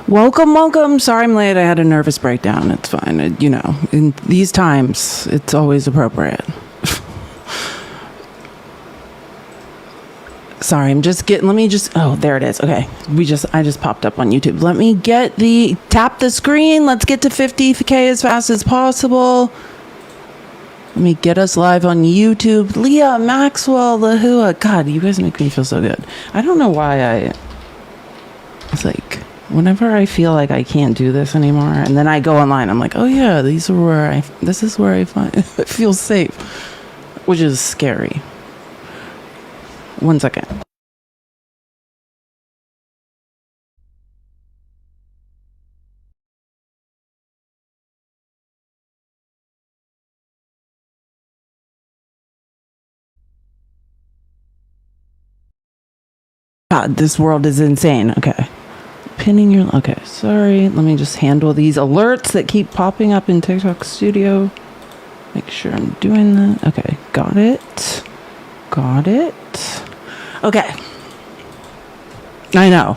Welcome, welcome. Sorry I'm late. I had a nervous breakdown. It's fine. In these times, it's always appropriate. Sorry, oh, there it is. Okay. I just popped up on YouTube. Let me tap the screen. Let's get to 50K as fast as possible. Let me get us live on YouTube. Leah, Maxwell, Lahua. God, you guys make me feel so good. I don't know why it's like, whenever I feel like I can't do this anymore, and then I go online, I'm like, oh yeah, this is where I feel safe, which is scary. 1 second. God, this world is insane. Okay. Okay, sorry. Let me just handle these alerts that keep popping up in TikTok Studio. Make sure I'm doing that. Okay, got it. Okay. I know.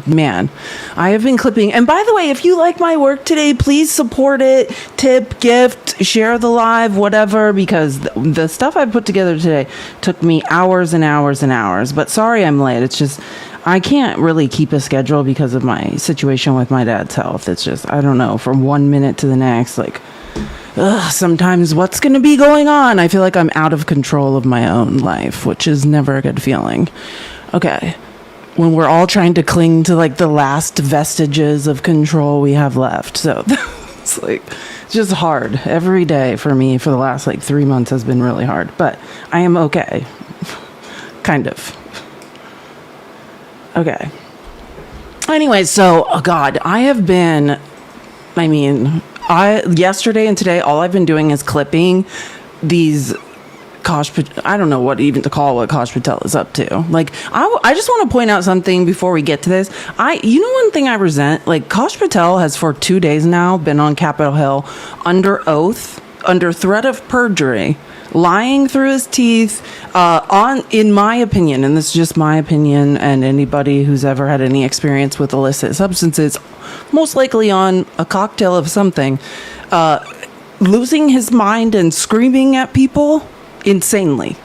Man, I have been clipping. And by the way, if you like my work today, please support it. Tip, gift, share the live, whatever, because the stuff I put together today took me hours and hours and hours. But sorry I'm late. It's just, I can't really keep a schedule because of my situation with my dad's health. It's just, I don't know, from 1 minute to the next, like, sometimes what's going to be going on? I feel like I'm out of control of my own life, which is never a good feeling. Okay. When we're all trying to cling to like the last vestiges of control we have left. So it's like, it's just hard. Every day for me for the last like 3 months has been really hard, but I am okay. Kind of. Okay. Anyway, so, oh God, yesterday and today, all I've been doing is clipping these I don't know what even to call what Kosh Patel is up to. Like, I just want to point out something before we get to this. One thing I resent, like, Kosh Patel has for 2 days now been on Capitol Hill under oath, under threat of perjury, lying through his teeth, in my opinion, and this is just my opinion, and anybody who's ever had any experience with illicit substances, most likely on a cocktail of something, losing his mind and screaming at people insanely,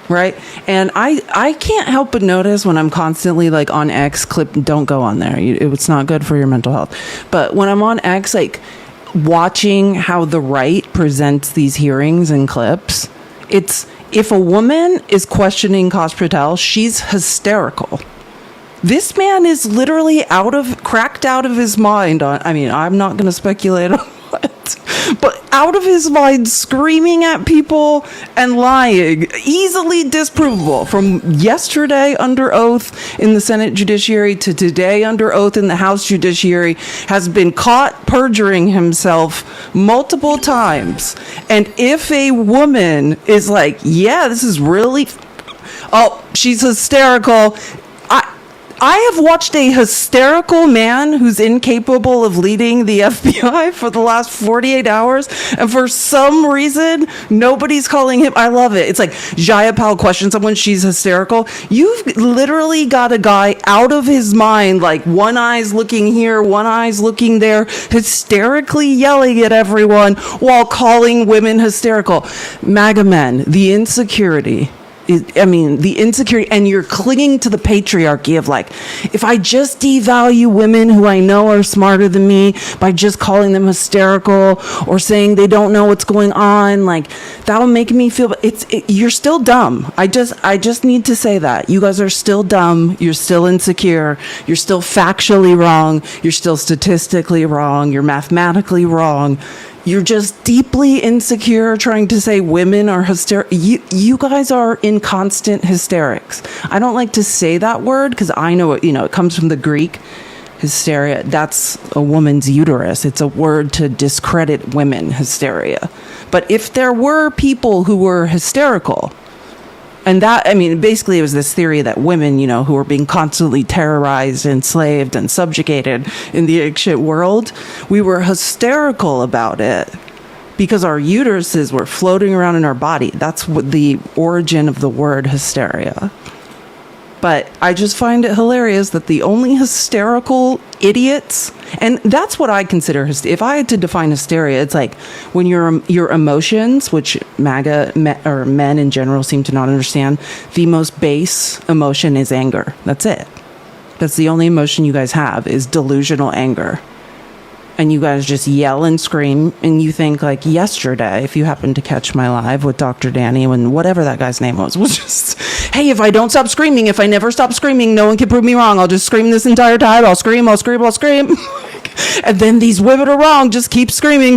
right? And I can't help but notice when I'm constantly like on X, don't go on there, it's not good for your mental health, but when I'm on X, like, watching how the right presents these hearings and clips, it's, if a woman is questioning Kosh Patel, she's hysterical. This man is literally cracked out of his mind I'm not going to speculate on what, but out of his mind, screaming at people and lying, easily disprovable. From yesterday under oath in the Senate Judiciary to today under oath in the House Judiciary, has been caught perjuring himself multiple times. And if a woman is like, yeah, this is really, she's hysterical. I have watched a hysterical man who's incapable of leading the FBI for the last 48 hours, and for some reason, nobody's calling him. I love it. It's like Jayapal questions someone, she's hysterical. You've literally got a guy out of his mind, like one eye's looking here, one eye's looking there, hysterically yelling at everyone while calling women hysterical. MAGA men, the insecurity, and you're clinging to the patriarchy of like, if I just devalue women who I know are smarter than me by just calling them hysterical or saying they don't know what's going on, like, that'll make me feel, you're still dumb. I just need to say that. You guys are still dumb. You're still insecure. You're still factually wrong. You're still statistically wrong. You're mathematically wrong. You're just deeply insecure trying to say women are hysterical. You guys are in constant hysterics. I don't like to say that word because I know it comes from the Greek hysteria. That's a woman's uterus. It's a word to discredit women, hysteria. But if there were people who were hysterical, and basically it was this theory that women, who were being constantly terrorized, enslaved, and subjugated in the egg shit world, we were hysterical about it because our uteruses were floating around in our body. That's what the origin of the word hysteria. But I just find it hilarious that the only hysterical idiots, and that's what I consider if I had to define hysteria, it's like when your emotions, which or men in general seem to not understand, the most base emotion is anger. That's it. That's the only emotion you guys have, is delusional anger. And you guys just yell and scream, and you think, like yesterday, if you happen to catch my live with Dr. Danny, when whatever that guy's name was just, hey, if I don't stop screaming, if I never stop screaming, no one can prove me wrong. I'll just scream this entire time. I'll scream. And then these women are wrong. Just keep screaming,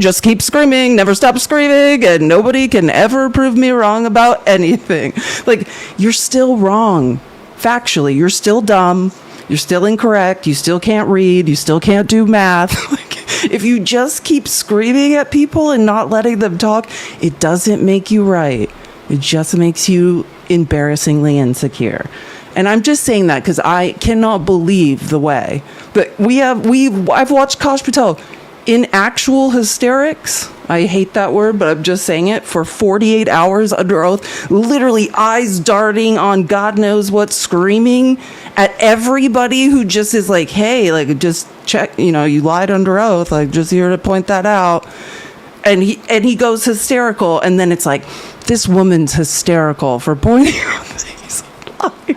never stop screaming, and nobody can ever prove me wrong about anything. Like, you're still wrong. Factually, you're still dumb. You're still incorrect. You still can't read. You still can't do math. If you just keep screaming at people and not letting them talk, it doesn't make you right. It just makes you embarrassingly insecure. And I'm just saying that because I cannot believe the way that I've watched Kash Patel in actual hysterics. I hate that word, but I'm just saying it, for 48 hours under oath, literally eyes darting on God knows what, screaming at everybody who just is like, hey, like, just check, you lied under oath, like, just here to point that out. And he goes hysterical, and then it's like, this woman's hysterical for pointing out that he's a liar.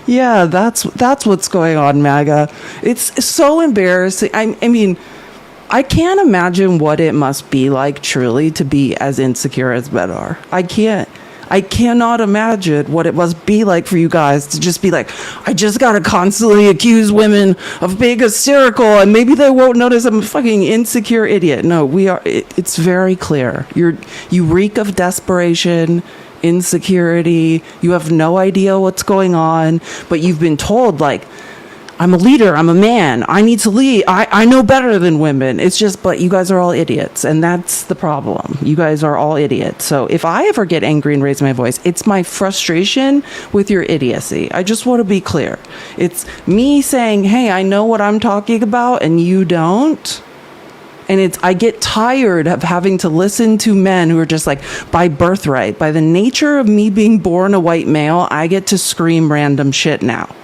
Yeah, that's what's going on, MAGA. It's so embarrassing. I mean, I can't imagine what it must be like truly to be as insecure as men are. I cannot imagine what it must be like for you guys to just be like, I just gotta constantly accuse women of being hysterical and maybe they won't notice I'm a fucking insecure idiot. No, it's very clear. You reek of desperation, insecurity. You have no idea what's going on, but you've been told, like, I'm a leader, I'm a man, I need to lead, I know better than women. It's just, but you guys are all idiots, and that's the problem. You guys are all idiots. So if I ever get angry and raise my voice, it's my frustration with your idiocy. I just want to be clear. It's me saying, hey, I know what I'm talking about, and you don't. And I get tired of having to listen to men who are just like, by birthright, by the nature of me being born a white male, I get to scream random shit now.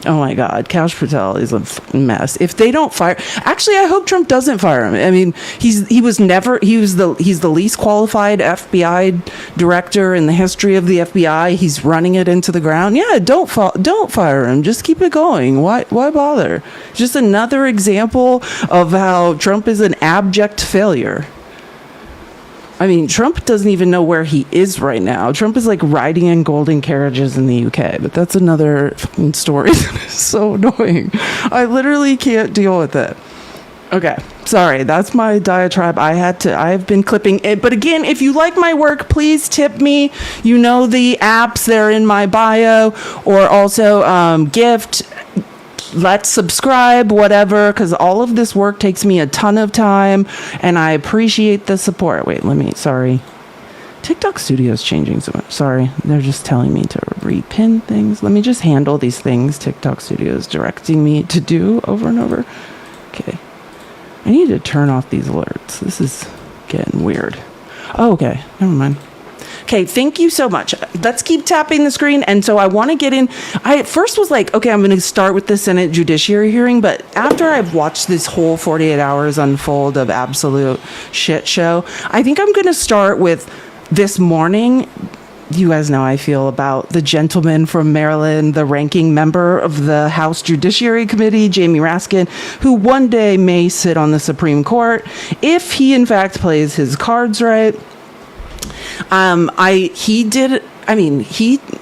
Oh my God, Kash Patel is a mess. If they don't fire, actually, I hope Trump doesn't fire him. I mean, he's the least qualified FBI director in the history of the FBI. He's running it into the ground. Yeah, don't fire him. Just keep it going. Why bother? Just another example of how Trump is an abject failure. I mean, Trump doesn't even know where he is right now. Trump is like riding in golden carriages in the UK, but that's another fucking story that is so annoying. I literally can't deal with it. Okay, sorry, that's my diatribe. I've been clipping it. But again, if you like my work, please tip me. You know the apps, they're in my bio, or also gift. Let's subscribe, whatever, because all of this work takes me a ton of time, and I appreciate the support. Wait, sorry. TikTok Studio is changing so much. Sorry, they're just telling me to repin things. Let me just handle these things TikTok Studio is directing me to do over and over. Okay. I need to turn off these alerts. This is getting weird. Oh, okay. Never mind. Okay, thank you so much. Let's keep tapping the screen. And so I want to get in. I at first was like, okay, I'm going to start with the Senate Judiciary hearing. But after I've watched this whole 48 hours unfold of absolute shit show, I think I'm going to start with this morning. You guys know how I feel about the gentleman from Maryland, the ranking member of the House Judiciary Committee, Jamie Raskin, who one day may sit on the Supreme Court if he in fact plays his cards right. He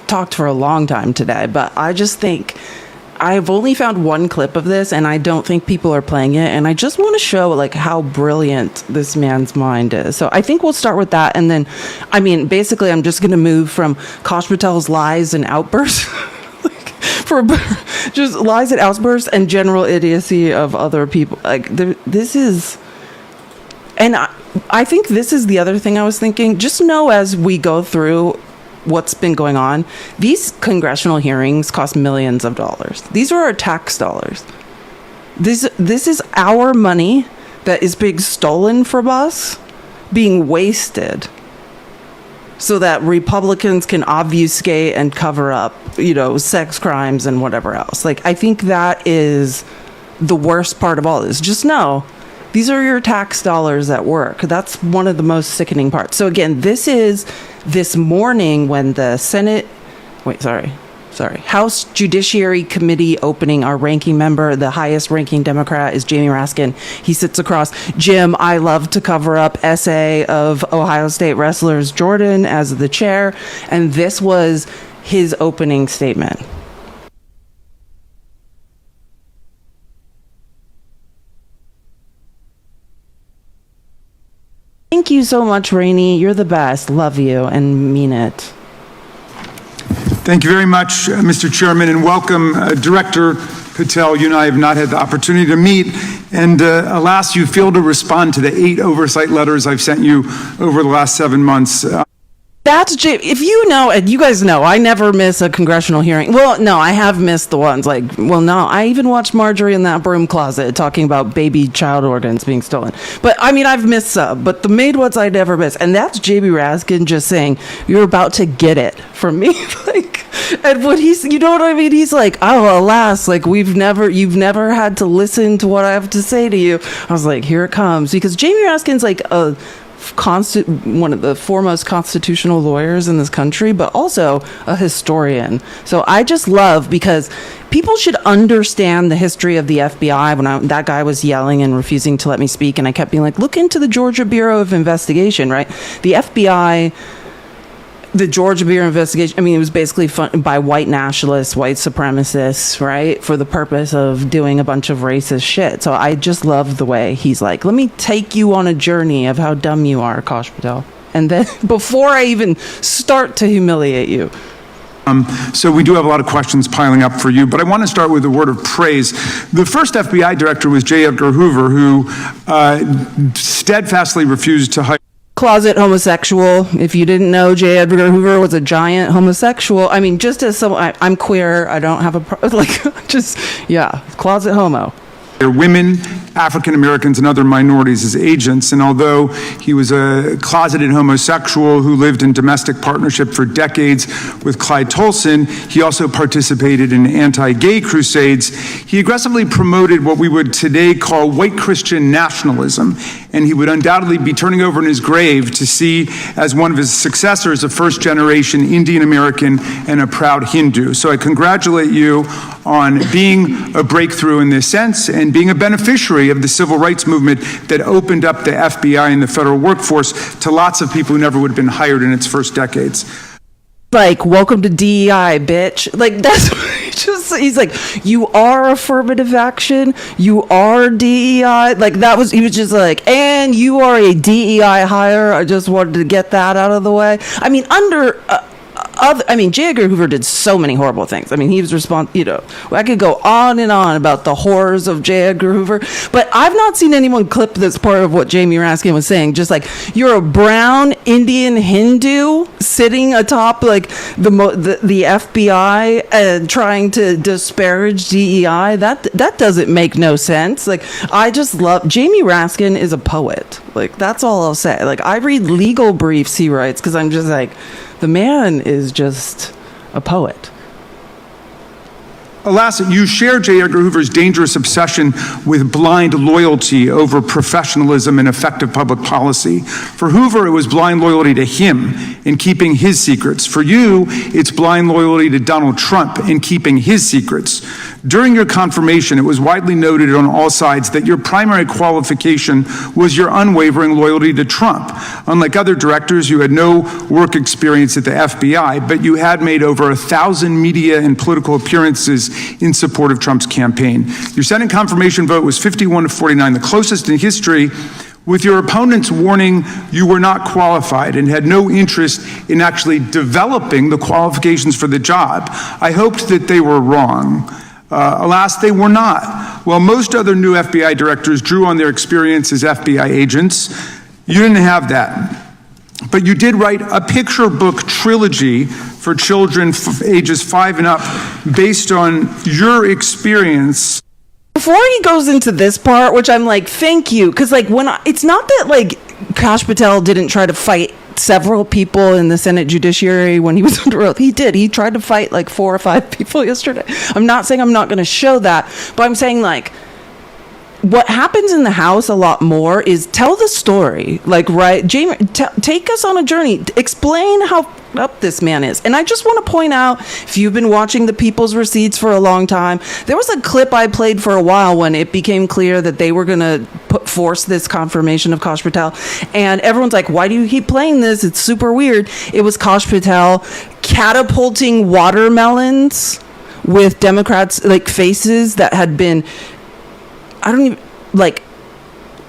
talked for a long time today, but I just think I've only found one clip of this, and I don't think people are playing it, and I just want to show like how brilliant this man's mind is. So I think we'll start with that, and then, basically I'm just going to move from Kash Patel's lies and outbursts for just lies and outbursts and general idiocy of other people. Like, this is... And I think this is the other thing I was thinking. Just know as we go through what's been going on, these congressional hearings cost millions of dollars. These are our tax dollars. This is our money that is being stolen from us, being wasted. so that Republicans can obfuscate and cover up, sex crimes and whatever else. Like, I think that is the worst part of all this. Just know, these are your tax dollars at work. That's one of the most sickening parts. So again, this is this morning when the House Judiciary Committee opening, our ranking member, the highest ranking Democrat, is Jamie Raskin. He sits across Jim, I love to cover up SA of Ohio State wrestlers, Jordan, as the chair. And this was his opening statement. Thank you so much, Rainey. You're the best. Love you and mean it. Thank you very much, Mr. Chairman, and welcome, Director Patel. You and I have not had the opportunity to meet, and alas, you failed to respond to the 8 oversight letters I've sent you over the last 7 months. If you know, and you guys know, I never miss a congressional hearing. Well, no, I have missed the ones I even watched Marjorie in that broom closet talking about baby child organs being stolen. But I mean, I've missed some, but the main ones I never miss. And that's J.B. Raskin just saying, you're about to get it from me. And what he's, you know what I mean? He's like, oh, alas, you've never had to listen to what I have to say to you. I was like, here it comes. Because Jamie Raskin's one of the foremost constitutional lawyers in this country, but also a historian. So I just love, because people should understand the history of the FBI. When that guy was yelling and refusing to let me speak, and I kept being like, look into the Georgia Bureau of Investigation, right? The FBI, the Georgia Bureau of Investigation, I mean, it was basically funded by white nationalists, white supremacists, right? For the purpose of doing a bunch of racist shit. So I just love the way he's like, let me take you on a journey of how dumb you are, Akash Patel. And then before I even start to humiliate you. So we do have a lot of questions piling up for you, but I want to start with a word of praise. The first FBI director was J. Edgar Hoover, who steadfastly refused to hire closet homosexual. If you didn't know, J. Edgar Hoover was a giant homosexual. I mean, just as I'm queer, I don't have a closet homo. Women, African Americans, and other minorities as agents. And although he was a closeted homosexual who lived in domestic partnership for decades with Clyde Tolson, he also participated in anti-gay crusades. He aggressively promoted what we would today call white Christian nationalism. And he would undoubtedly be turning over in his grave to see as one of his successors a first-generation Indian American and a proud Hindu. So I congratulate you on being a breakthrough in this sense and being a beneficiary of the civil rights movement that opened up the FBI and the federal workforce to lots of people who never would have been hired in its first decades. Welcome to DEI, bitch. That's he's like, you are affirmative action, you are DEI. He was just like, and you are a DEI hire. I just wanted to get that out of the way. I mean, J. Edgar Hoover did so many horrible things. I mean, he was I could go on and on about the horrors of J. Edgar Hoover, but I've not seen anyone clip this part of what Jamie Raskin was saying. Just you're a brown Indian Hindu sitting atop the FBI and trying to disparage DEI. That doesn't make no sense. I just love, Jamie Raskin is a poet. That's all I'll say. I read legal briefs he writes because I'm just the man is just a poet. Alas, you share J. Edgar Hoover's dangerous obsession with blind loyalty over professionalism and effective public policy. For Hoover, it was blind loyalty to him in keeping his secrets. For you, it's blind loyalty to Donald Trump in keeping his secrets. During your confirmation, it was widely noted on all sides that your primary qualification was your unwavering loyalty to Trump. Unlike other directors, you had no work experience at the FBI, but you had made over 1,000 media and political appearances in support of Trump's campaign. Your Senate confirmation vote was 51-49, the closest in history, with your opponents warning you were not qualified and had no interest in actually developing the qualifications for the job. I hoped that they were wrong. Alas, they were not. While most other new FBI directors drew on their experience as FBI agents, you didn't have that. But you did write a picture book trilogy for children ages 5 and up based on your experience. Before he goes into this part, which I'm thank you, because it's not that Kash Patel didn't try to fight several people in the Senate Judiciary when he was under oath. He did. He tried to fight like 4 or 5 people yesterday. I'm not saying I'm not going to show that, but I'm saying like what happens in the House a lot more is tell the story. Like, right, Jamie, take us on a journey. Explain how up this man is. And I just want to point out, if you've been watching the People's Receipts for a long time, there was a clip I played for a while when it became clear that they were going to force this confirmation of Kash Patel. And everyone's like, why do you keep playing this? It's super weird. It was Kash Patel catapulting watermelons with Democrats' like faces that had been, I don't even, like,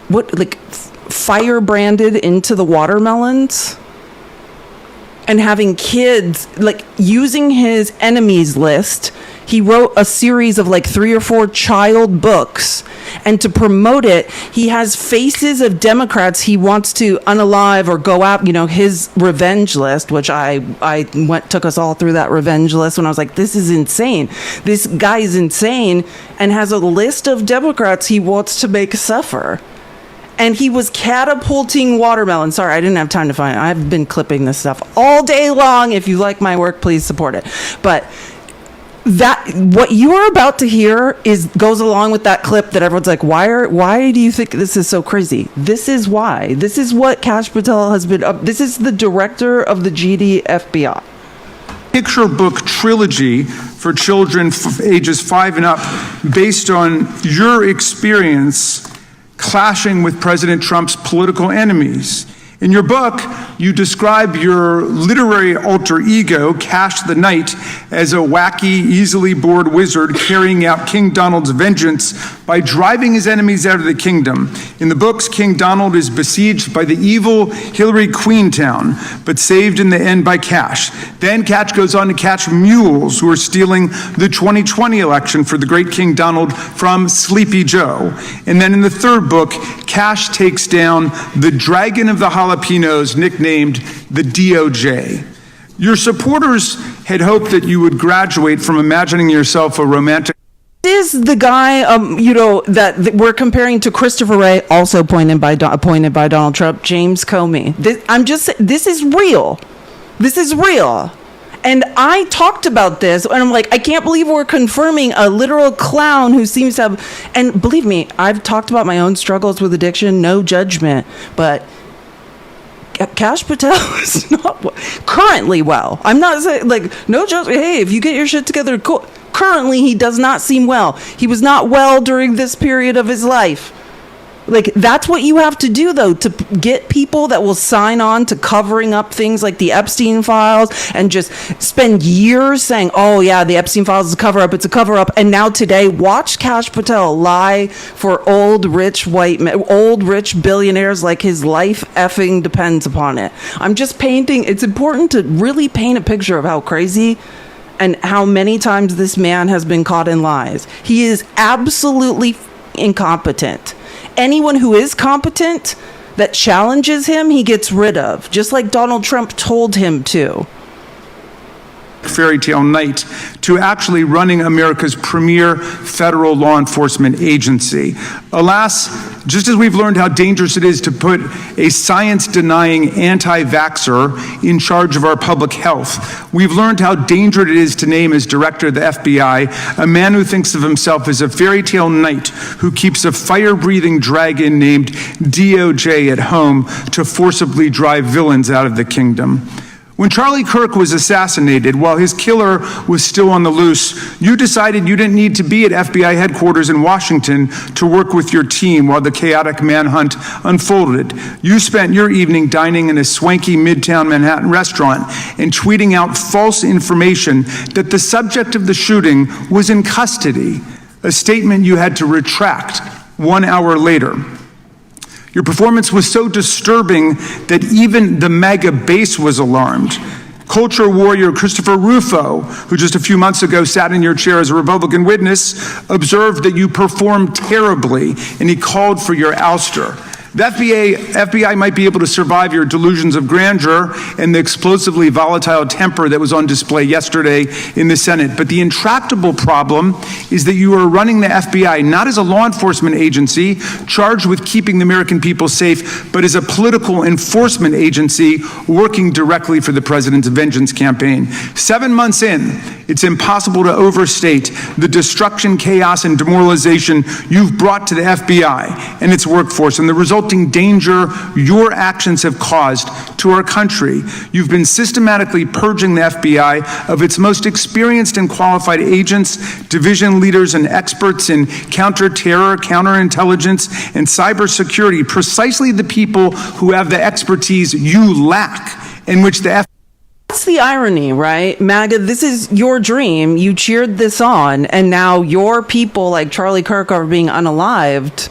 what, like, fire branded into the watermelons, and having kids, like, using his enemies list. He wrote a series of like 3 or 4 child books, and to promote it, he has faces of Democrats he wants to unalive or go out, you know, his revenge list, which I took us all through that revenge list when I was like, this is insane. This guy is insane and has a list of Democrats he wants to make suffer. And he was catapulting watermelon. Sorry, I didn't have time to find it. I've been clipping this stuff all day long. If you like my work, please support it. But that, what you are about to hear goes along with that clip that everyone's like, why do you think this is so crazy? This is why. This is what Kash Patel has been up. This is the director of the GD FBI. Picture book trilogy for children ages 5 and up based on your experience clashing with President Trump's political enemies. In your book, you describe your literary alter ego, Kash the Knight, as a wacky, easily bored wizard carrying out King Donald's vengeance by driving his enemies out of the kingdom. In the books, King Donald is besieged by the evil Hillary Queentown, but saved in the end by Kash. Then Kash goes on to catch mules who are stealing the 2020 election for the great King Donald from Sleepy Joe. And then in the third book, Kash takes down the Dragon of the Jalapenos, nicknamed the DOJ. Your supporters had hoped that you would graduate from imagining yourself a romantic. Is the guy, that we're comparing to Christopher Wray, also appointed by Donald Trump, James Comey. This is real. This is real. And I talked about this, and I'm like, I can't believe we're confirming a literal clown who seems to have, and believe me, I've talked about my own struggles with addiction, no judgment, but Kash Patel is not currently well. I'm not saying, like, no judgment. Hey, if you get your shit together, cool. Currently, he does not seem well. He was not well during this period of his life. Like, that's what you have to do, though, to get people that will sign on to covering up things like the Epstein files and just spend years saying, oh, yeah, the Epstein files is a cover-up, it's a cover-up. And now today, watch Kash Patel lie for old, rich billionaires like his life effing depends upon it. I'm just painting. It's important to really paint a picture of how crazy and how many times this man has been caught in lies. He is absolutely incompetent. Anyone who is competent that challenges him, he gets rid of, just like Donald Trump told him to. Fairy tale knight to actually running America's premier federal law enforcement agency. Alas, just as we've learned how dangerous it is to put a science-denying anti-vaxxer in charge of our public health, we've learned how dangerous it is to name as director of the FBI a man who thinks of himself as a fairy tale knight who keeps a fire-breathing dragon named DOJ at home to forcibly drive villains out of the kingdom. When Charlie Kirk was assassinated while his killer was still on the loose, you decided you didn't need to be at FBI headquarters in Washington to work with your team while the chaotic manhunt unfolded. You spent your evening dining in a swanky Midtown Manhattan restaurant and tweeting out false information that the subject of the shooting was in custody, a statement you had to retract 1 hour later. Your performance was so disturbing that even the MAGA base was alarmed. Culture warrior Christopher Rufo, who just a few months ago sat in your chair as a Republican witness, observed that you performed terribly, and he called for your ouster. The FBI might be able to survive your delusions of grandeur and the explosively volatile temper that was on display yesterday in the Senate. But the intractable problem is that you are running the FBI not as a law enforcement agency charged with keeping the American people safe, but as a political enforcement agency working directly for the president's vengeance campaign. 7 months in, it's impossible to overstate the destruction, chaos, and demoralization you've brought to the FBI and its workforce and the resulting danger your actions have caused to our country. You've been systematically purging the FBI of its most experienced and qualified agents, division leaders, and experts in counterterror, counterintelligence, and cybersecurity, precisely the people who have the expertise you lack, in which the FBI. That's the irony, right? MAGA, this is your dream. You cheered this on, and now your people like Charlie Kirk are being unalived,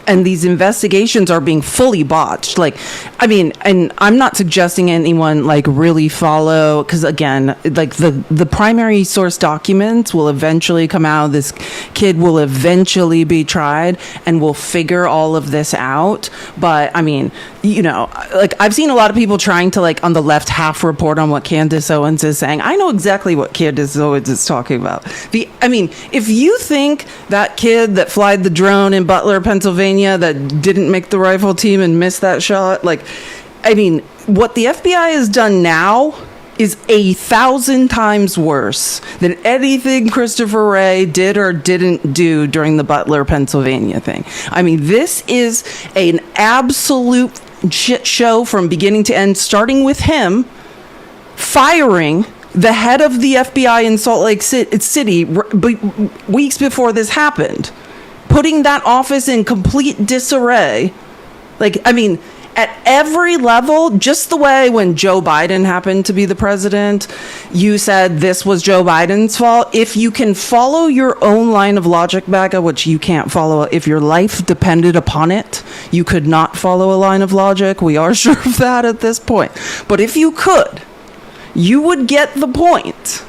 and these investigations are being fully botched. Like, I mean, and I'm not suggesting anyone like really follow, because again, like the primary source documents will eventually come out. This kid will eventually be tried, and we'll figure all of this out. But I mean, you know, like I've seen a lot of people trying to like on the left half report on what Candace Owens is saying. I know exactly what Candace Owens is talking about. I mean, if you think that kid that flied the drone in Butler, Pennsylvania, that didn't make the rifle team and missed that shot, like, I mean, what the FBI has done now is 1,000 times worse than anything Christopher Wray did or didn't do during the Butler, Pennsylvania thing. I mean, this is an absolute shit show from beginning to end, starting with him firing the head of the FBI in Salt Lake City weeks before this happened, putting that office in complete disarray. Like, I mean, at every level, just the way when Joe Biden happened to be the president, you said this was Joe Biden's fault. If you can follow your own line of logic, MAGA, which you can't follow, if your life depended upon it, you could not follow a line of logic. We are sure of that at this point. But if you could, you would get the point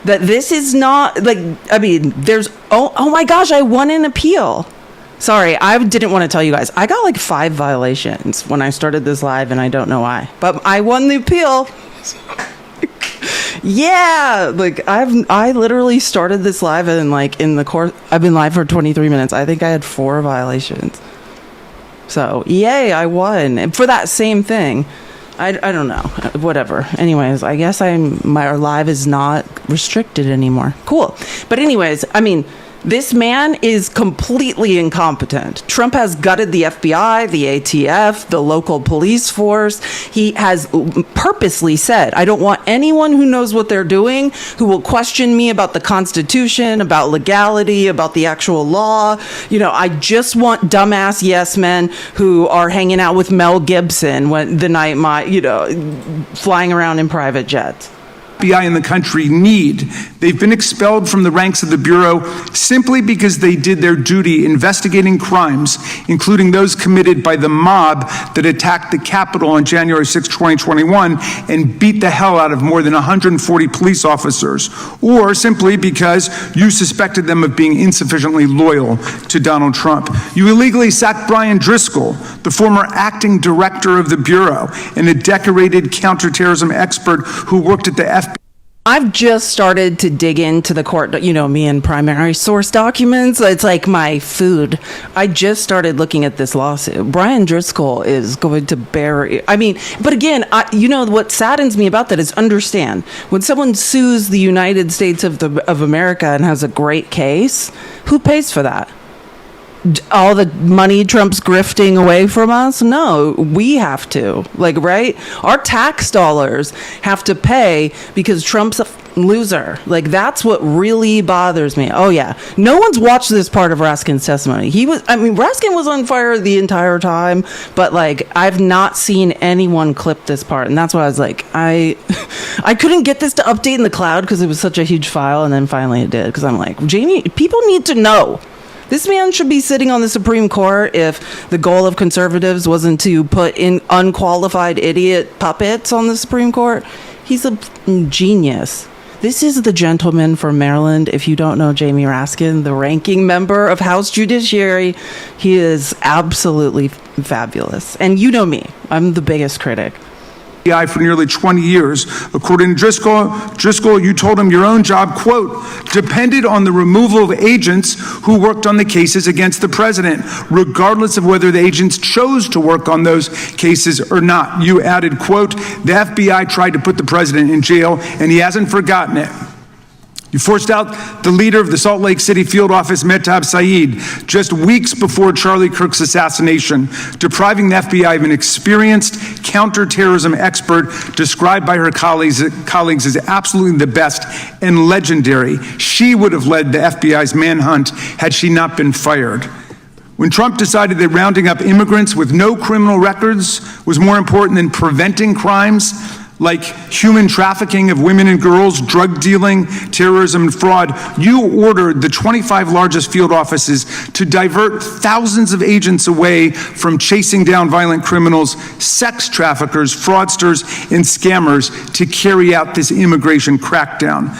that this is not, like, I mean, there's, oh my gosh, I won an appeal. Sorry, I didn't want to tell you guys. I got like 5 violations when I started this live, and I don't know why. But I won the appeal. Yeah, like I literally started this live, and like in the course, I've been live for 23 minutes. I think I had 4 violations. So, yay, I won. And for that same thing. I don't know. Whatever. Anyways, I guess our live is not restricted anymore. Cool. But anyways, I mean, this man is completely incompetent. Trump has gutted the FBI, the ATF, the local police force. He has purposely said, I don't want anyone who knows what they're doing, who will question me about the Constitution, about legality, about the actual law. You know, I just want dumbass yes men who are hanging out with Mel Gibson when the night flying around in private jets. FBI in the country need. They've been expelled from the ranks of the Bureau simply because they did their duty investigating crimes, including those committed by the mob that attacked the Capitol on January 6, 2021, and beat the hell out of more than 140 police officers, or simply because you suspected them of being insufficiently loyal to Donald Trump. You illegally sacked Brian Driscoll, the former acting director of the Bureau, and a decorated counterterrorism expert who worked at the FBI. I've just started to dig into the court, you know, me and primary source documents. It's like my food. I just started looking at this lawsuit. Brian Driscoll is going to bury, I mean, but again, you know, what saddens me about that is understand when someone sues the United States of America and has a great case, who pays for that? All the money Trump's grifting away from us? No, we have to. Like, right? Our tax dollars have to pay because Trump's a loser. Like, that's what really bothers me. Oh, yeah. No one's watched this part of Raskin's testimony. Raskin was on fire the entire time, but, like, I've not seen anyone clip this part. And that's why I was like, I couldn't get this to update in the cloud because it was such a huge file. And then finally it did because I'm like, Jamie, people need to know. This man should be sitting on the Supreme Court if the goal of conservatives wasn't to put in unqualified idiot puppets on the Supreme Court. He's a genius. This is the gentleman from Maryland. If you don't know Jamie Raskin, the ranking member of House Judiciary, he is absolutely fabulous. And you know me, I'm the biggest critic. For nearly 20 years. According to Driscoll, you told him your own job, quote, depended on the removal of agents who worked on the cases against the president, regardless of whether the agents chose to work on those cases or not. You added, quote, the FBI tried to put the president in jail, and he hasn't forgotten it. You forced out the leader of the Salt Lake City field office, Mehtab Saeed, just weeks before Charlie Kirk's assassination, depriving the FBI of an experienced counterterrorism expert described by her colleagues as absolutely the best and legendary. She would have led the FBI's manhunt had she not been fired. When Trump decided that rounding up immigrants with no criminal records was more important than preventing crimes, like human trafficking of women and girls, drug dealing, terrorism, and fraud, you ordered the 25 largest field offices to divert thousands of agents away from chasing down violent criminals, sex traffickers, fraudsters, and scammers to carry out this immigration crackdown.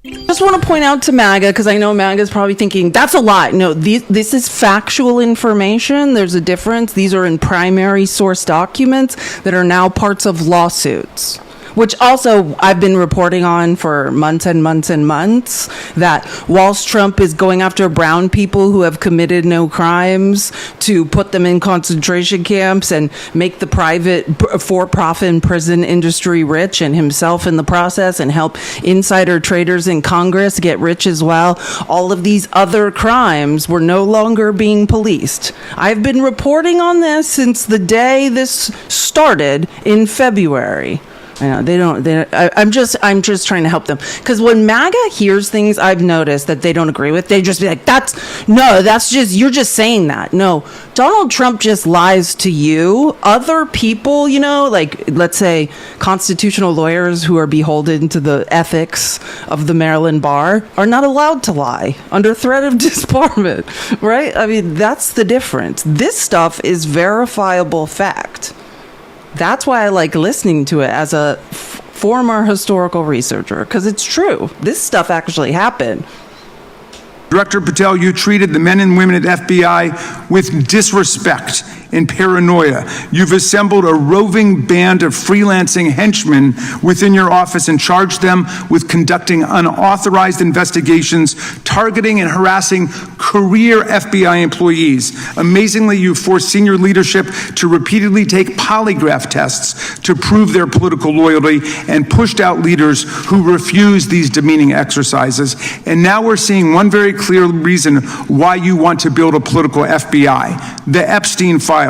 Just want to point out to MAGA, because I know MAGA is probably thinking, that's a lie. No, this is factual information. There's a difference. These are in primary source documents that are now parts of lawsuits, which also I've been reporting on for months and months and months, that whilst Trump is going after brown people who have committed no crimes to put them in concentration camps and make the private for-profit prison industry rich and himself in the process and help insider traders in Congress get rich as well, all of these other crimes were no longer being policed. I've been reporting on this since the day this started in February. I know I'm just trying to help them, because when MAGA hears things I've noticed that they don't agree with, they just be like, you're just saying that. No, Donald Trump just lies to you. Other people, like let's say constitutional lawyers who are beholden to the ethics of the Maryland bar are not allowed to lie under threat of disbarment, right? I mean, that's the difference. This stuff is verifiable fact. That's why I like listening to it as a former historical researcher, because it's true. This stuff actually happened. Director Patel, you treated the men and women at FBI with disrespect and paranoia. You've assembled a roving band of freelancing henchmen within your office and charged them with conducting unauthorized investigations, targeting and harassing career FBI employees. Amazingly, you forced senior leadership to repeatedly take polygraph tests to prove their political loyalty and pushed out leaders who refused these demeaning exercises. And now we're seeing one very clear reason why you want to build a political FBI: the Epstein files.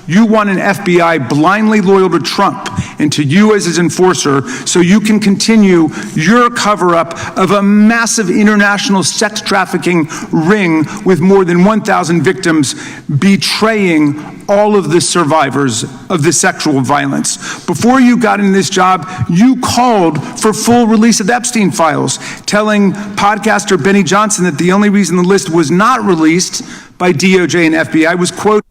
You want an FBI blindly loyal to Trump and to you as his enforcer, so you can continue your cover-up of a massive international sex trafficking ring with more than 1,000 victims, betraying all of the survivors of the sexual violence. Before you got in this job, you called for full release of the Epstein files, telling podcaster Benny Johnson that the only reason the list was not released by DOJ and FBI was, quote,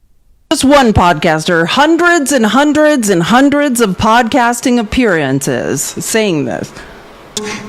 just one podcaster, hundreds and hundreds and hundreds of podcasting appearances saying this.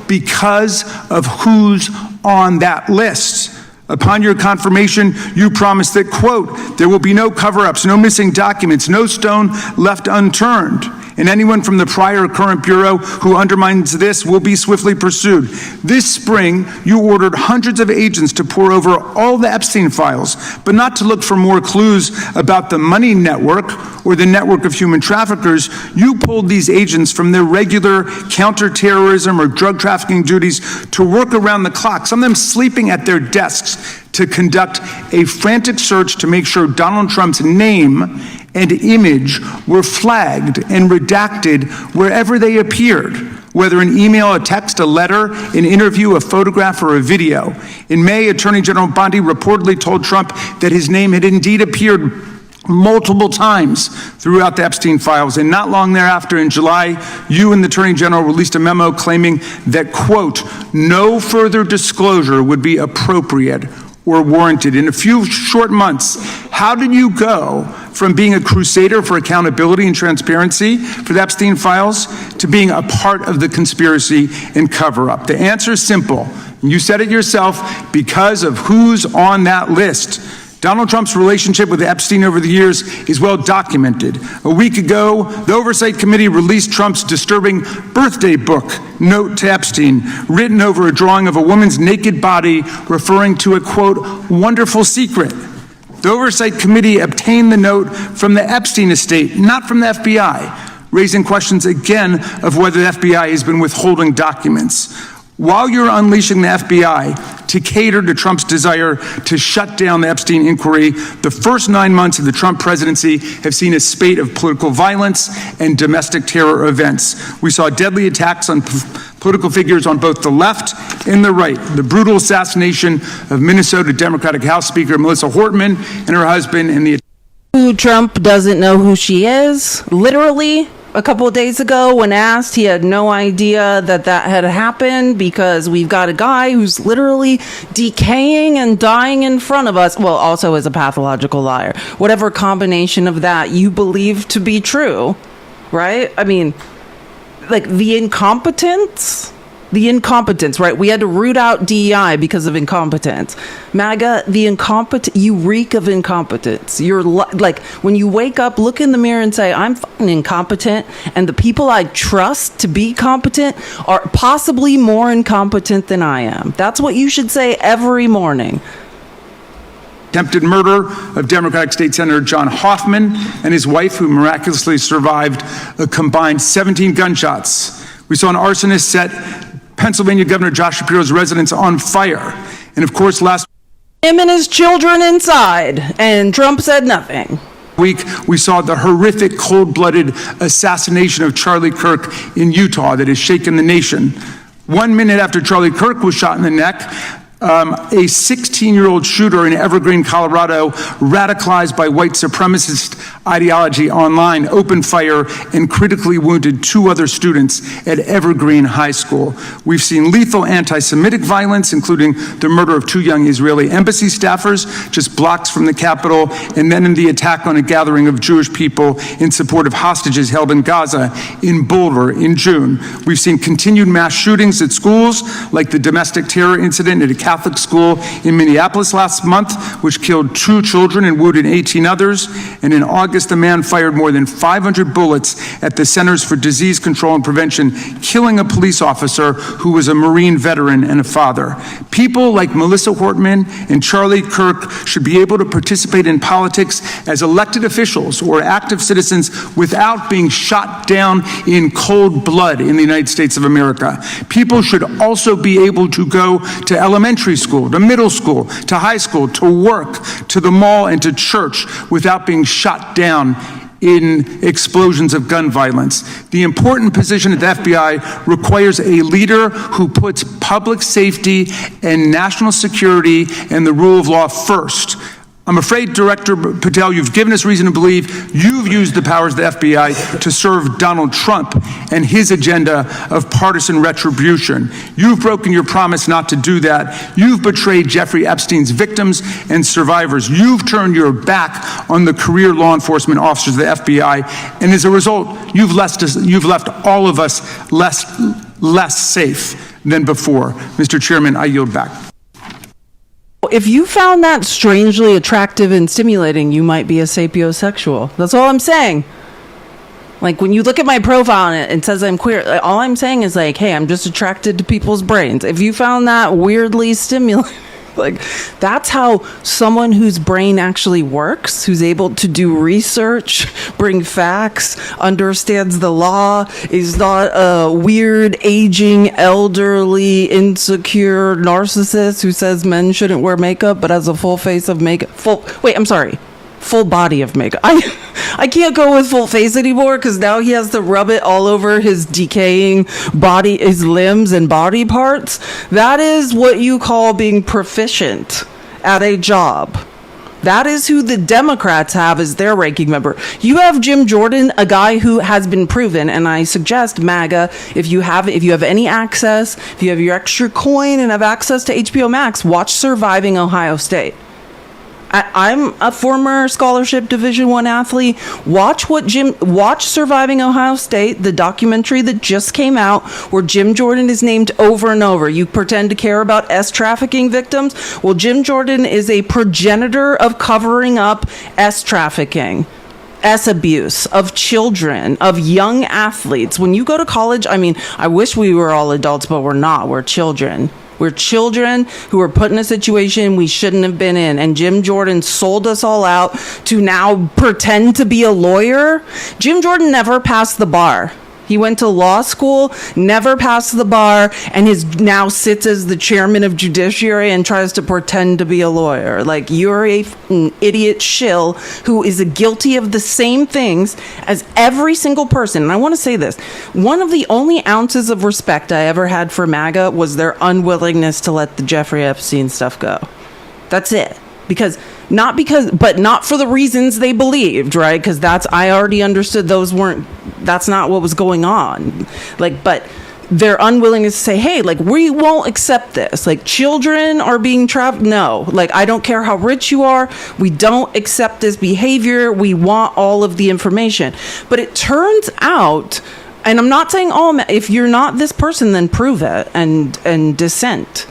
Because of who's on that list. Upon your confirmation, you promised that, quote, there will be no cover-ups, no missing documents, no stone left unturned. And anyone from the prior or current Bureau who undermines this will be swiftly pursued. This spring, you ordered hundreds of agents to pore over all the Epstein files, but not to look for more clues about the money network or the network of human traffickers. You pulled these agents from their regular counterterrorism or drug trafficking duties to work around the clock, some of them sleeping at their desks, to conduct a frantic search to make sure Donald Trump's name and image were flagged and redacted wherever they appeared, whether an email, a text, a letter, an interview, a photograph, or a video. In May, Attorney General Bondi reportedly told Trump that his name had indeed appeared multiple times throughout the Epstein files. And not long thereafter, in July, you and the Attorney General released a memo claiming that, quote, no further disclosure would be appropriate or warranted. In a few short months, how did you go from being a crusader for accountability and transparency for the Epstein files to being a part of the conspiracy and cover-up? The answer is simple. You said it yourself: because of who's on that list. Donald Trump's relationship with Epstein over the years is well documented. A week ago, the Oversight Committee released Trump's disturbing birthday book, Note to Epstein, written over a drawing of a woman's naked body, referring to a, quote, wonderful secret. The Oversight Committee obtained the note from the Epstein estate, not from the FBI, raising questions again of whether the FBI has been withholding documents. While you're unleashing the FBI to cater to Trump's desire to shut down the Epstein inquiry, the first 9 months of the Trump presidency have seen a spate of political violence and domestic terror events. We saw deadly attacks on political figures on both the left and the right. The brutal assassination of Minnesota Democratic House Speaker Melissa Hortman and her husband, and the Who Trump doesn't know who she is, literally. A couple of days ago, when asked, he had no idea that had happened because we've got a guy who's literally decaying and dying in front of us. Well, also as a pathological liar. Whatever combination of that you believe to be true, right? I mean, like the incompetence, right? We had to root out DEI because of incompetence. MAGA, the incompetent, you reek of incompetence. You're like, when you wake up, look in the mirror and say, I'm fucking incompetent, and the people I trust to be competent are possibly more incompetent than I am. That's what you should say every morning. Attempted murder of Democratic State Senator John Hoffman and his wife, who miraculously survived a combined 17 gunshots. We saw an arsonist set Pennsylvania Governor Josh Shapiro's residence on fire. And of course, last him and his children inside, and Trump said nothing. Week, we saw the horrific, cold-blooded assassination of Charlie Kirk in Utah that has shaken the nation. 1 minute after Charlie Kirk was shot in the neck, a 16-year-old shooter in Evergreen, Colorado, radicalized by white supremacist ideology online, opened fire and critically wounded 2 other students at Evergreen High School. We've seen lethal anti-Semitic violence, including the murder of 2 young Israeli embassy staffers just blocks from the Capitol, and then in the attack on a gathering of Jewish people in support of hostages held in Gaza in Boulder in June. We've seen continued mass shootings at schools, like the domestic terror incident at a Catholic school in Minneapolis last month, which killed 2 children and wounded 18 others. And in August, a man fired more than 500 bullets at the Centers for Disease Control and Prevention, killing a police officer who was a Marine veteran and a father. People like Melissa Hortman and Charlie Kirk should be able to participate in politics as elected officials or active citizens without being shot down in cold blood in the United States of America. People should also be able to go to elementary school, to middle school, to high school, to work, to the mall, and to church without being shot down in explosions of gun violence. The important position at the FBI requires a leader who puts public safety and national security and the rule of law first. I'm afraid, Director Patel, you've given us reason to believe you've used the powers of the FBI to serve Donald Trump and his agenda of partisan retribution. You've broken your promise not to do that. You've betrayed Jeffrey Epstein's victims and survivors. You've turned your back on the career law enforcement officers of the FBI, and as a result, you've left all of us less safe than before. Mr. Chairman, I yield back. If you found that strangely attractive and stimulating, you might be a sapiosexual. That's all I'm saying. Like, when you look at my profile and it says I'm queer, all I'm saying is, like, hey, I'm just attracted to people's brains. If you found that weirdly stimulating, like, that's how someone whose brain actually works, who's able to do research, bring facts, understands the law, is not a weird, aging, elderly, insecure narcissist who says men shouldn't wear makeup but has a full face of makeup. Full body of makeup. I can't go with full face anymore because now he has to rub it all over his decaying body, his limbs and body parts. That is what you call being proficient at a job. That is who the Democrats have as their ranking member. You have Jim Jordan, a guy who has been proven, and I suggest, MAGA, if you have any access, if you have your extra coin and have access to HBO Max, watch Surviving Ohio State. I'm a former scholarship Division I athlete. Watch Surviving Ohio State, the documentary that just came out, where Jim Jordan is named over and over. You pretend to care about S trafficking victims? Well, Jim Jordan is a progenitor of covering up S trafficking, S abuse of children, of young athletes. When you go to college, I mean, I wish we were all adults, but we're not. We're children. We're children who were put in a situation we shouldn't have been in. And Jim Jordan sold us all out to now pretend to be a lawyer. Jim Jordan never passed the bar. He went to law school, never passed the bar, and now sits as the chairman of judiciary and tries to pretend to be a lawyer. Like, you're an idiot shill who is guilty of the same things as every single person. And I want to say this. One of the only ounces of respect I ever had for MAGA was their unwillingness to let the Jeffrey Epstein stuff go. That's it. But not for the reasons they believed, right? Because I already understood that's not what was going on. Like, but their unwillingness to say, hey, like, we won't accept this. Like, children are being trapped. No, like, I don't care how rich you are. We don't accept this behavior. We want all of the information. But it turns out, and I'm not saying, if you're not this person, then prove it and dissent.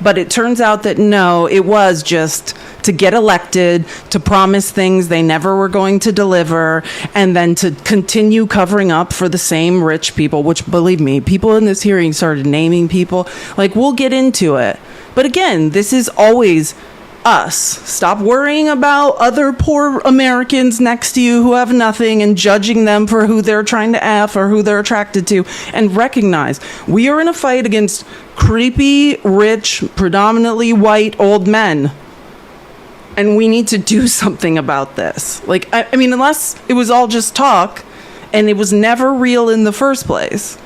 But it turns out that no, it was just to get elected, to promise things they never were going to deliver, and then to continue covering up for the same rich people, which, believe me, people in this hearing started naming people. Like, we'll get into it. But again, this is always us. Stop worrying about other poor Americans next to you who have nothing and judging them for who they're trying to F or who they're attracted to, and recognize we are in a fight against creepy, rich, predominantly white old men. And we need to do something about this. Like, I mean, unless it was all just talk and it was never real in the first place.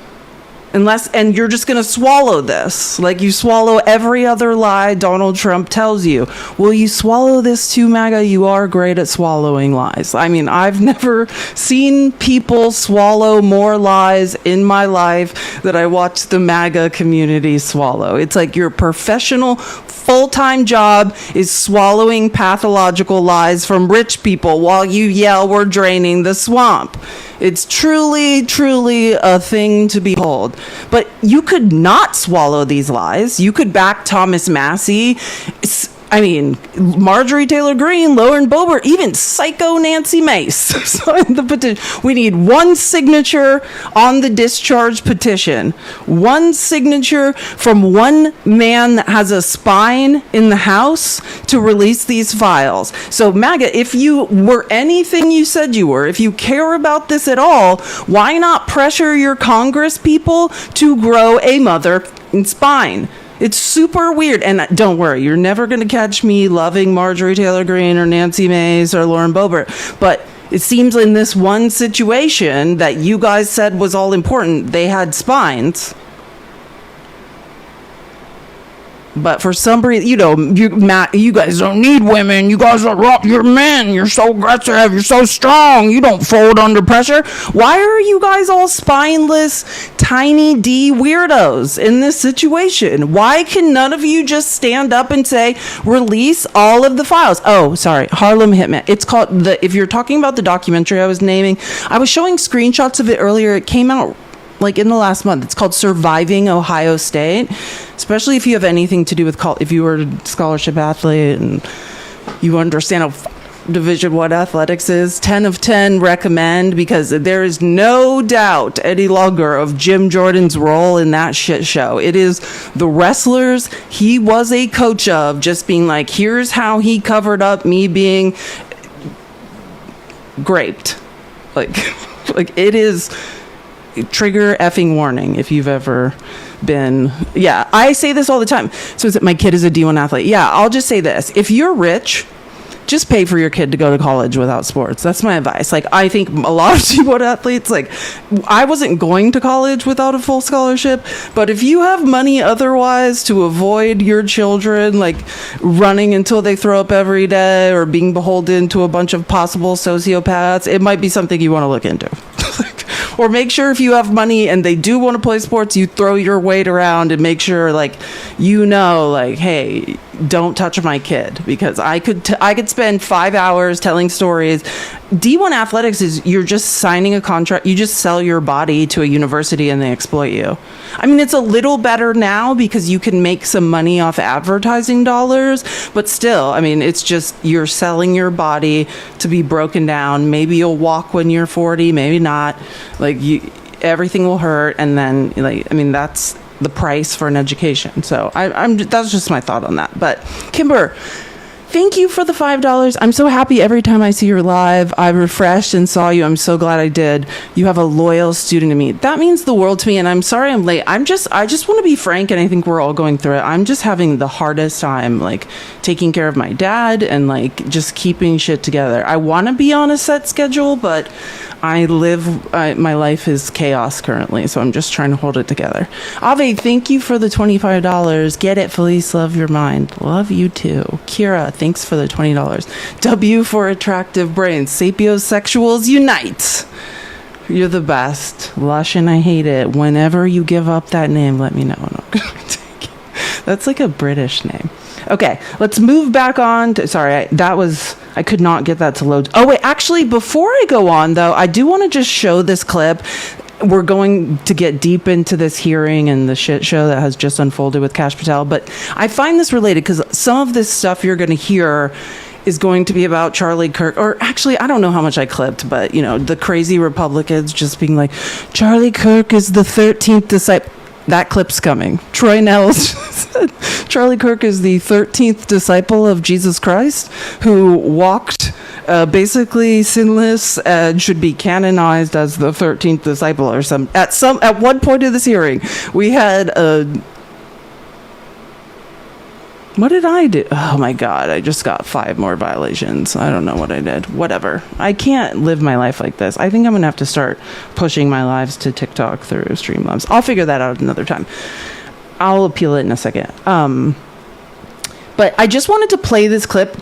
And you're just going to swallow this, like you swallow every other lie Donald Trump tells you. Will you swallow this too, MAGA? You are great at swallowing lies. I mean, I've never seen people swallow more lies in my life that I watched the MAGA community swallow. It's like your professional full-time job is swallowing pathological lies from rich people while you yell, "We're draining the swamp." It's truly, truly a thing to behold. But you could not swallow these lies. You could back Thomas Massey. I mean, Marjorie Taylor Greene, Lauren Boebert, even psycho Nancy Mace signed the petition. We need one signature on the discharge petition. One signature from one man that has a spine in the House to release these files. So, MAGA, if you were anything you said you were, if you care about this at all, why not pressure your Congress people to grow a mother spine? It's super weird. And don't worry, you're never going to catch me loving Marjorie Taylor Greene or Nancy Mace or Lauren Boebert. But it seems in this one situation that you guys said was all important, they had spines. But for some reason, you guys don't need women. You guys you're men. You're so aggressive. You're so strong. You don't fold under pressure. Why are you guys all spineless, tiny D weirdos in this situation? Why can none of you just stand up and say, release all of the files? Oh, sorry, Harlem Hitman. It's called if you're talking about the documentary I was naming, I was showing screenshots of it earlier. It came out like in the last month. It's called Surviving Ohio State. Especially if you have anything to do with if you were a scholarship athlete and you understand how Division I athletics is, 10 of 10 recommend, because there is no doubt any longer of Jim Jordan's role in that shit show. It is the wrestlers he was a coach of just being like, here's how he covered up me being graped. Like it is trigger effing warning if you've ever been. Yeah, I say this all the time. So is it my kid is a D1 athlete? Yeah, I'll just say this. If you're rich, just pay for your kid to go to college without sports. That's my advice. Like, I think a lot of D1 athletes, like, I wasn't going to college without a full scholarship, but if you have money otherwise to avoid your children, like, running until they throw up every day or being beholden to a bunch of possible sociopaths, it might be something you want to look into. Or make sure if you have money and they do want to play sports, you throw your weight around and make sure, like, like, hey, don't touch my kid, because I could spend 5 hours telling stories. D1 athletics is you're just signing a contract. You just sell your body to a university and they exploit you. I mean, it's a little better now because you can make some money off advertising dollars, but still, I mean, it's just you're selling your body to be broken down. Maybe you'll walk when you're 40, maybe not. Like, everything will hurt, and then, like, I mean, that's the price for an education. So that's just my thought on that. But Kimber, thank you for the $5. I'm so happy every time I see you live. I refreshed and saw you. I'm so glad I did. You have a loyal student to me. That means the world to me. And I'm sorry I'm late. I just want to be frank, and I think we're all going through it. I'm just having the hardest time, like, taking care of my dad and, like, just keeping shit together. I want to be on a set schedule, but my life is chaos currently, so I'm just trying to hold it together. Ave, thank you for the $25. Get it, Felice, love your mind. Love you too. Kira, thanks for the $20. W for attractive brains. Sapiosexuals unite. You're the best. Lush, and I hate it. Whenever you give up that name, let me know. That's like a British name. Okay, let's move back on to, sorry, I could not get that to load. Oh wait, actually, before I go on though, I do want to just show this clip. We're going to get deep into this hearing and the shit show that has just unfolded with Kash Patel, but I find this related because some of this stuff you're going to hear is going to be about Charlie Kirk, or actually, I don't know how much I clipped, but, the crazy Republicans just being like, Charlie Kirk is the 13th disciple. That clip's coming. Troy Nels said Charlie Kirk is the 13th disciple of Jesus Christ who walked basically sinless and should be canonized as the 13th disciple or some. At one point of this hearing, we had what did I do? Oh my God, I just got 5 more violations. I don't know what I did. Whatever. I can't live my life like this. I think I'm going to have to start pushing my lives to TikTok through Streamlabs. I'll figure that out another time. I'll appeal it in a second. But I just wanted to play this clip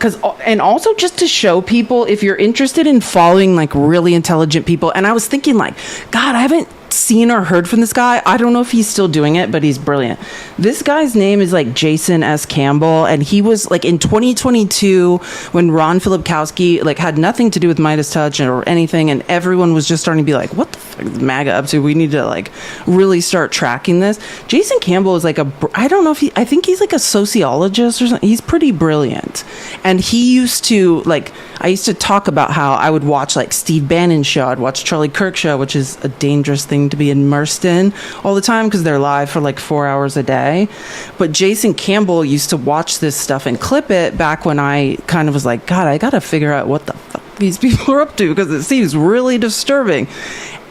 and also just to show people, if you're interested in following, like, really intelligent people. And I was thinking, like, God, I haven't seen or heard from this guy. I don't know if he's still doing it, but he's brilliant. This guy's name is, like, Jason S. Campbell, and he was, like, in 2022 when Ron Filipkowski, like, had nothing to do with Midas Touch or anything, and everyone was just starting to be like, what the fuck is MAGA up to? We need to, like, really start tracking this. Jason Campbell is, like, I don't know if I think he's, like, a sociologist or something. He's pretty brilliant. And he used to, like, I used to talk about how I would watch, like, Steve Bannon's show. I'd watch Charlie Kirk's show, which is a dangerous thing to be immersed in all the time because they're live for like 4 hours a day. But Jason Campbell used to watch this stuff and clip it back when I kind of was like, God, I got to figure out what the fuck these people are up to because it seems really disturbing.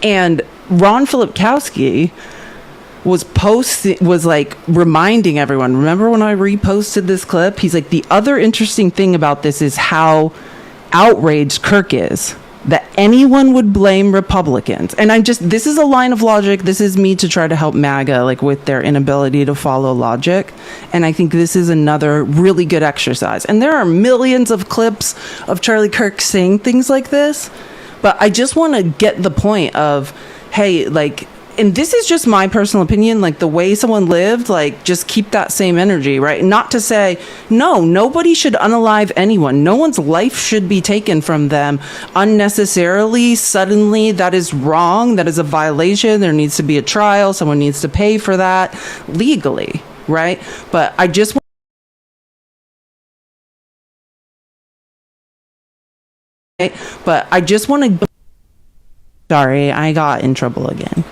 And Ron Filipkowski was like reminding everyone, remember when I reposted this clip? He's like, the other interesting thing about this is how outraged Kirk is that anyone would blame Republicans. And this is a line of logic. This is me to try to help MAGA, like, with their inability to follow logic. And I think this is another really good exercise. And there are millions of clips of Charlie Kirk saying things like this. But I just want to get the point of, hey, like, and this is just my personal opinion, like, the way someone lived, like, just keep that same energy, right? Not to say, no, nobody should unalive anyone. No one's life should be taken from them unnecessarily, suddenly. That is wrong. That is a violation. There needs to be a trial. Someone needs to pay for that legally, right? But I just want to... Sorry, I got in trouble again.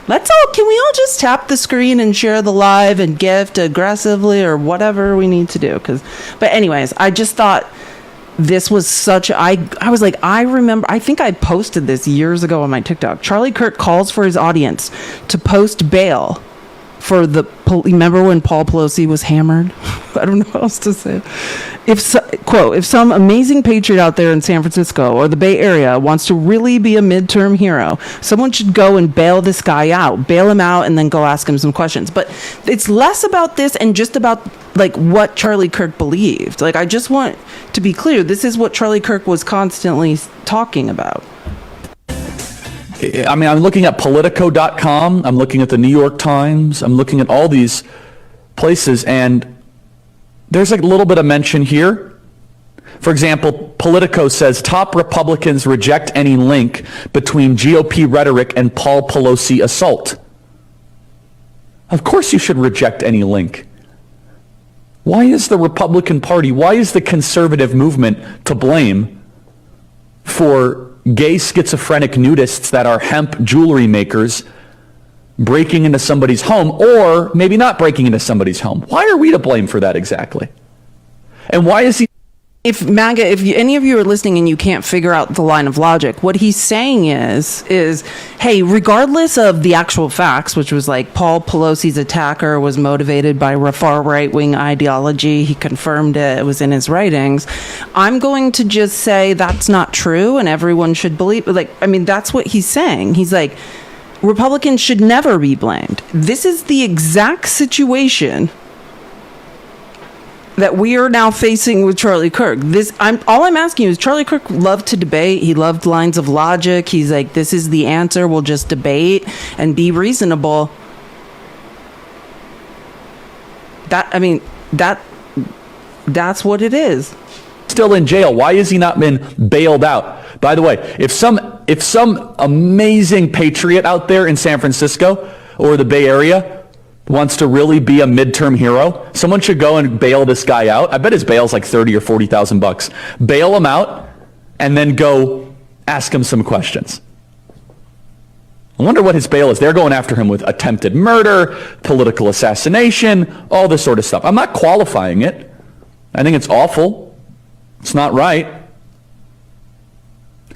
Can we all just tap the screen and share the live and gift aggressively or whatever we need to do? But anyways, I just thought this was I was like, I remember, I think I posted this years ago on my TikTok. Charlie Kirk calls for his audience to post bail for remember when Paul Pelosi was hammered? I don't know what else to say. If some amazing patriot out there in San Francisco or the Bay Area wants to really be a midterm hero, someone should go and bail this guy out, bail him out, and then go ask him some questions. But it's less about this and just about, like, what Charlie Kirk believed. Like, I just want to be clear, this is what Charlie Kirk was constantly talking about. I mean, I'm looking at Politico.com. I'm looking at the New York Times. I'm looking at all these places, and there's a little bit of mention here. For example, Politico says top Republicans reject any link between GOP rhetoric and Paul Pelosi assault. Of course you should reject any link. Why is the Republican Party, why is the conservative movement to blame for gay schizophrenic nudists that are hemp jewelry makers breaking into somebody's home, or maybe not breaking into somebody's home? Why are we to blame for that exactly? And why is he... If MAGA, any of you are listening and you can't figure out the line of logic, what he's saying is, hey, regardless of the actual facts, which was like Paul Pelosi's attacker was motivated by far right-wing ideology, he confirmed it was in his writings, I'm going to just say that's not true and everyone should believe, that's what he's saying. He's like, Republicans should never be blamed. This is the exact situation that we are now facing with Charlie Kirk. All I'm asking you is, Charlie Kirk loved to debate. He loved lines of logic. He's like, this is the answer. We'll just debate and be reasonable. That's what it is. Still in jail. Why has he not been bailed out? By the way, if some amazing patriot out there in San Francisco or the Bay Area wants to really be a midterm hero, someone should go and bail this guy out. I bet his bail's like $30,000 or $40,000. Bail him out and then go ask him some questions. I wonder what his bail is. They're going after him with attempted murder, political assassination, all this sort of stuff. I'm not qualifying it. I think it's awful. It's not right.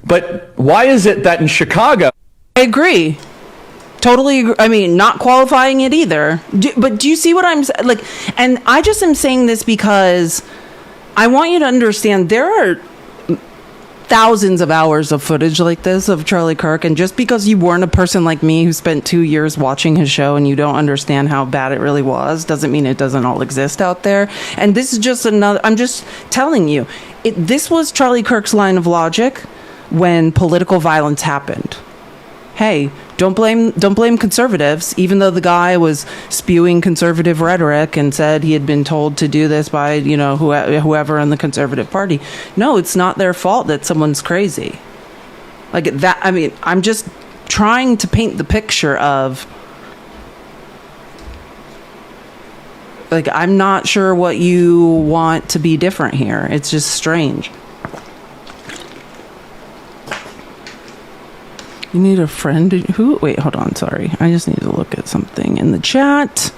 But why is it that in Chicago... I agree. Totally agree. I mean, not qualifying it either. But do you see what I'm saying? Like, and I just am saying this because I want you to understand there are thousands of hours of footage like this of Charlie Kirk, and just because you weren't a person like me who spent 2 years watching his show and you don't understand how bad it really was, doesn't mean it doesn't all exist out there. And this is just another, I'm just telling you, this was Charlie Kirk's line of logic when political violence happened. Hey, don't blame conservatives, even though the guy was spewing conservative rhetoric and said he had been told to do this by, whoever in the conservative party. No, it's not their fault that someone's crazy. Like that, I mean, I'm just trying to paint the picture of, like, I'm not sure what you want to be different here. It's just strange. You need a friend who... Wait, hold on. Sorry. I just need to look at something in the chat.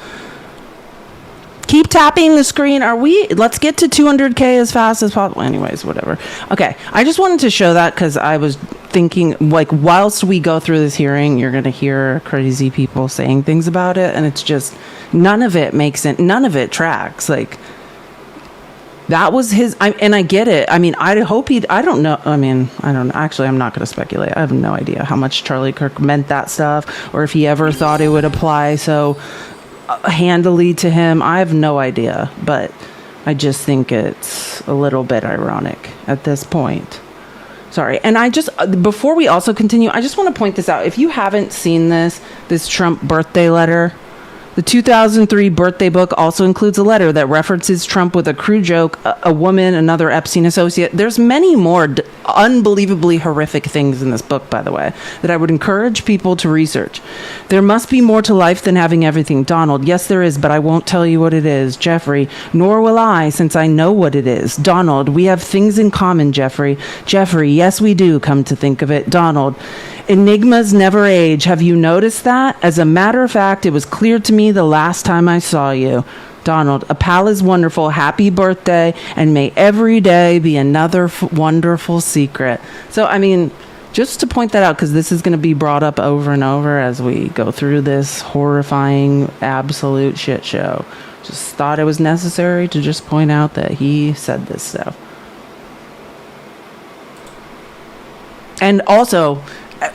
Keep tapping the screen. Let's get to 200K as fast as possible. Anyways, whatever. Okay. I just wanted to show that because I was thinking, like, whilst we go through this hearing, you're going to hear crazy people saying things about it. And it's just, none of it makes sense. None of it tracks. Like, that was his, and I get it. I mean, I hope I don't know. I mean, I don't know. Actually, I'm not going to speculate. I have no idea how much Charlie Kirk meant that stuff or if he ever thought it would apply so handily to him. I have no idea, but I just think it's a little bit ironic at this point. Sorry. And before we also continue, I just want to point this out. If you haven't seen this Trump birthday letter, the 2003 birthday book also includes a letter that references Trump with a crude joke, a woman, another Epstein associate. There's many more unbelievably horrific things in this book, by the way, that I would encourage people to research. There must be more to life than having everything. Donald, yes, there is, but I won't tell you what it is. Jeffrey, nor will I, since I know what it is. Donald, we have things in common, Jeffrey. Jeffrey, yes, we do, come to think of it. Donald, enigmas never age. Have you noticed that? As a matter of fact, it was clear to me the last time I saw you. Donald, a pal is wonderful. Happy birthday, and may every day be another wonderful secret. So, I mean, just to point that out, because this is going to be brought up over and over as we go through this horrifying, absolute shit show. Just thought it was necessary to just point out that he said this stuff. And also,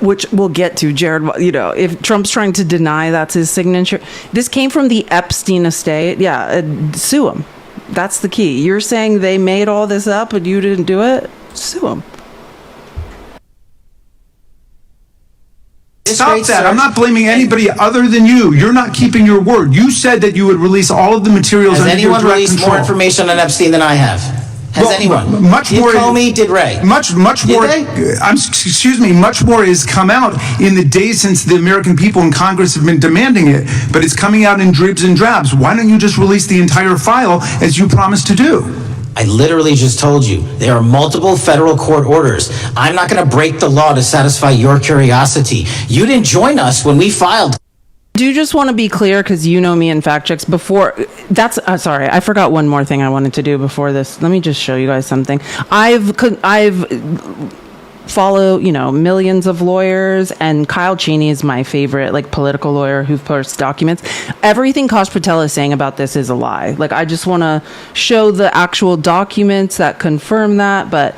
which we'll get to, Jared, if Trump's trying to deny that's his signature, this came from the Epstein estate. Yeah, sue him. That's the key. You're saying they made all this up and you didn't do it? Sue him. Stop that. I'm not blaming anybody other than you. You're not keeping your word. You said that you would release all of the materials Has under your anyone direct released control. more information on Epstein than I have? Has anyone? Much more. Did Comey, did Ray? Much Did more. they? Excuse me. Much more has come out in the days since the American people in Congress have been demanding it, but it's coming out in dribs and drabs. Why don't you just release the entire file as you promised to do? I literally just told you, there are multiple federal court orders. I'm not going to break the law to satisfy your curiosity. You didn't join us when we filed. Do you just want to be clear, because you know me in fact checks before that's sorry, I forgot one more thing I wanted to do before this. Let me just show you guys something. I've follow, millions of lawyers, and Kyle Cheney is my favorite, political lawyer who posts documents. Everything Kash Patel is saying about this is a lie. I just want to show the actual documents that confirm that, but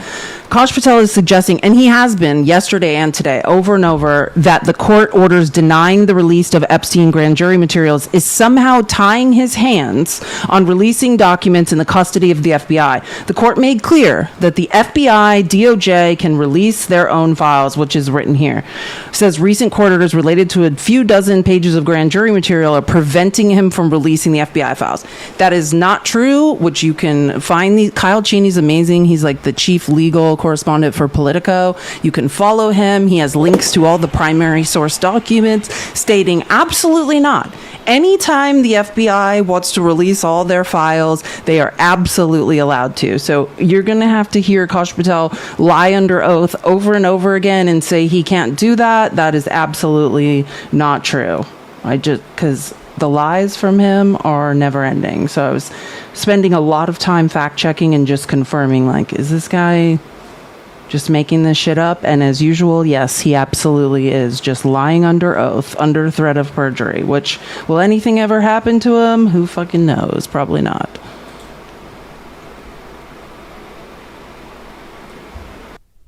Kash Patel is suggesting, and he has been yesterday and today over and over, that the court orders denying the release of Epstein grand jury materials is somehow tying his hands on releasing documents in the custody of the FBI. The court made clear that the FBI, DOJ can release their own files, which is written here. It says recent court orders related to a few dozen pages of grand jury material are preventing him from releasing the FBI files. That is not true, which you can find. Kyle Cheney's amazing. He's the chief legal correspondent for Politico. You can follow him. He has links to all the primary source documents stating absolutely not. Anytime the FBI wants to release all their files, they are absolutely allowed to. So you're going to have to hear Kash Patel lie under oath over and over again and say he can't do that. That is absolutely not true. Because the lies from him are never ending. So I was spending a lot of time fact checking and just confirming, is this guy just making this shit up? And as usual, yes, he absolutely is just lying under oath, under threat of perjury, which, will anything ever happen to him? Who fucking knows? Probably not.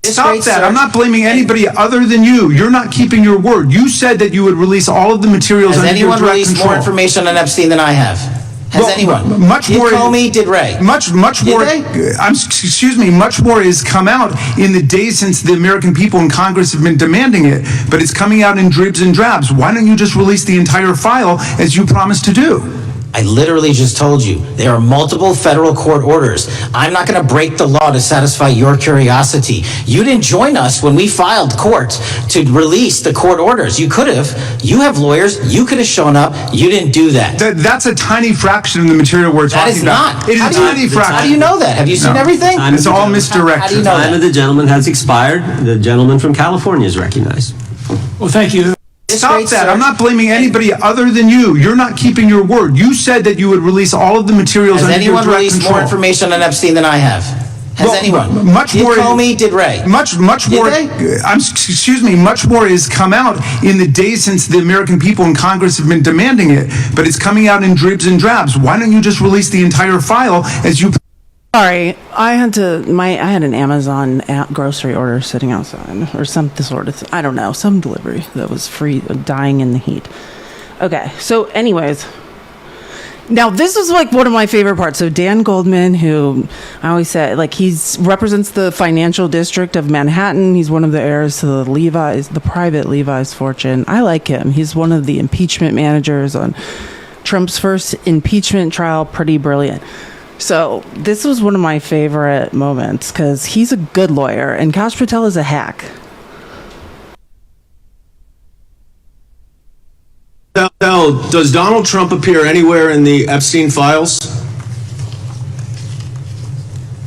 Stop that. I'm not blaming anybody other than you. You're not keeping your word. You said that you would release all of the materials Has under your anyone direct released control. more information on Epstein than I have? Has anyone? Much did more. Comey, did Ray? Much Did more. they? Excuse me. Much more has come out in the days since the American people in Congress have been demanding it, but it's coming out in dribs and drabs. Why don't you just release the entire file as you promised to do? I literally just told you, there are multiple federal court orders. I'm not going to break the law to satisfy your curiosity. You didn't join us when we filed court to release the court orders. You could have. You have lawyers. You could have shown up. You didn't do that. That's a tiny fraction of the material we're That talking is about. not. It is a tiny fraction. How do you know that? Have you seen everything? It's all misdirection. How do you know Time that? of the gentleman has expired. The gentleman from California is recognized. Well, thank you. Stop that. I'm not blaming anybody other than you. You're not keeping your word. You said that you would release all of the materials Has under your anyone direct released control. more information on Epstein than I have? Has anyone? Much did more. Comey, did Ray? Much Did more. they? Excuse me. Much more has come out in the days since the American people in Congress have been demanding it, but it's coming out in dribs and drabs. Why don't you just release the entire file as you? Sorry, I had an Amazon grocery order sitting outside, or some sort of, I don't know, some delivery that was free, dying in the heat. Okay, so anyways, now this is one of my favorite parts. So Dan Goldman, who I always say, he's represents the financial district of Manhattan. He's one of the heirs to the private Levi's fortune. I like him. He's one of the impeachment managers on Trump's first impeachment trial. Pretty brilliant. So this was one of my favorite moments because he's a good lawyer and Kash Patel is a hack. Now, does Donald Trump appear anywhere in the Epstein files?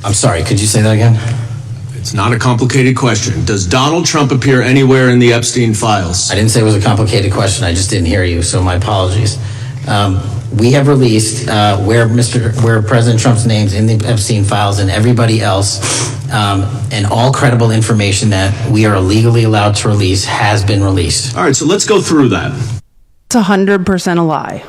I'm sorry, could you say that again? It's not a complicated question. Does Donald Trump appear anywhere in the Epstein files? I didn't say it was a complicated question. I just didn't hear you, so my apologies. We have released where President Trump's name's in the Epstein files and everybody else, and all credible information that we are legally allowed to release has been released. All right, so let's go through that. It's 100% a lie.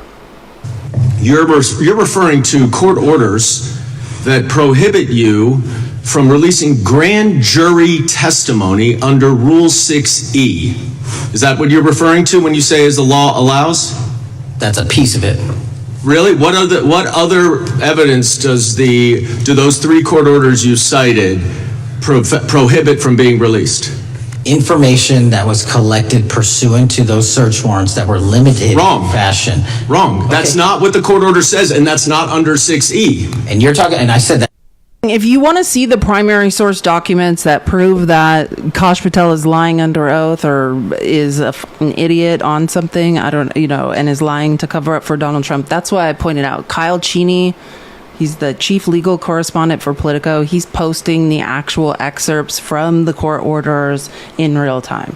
You're referring to court orders that prohibit you from releasing grand jury testimony under Rule 6E. Is that what you're referring to when you say as the law allows? That's a piece of it. Really? What other evidence do those three court orders you cited prohibit from being released? information that was collected pursuant to those search warrants that were limited Wrong. in fashion. Wrong. That's not what the court order says, and that's not under 6E. And you're talking, and I said that. If you want to see the primary source documents that prove that Kash Patel is lying under oath or is an idiot on something, and is lying to cover up for Donald Trump, that's why I pointed out Kyle Cheney. He's the chief legal correspondent for Politico. He's posting the actual excerpts from the court orders in real time.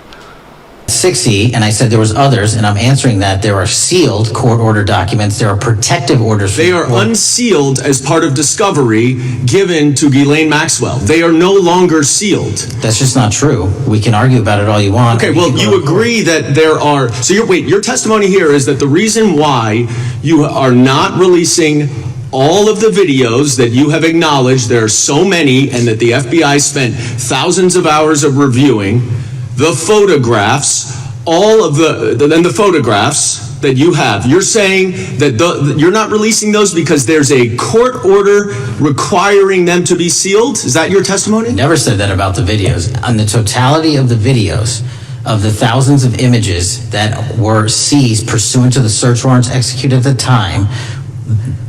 6E, and I said there was others, and I'm answering that. There are sealed court order documents. There are protective orders. They are unsealed as part of discovery given to Ghislaine Maxwell. They are no longer sealed. That's just not true. We can argue about it all you want. Okay, well, you agree that there are, so your testimony here is that the reason why you are not releasing all of the videos that you have acknowledged, there are so many, and that the FBI spent thousands of hours of reviewing, the photographs, all of the photographs that you have. You're saying that you're not releasing those because there's a court order requiring them to be sealed? Is that your testimony? Never said that about the videos. On the totality of the videos, of the thousands of images that were seized pursuant to the search warrants executed at the time,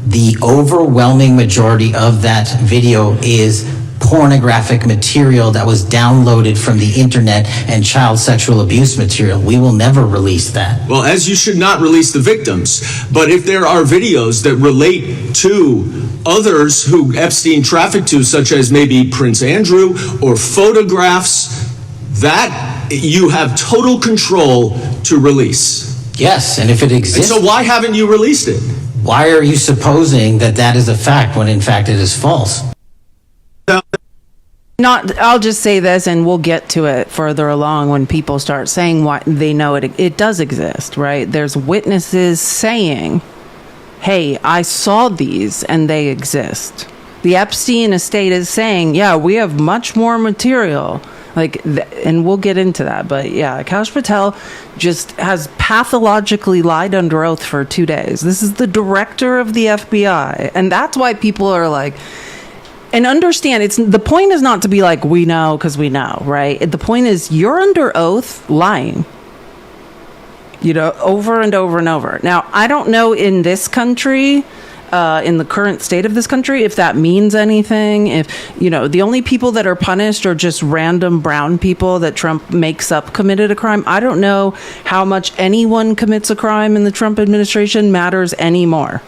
the overwhelming majority of that video is pornographic material that was downloaded from the internet and child sexual abuse material. We will never release that. Well, as you should not release the victims, but if there are videos that relate to others who Epstein trafficked to, such as maybe Prince Andrew, or photographs, that you have total control to release. Yes, and if it exists. And so why haven't you released it? Why are you supposing that that is a fact when in fact it is false? I'll just say this, and we'll get to it further along when people start saying what they know it does exist, right? There's witnesses saying, hey, I saw these and they exist. The Epstein estate is saying, yeah, we have much more material. And we'll get into that. But yeah, Kash Patel just has pathologically lied under oath for 2 days. This is the director of the FBI. And that's why people are like, and understand, the point is not to be like, we know because we know, right? The point is you're under oath lying, over and over and over. Now, I don't know in this country, in the current state of this country, if that means anything. If, the only people that are punished are just random brown people that Trump makes up committed a crime. I don't know how much anyone commits a crime in the Trump administration matters anymore.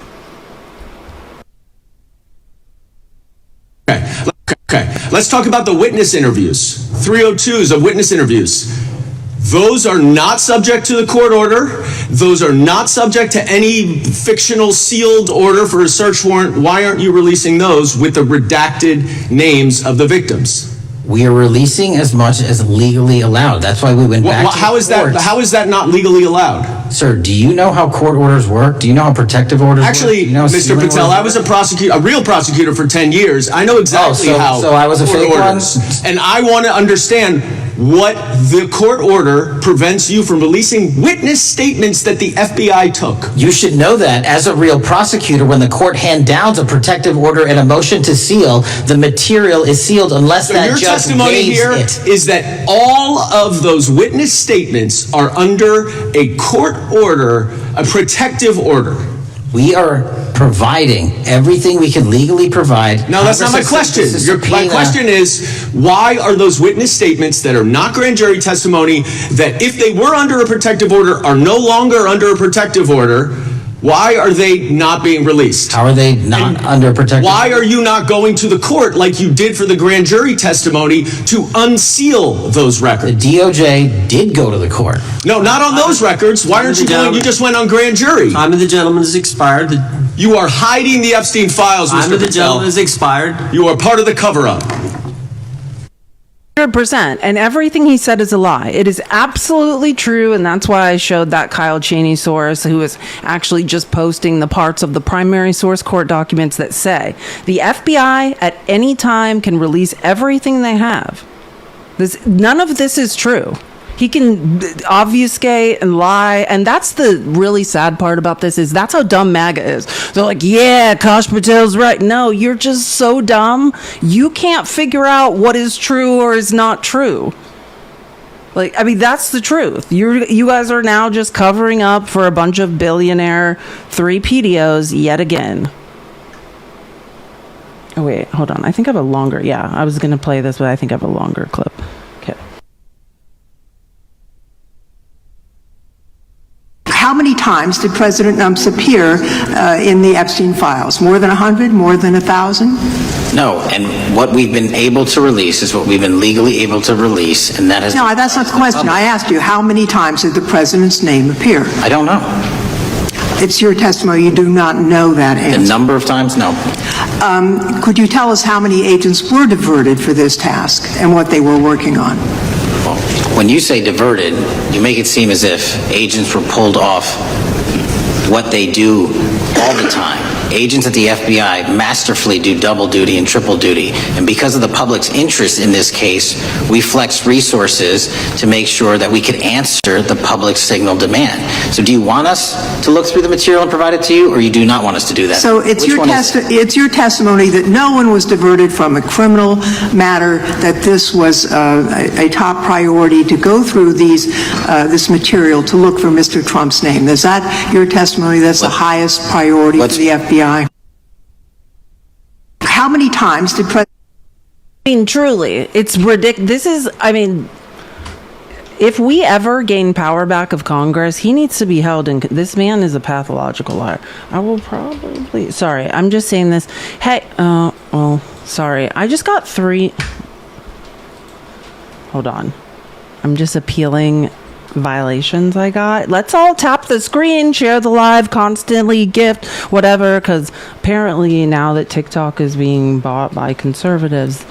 Okay. Let's talk about the witness interviews. 302s of witness interviews. Those are not subject to the court order. Those are not subject to any fictional sealed order for a search warrant. Why aren't you releasing those with the redacted names of the victims? We are releasing as much as legally allowed. That's why we went back to how is that? How is that not legally allowed? Sir, do you know how court orders work? Do you know how protective orders work? Actually, Mr. Patel, I was a real prosecutor for 10 years. I know exactly how. So I was a fake one? And I want to understand what the court order prevents you from releasing witness statements that the FBI took. You should know that as a real prosecutor, when the court hand downs a protective order and a motion to seal, the material is sealed unless that judge testimony here is that all of those witness statements are under a court order, a protective order. We are providing everything we can legally provide. No, that's not my question. My question is, why are those witness statements that are not grand jury testimony, that if they were under a protective order are no longer under a protective order, why are they not being released? How are they not under protective? Why are you not going to the court like you did for the grand jury testimony to unseal those records? The DOJ did go to the court. No, not on those records. Why aren't you going? You just went on grand jury. Time of the gentleman has expired. You are hiding the Epstein files, Mr. Patel. Time of the gentleman has expired. You are part of the cover-up. 100%, and everything he said is a lie. It is absolutely true, and that's why I showed that Kyle Cheney source, who is actually just posting the parts of the primary source court documents that say the FBI at any time can release everything they have. None of this is true. He can obfuscate and lie, and that's the really sad part about this, is that's how dumb MAGA is. They're like, yeah, Kash Patel's right. No, you're just so dumb, you can't figure out what is true or is not true. Like, I mean, that's the truth. You guys are now just covering up for a bunch of billionaire 3PDOs yet again. Oh, wait, hold on. I think I have a longer, I was going to play this, but I think I have a longer clip. Okay. How many times did President Numps appear in the Epstein files? More than 100? More than 1,000? No, and what we've been able to release is what we've been legally able to release, and that has... No, that's not the question. I asked you, how many times did the president's name appear? I don't know. It's your testimony. You do not know that answer. The number of times? No. Could you tell us how many agents were diverted for this task and what they were working on? Well, when you say diverted, you make it seem as if agents were pulled off what they do all the time. Agents at the FBI masterfully do double duty and triple duty. And because of the public's interest in this case, we flex resources to make sure that we could answer the public's signal demand. So do you want us to look through the material and provide it to you, or you do not want us to do that? So it's your testimony that no one was diverted from a criminal matter, that this was a top priority to go through this material to look for Mr. Trump's name. Is that your testimony? That's the highest priority for the FBI? How many times did President... I mean, truly, it's ridiculous. If we ever gain power back of Congress, he needs to be held in... This man is a pathological liar. I will probably... Sorry, I'm just saying this. Hey, sorry. I just got 3... Hold on. I'm just appealing violations I got. Let's all tap the screen, share the live, constantly gift, whatever, because apparently now that TikTok is being bought by conservatives,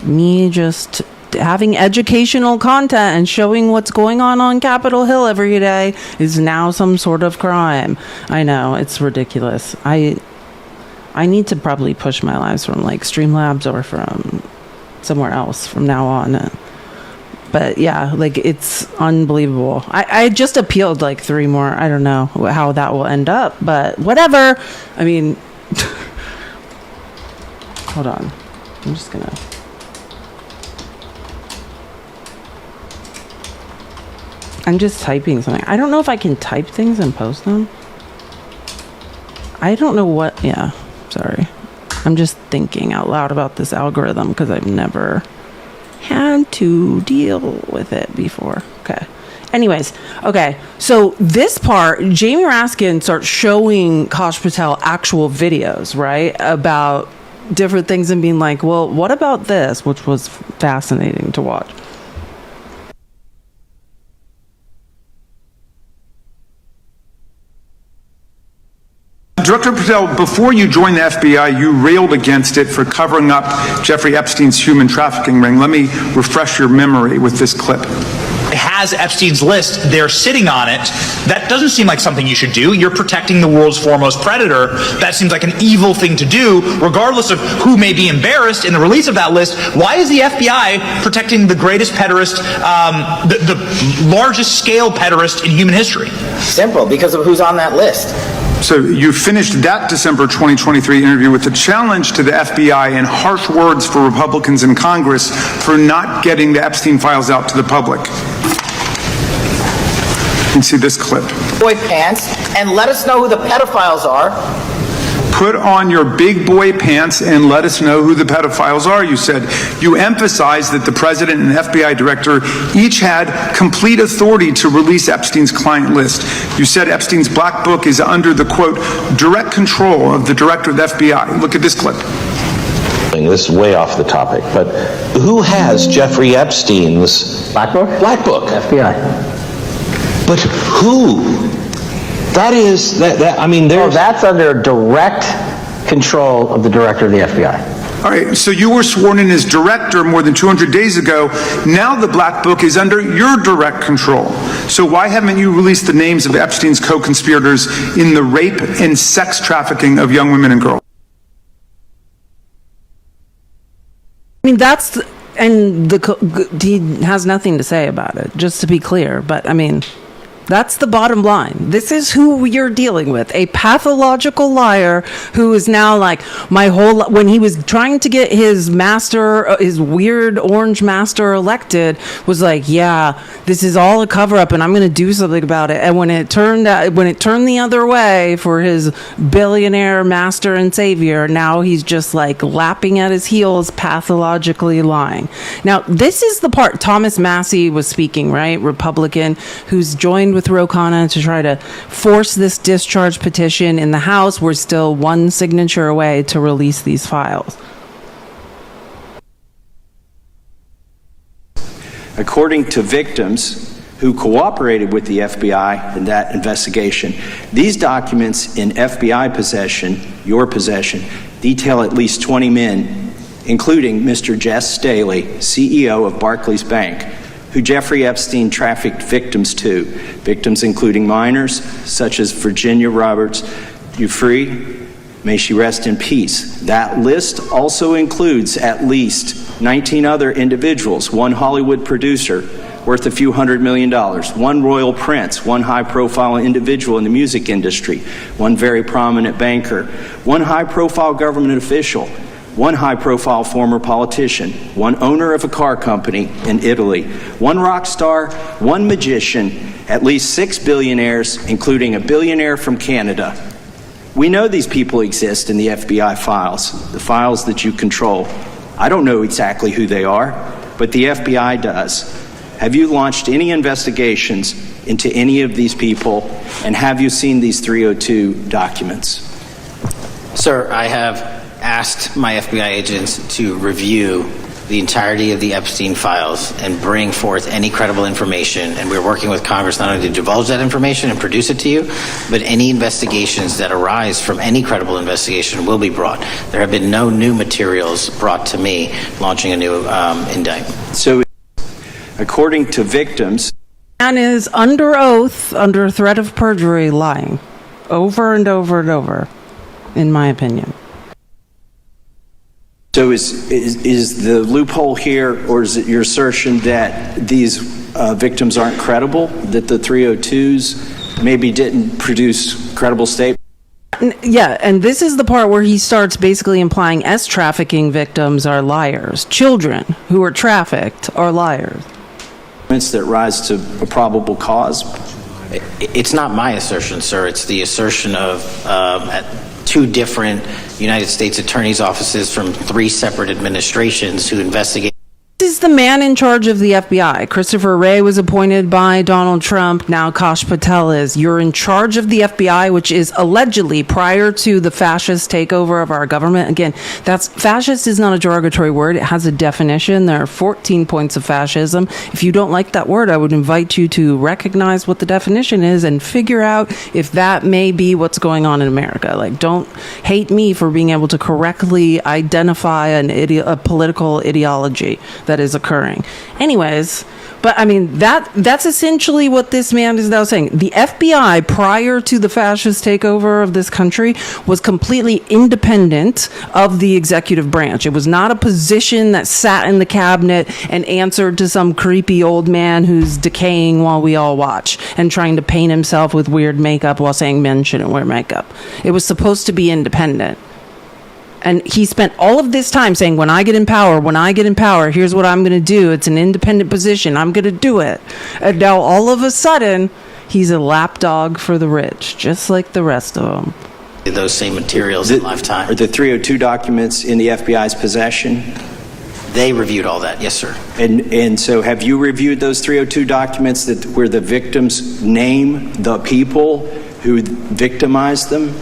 me just having educational content and showing what's going on Capitol Hill every day is now some sort of crime. I know, it's ridiculous. I need to probably push my lives from like Streamlabs or from somewhere else from now on. But yeah, like, it's unbelievable. I just appealed like 3 more. I don't know how that will end up, but whatever. I mean, hold on. I'm just gonna. I'm just typing something. I don't know if I can type things and post them. I don't know what. Yeah, sorry. I'm just thinking out loud about this algorithm because I've never had to deal with it before. Okay. Anyways, okay. So this part, Jamie Raskin starts showing Kash Patel actual videos, right, about different things and being like, well, what about this? Which was fascinating to watch. Director Patel, before you joined the FBI, you railed against it for covering up Jeffrey Epstein's human trafficking ring. Let me refresh your memory with this clip. Has Epstein's list, they're sitting on it. That doesn't seem like something you should do. You're protecting the world's foremost predator. That seems like an evil thing to do, regardless of who may be embarrassed in the release of that list. Why is the FBI protecting the greatest pederast, the largest scale pederast in human history? Simple, because of who's on that list. So you finished that December 2023 interview with a challenge to the FBI and harsh words for Republicans in Congress for not getting the Epstein files out to the public. You can see this clip. Boy pants and let us know who the pedophiles are. Put on your big boy pants and let us know who the pedophiles are, you said. You emphasized that the president and FBI director each had complete authority to release Epstein's client list. You said Epstein's black book is under the, quote, direct control of the director of the FBI. Look at this clip. This is way off the topic, but who has Jeffrey Epstein's Black book? Black book? FBI. But who? That is, I mean, there's... that's under direct control of the director of the FBI. All right, so you were sworn in as director more than 200 days ago. Now the Black Book is under your direct control. So why haven't you released the names of Epstein's co-conspirators in the rape and sex trafficking of young women and girls? I mean, he has nothing to say about it, just to be clear. But I mean, That's the bottom line. This is who you're dealing with. A pathological liar who is now like, when he was trying to get his weird orange master elected, was like, yeah, this is all a cover up and I'm going to do something about it. And when it turned the other way for his billionaire master and savior, now he's just like lapping at his heels, pathologically lying. Now, this is the part Thomas Massey was speaking, right? Republican, who's joined with Ro Khanna to try to force this discharge petition in the House. We're still one signature away to release these files. According to victims who cooperated with the FBI in that investigation, these documents in FBI possession, your possession, detail at least 20 men, including Mr. Jess Staley, CEO of Barclays Bank, who Jeffrey Epstein trafficked victims to, victims including minors such as Virginia Roberts Giuffre, may she rest in peace. That list also includes at least 19 other individuals, one Hollywood producer worth a few $100 million, one royal prince, one high-profile individual in the music industry, one very prominent banker, one high-profile government official, one high-profile former politician, one owner of a car company in Italy, one rock star, one magician, at least 6 billionaires, including a billionaire from Canada. We know these people exist in the FBI files, the files that you control. I don't know exactly who they are, but the FBI does. Have you launched any investigations into any of these people, and have you seen these 302 documents? Sir, I have asked my FBI agents to review the entirety of the Epstein files and bring forth any credible information, and we're working with Congress not only to divulge that information and produce it to you, but any investigations that arise from any credible investigation will be brought. There have been no new materials brought to me launching a new indictment. So, according to victims, man is under oath, under threat of perjury, lying over and over and over, in my opinion. So is the loophole here, or is it your assertion that these victims aren't credible, that the 302s maybe didn't produce credible statements? Yeah, and this is the part where he starts basically implying trafficking victims are liars. Children who are trafficked are liars. That rise to a probable cause? It's not my assertion, sir. It's the assertion of two different United States attorneys' offices from 3 separate administrations who investigate. This is the man in charge of the FBI. Christopher Wray was appointed by Donald Trump. Now Kash Patel is. You're in charge of the FBI, which is allegedly prior to the fascist takeover of our government. Again, fascist is not a derogatory word. It has a definition. There are 14 points of fascism. If you don't like that word, I would invite you to recognize what the definition is and figure out if that may be what's going on in America. Like, don't hate me for being able to correctly identify a political ideology that is occurring. Anyways, but I mean, that's essentially what this man is now saying. The FBI, prior to the fascist takeover of this country, was completely independent of the executive branch. It was not a position that sat in the cabinet and answered to some creepy old man who's decaying while we all watch and trying to paint himself with weird makeup while saying men shouldn't wear makeup. It was supposed to be independent. And he spent all of this time saying, when I get in power, here's what I'm going to do. It's an independent position. I'm going to do it. And now all of a sudden, he's a lapdog for the rich, just like the rest of them. Those same materials in lifetime. Are the 302 documents in the FBI's possession? They reviewed all that, yes, sir. And so have you reviewed those 302 documents where the victims name the people who victimized them?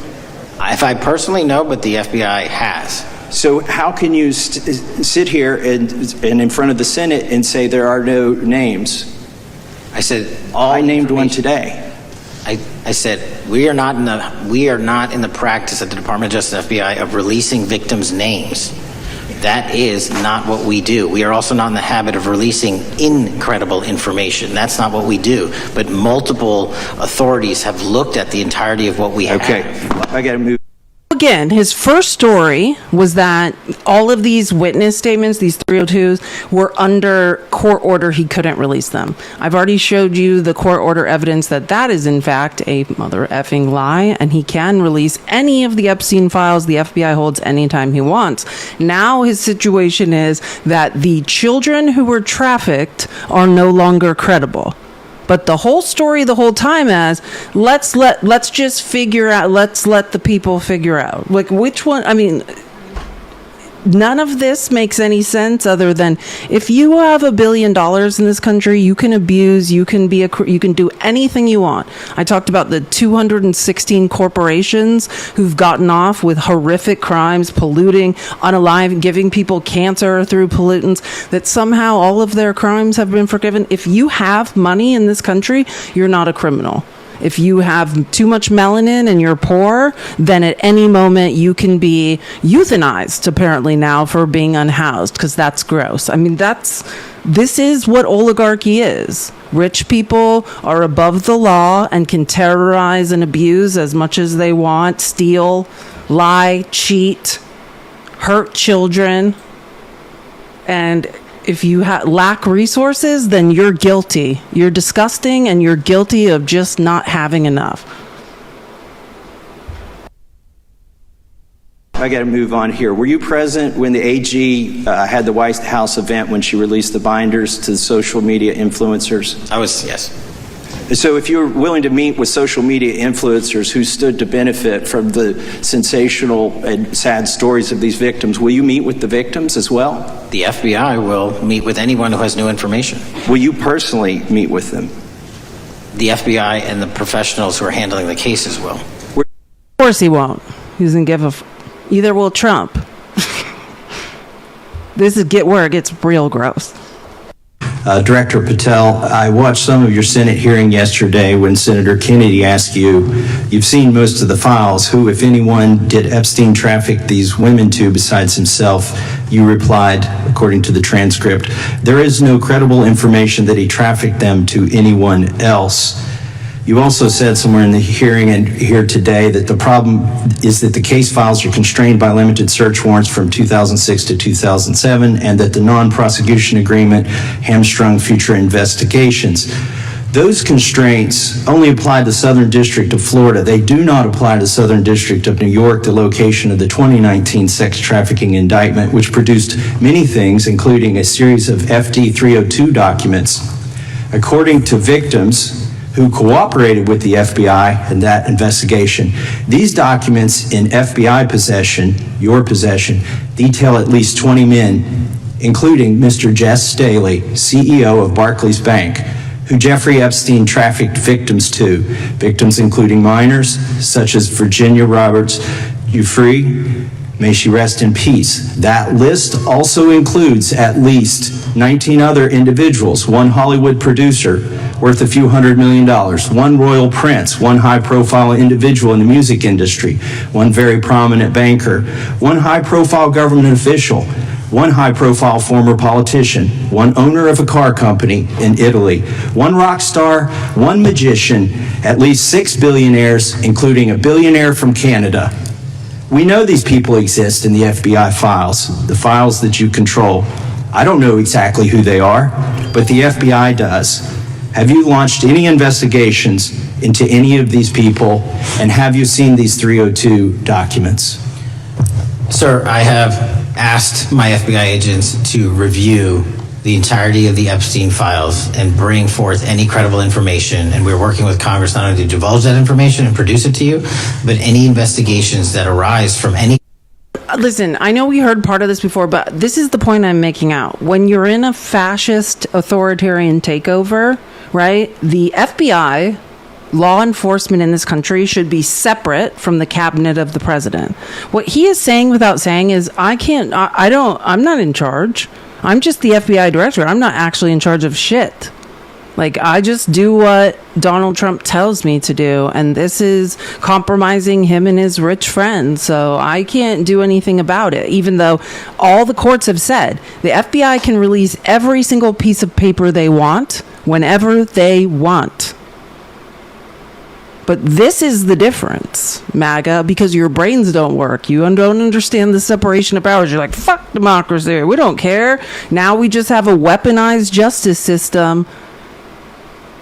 If I personally know, but the FBI has. So how can you sit here and in front of the Senate and say there are no names? I said I named one today. I said we are not in the practice at the Department of Justice and FBI of releasing victims' names. That is not what we do. We are also not in the habit of releasing incredible information. That's not what we do. But multiple authorities have looked at the entirety of what we have. Okay, I got to move. again, his first story was that all of these witness statements, these 302s, were under court order. He couldn't release them. I've already showed you the court order evidence that is, in fact, a mother effing lie, and he can release any of the Epstein files the FBI holds anytime he wants. Now his situation is that the children who were trafficked are no longer credible. But the whole story the whole time is, let's just figure out, let's let the people figure out. Like, which one, I mean, none of this makes any sense other than if you have $1 billion in this country, you can abuse, you can do anything you want. I talked about the 216 corporations who've gotten off with horrific crimes, polluting, unalive, giving people cancer through pollutants, that somehow all of their crimes have been forgiven. If you have money in this country, you're not a criminal. If you have too much melanin and you're poor, then at any moment you can be euthanized, apparently now, for being unhoused, because that's gross. I mean, this is what oligarchy is. Rich people are above the law and can terrorize and abuse as much as they want, steal, lie, cheat, hurt children. And if you lack resources, then you're guilty. You're disgusting, and you're guilty of just not having enough. I got to move on here. Were you present when the AG had the White House event when she released the binders to the social media influencers? I was, yes. So if you're willing to meet with social media influencers who stood to benefit from the sensational and sad stories of these victims, will you meet with the victims as well? The FBI will meet with anyone who has new information. Will you personally meet with them? The FBI and the professionals who are handling the cases will. Of course he won't. He doesn't give a either will Trump. This is where it gets real gross. Director Patel, I watched some of your Senate hearing yesterday when Senator Kennedy asked you've seen most of the files, who, if anyone, did Epstein traffic these women to besides himself? You replied, according to the transcript, there is no credible information that he trafficked them to anyone else. You also said somewhere in the hearing and here today that the problem is that the case files are constrained by limited search warrants from 2006 to 2007 and that the non-prosecution agreement hamstrung future investigations. Those constraints only apply to the Southern District of Florida. They do not apply to the Southern District of New York, the location of the 2019 sex trafficking indictment, which produced many things, including a series of FD 302 documents. According to victims who cooperated with the FBI in that investigation, these documents in FBI possession, your possession, detail at least 20 men, including Mr. Jess Staley, CEO of Barclays Bank, who Jeffrey Epstein trafficked victims to, victims including minors such as Virginia Roberts Giuffre. May she rest in peace. That list also includes at least 19 other individuals, one Hollywood producer worth a few $100 million, one royal prince, one high-profile individual in the music industry, one very prominent banker, one high-profile government official, one high-profile former politician, one owner of a car company in Italy, one rock star, one magician, at least 6 billionaires, including a billionaire from Canada. We know these people exist in the FBI files, the files that you control. I don't know exactly who they are, but the FBI does. Have you launched any investigations into any of these people, and have you seen these 302 documents? Sir, I have asked my FBI agents to review the entirety of the Epstein files and bring forth any credible information, and we're working with Congress not only to divulge that information and produce it to you, but any investigations that arise from any. Listen, I know we heard part of this before, but this is the point I'm making out. When you're in a fascist authoritarian takeover, right, the FBI, law enforcement in this country, should be separate from the cabinet of the president. What he is saying without saying is, I'm not in charge. I'm just the FBI director. I'm not actually in charge of shit. Like, I just do what Donald Trump tells me to do, and this is compromising him and his rich friends, so I can't do anything about it, even though all the courts have said the FBI can release every single piece of paper they want, whenever they want. But this is the difference, MAGA, because your brains don't work. You don't understand the separation of powers. You're like, fuck democracy. We don't care. Now we just have a weaponized justice system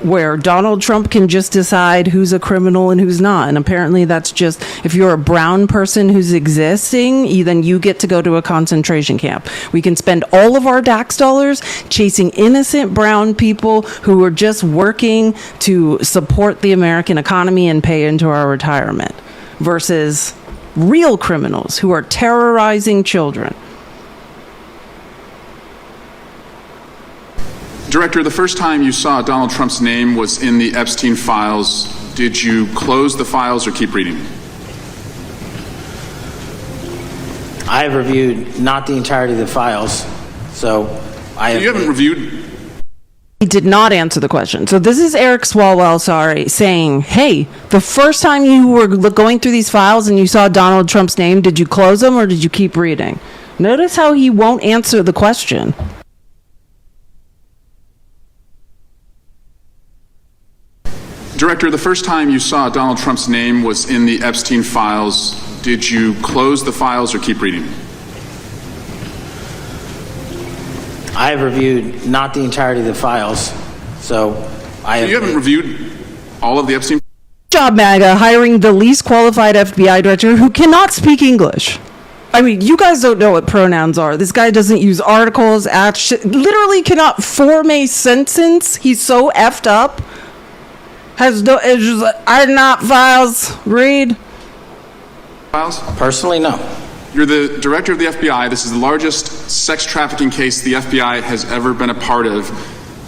where Donald Trump can just decide who's a criminal and who's not. And apparently that's just, if you're a brown person who's existing, then you get to go to a concentration camp. We can spend all of our tax dollars chasing innocent brown people who are just working to support the American economy and pay into our retirement, versus real criminals who are terrorizing children. Director, the first time you saw Donald Trump's name was in the Epstein files. Did you close the files or keep reading? I have reviewed not the entirety of the files, so I have... You haven't reviewed... He did not answer the question. So this is Eric Swalwell, saying, hey, the first time you were going through these files and you saw Donald Trump's name, did you close them or did you keep reading? Notice how he won't answer the question. Director, the first time you saw Donald Trump's name was in the Epstein files. Did you close the files or keep reading? I have reviewed not the entirety of the files, so I have... You haven't reviewed all of the Epstein... Job, MAGA, hiring the least qualified FBI director who cannot speak English. I mean, you guys don't know what pronouns are. This guy doesn't use articles, literally cannot form a sentence. He's so effed up. It's just like, are not files, read. Files? Personally, no. You're the director of the FBI. This is the largest sex trafficking case the FBI has ever been a part of.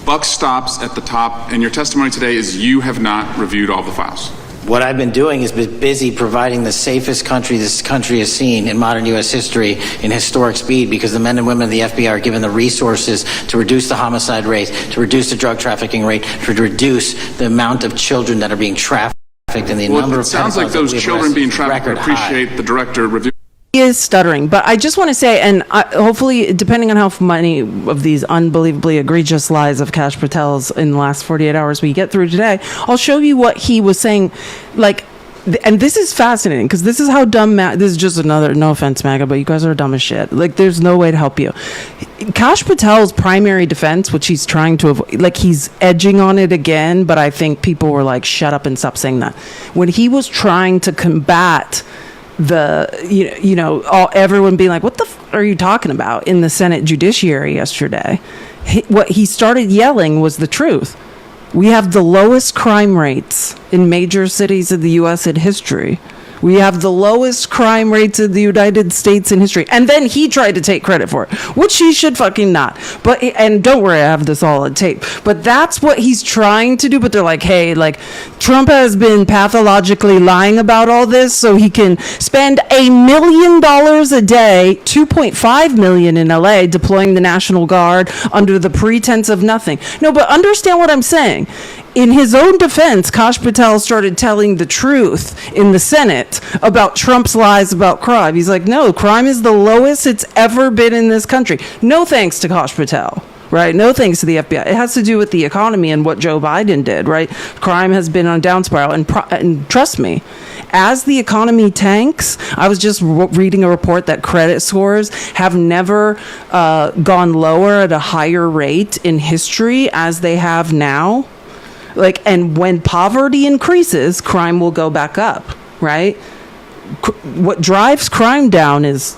Buck stops at the top, and your testimony today is you have not reviewed all the files. What I've been doing is been busy providing the safest country this country has seen in modern U.S. history in historic speed, because the men and women of the FBI are given the resources to reduce the homicide rate, to reduce the drug trafficking rate, to reduce the amount of children that are being trafficked, and the number of... It sounds like those children being trafficked appreciate the director review. He is stuttering, but I just want to say, and hopefully, depending on how many of these unbelievably egregious lies of Kash Patel's in the last 48 hours we get through today, I'll show you what he was saying. Like, and this is fascinating, because this is how dumb this is just another, no offense, MAGA, but you guys are dumb as shit. Like, there's no way to help you. Kash Patel's primary defense, which he's trying to avoid, like, he's edging on it again, but I think people were like, shut up and stop saying that. When he was trying to combat everyone being like, what the are you talking about, in the Senate Judiciary yesterday, what he started yelling was the truth. We have the lowest crime rates in major cities of the U.S. in history. We have the lowest crime rates in the United States in history. And then he tried to take credit for it, which he should fucking not. But, and don't worry, I have this all on tape. But that's what he's trying to do. But they're like, hey, like, Trump has been pathologically lying about all this so he can spend $1 million a day, $2.5 million in LA, deploying the National Guard under the pretense of nothing. No, but understand what I'm saying. In his own defense, Kash Patel started telling the truth in the Senate about Trump's lies about crime. He's like, no, crime is the lowest it's ever been in this country. No thanks to Kash Patel, right? No thanks to the FBI. It has to do with the economy and what Joe Biden did, right? Crime has been on a down spiral. And trust me, as the economy tanks, I was just reading a report that credit scores have never gone lower at a higher rate in history as they have now. Like, and when poverty increases, crime will go back up, right? What drives crime down is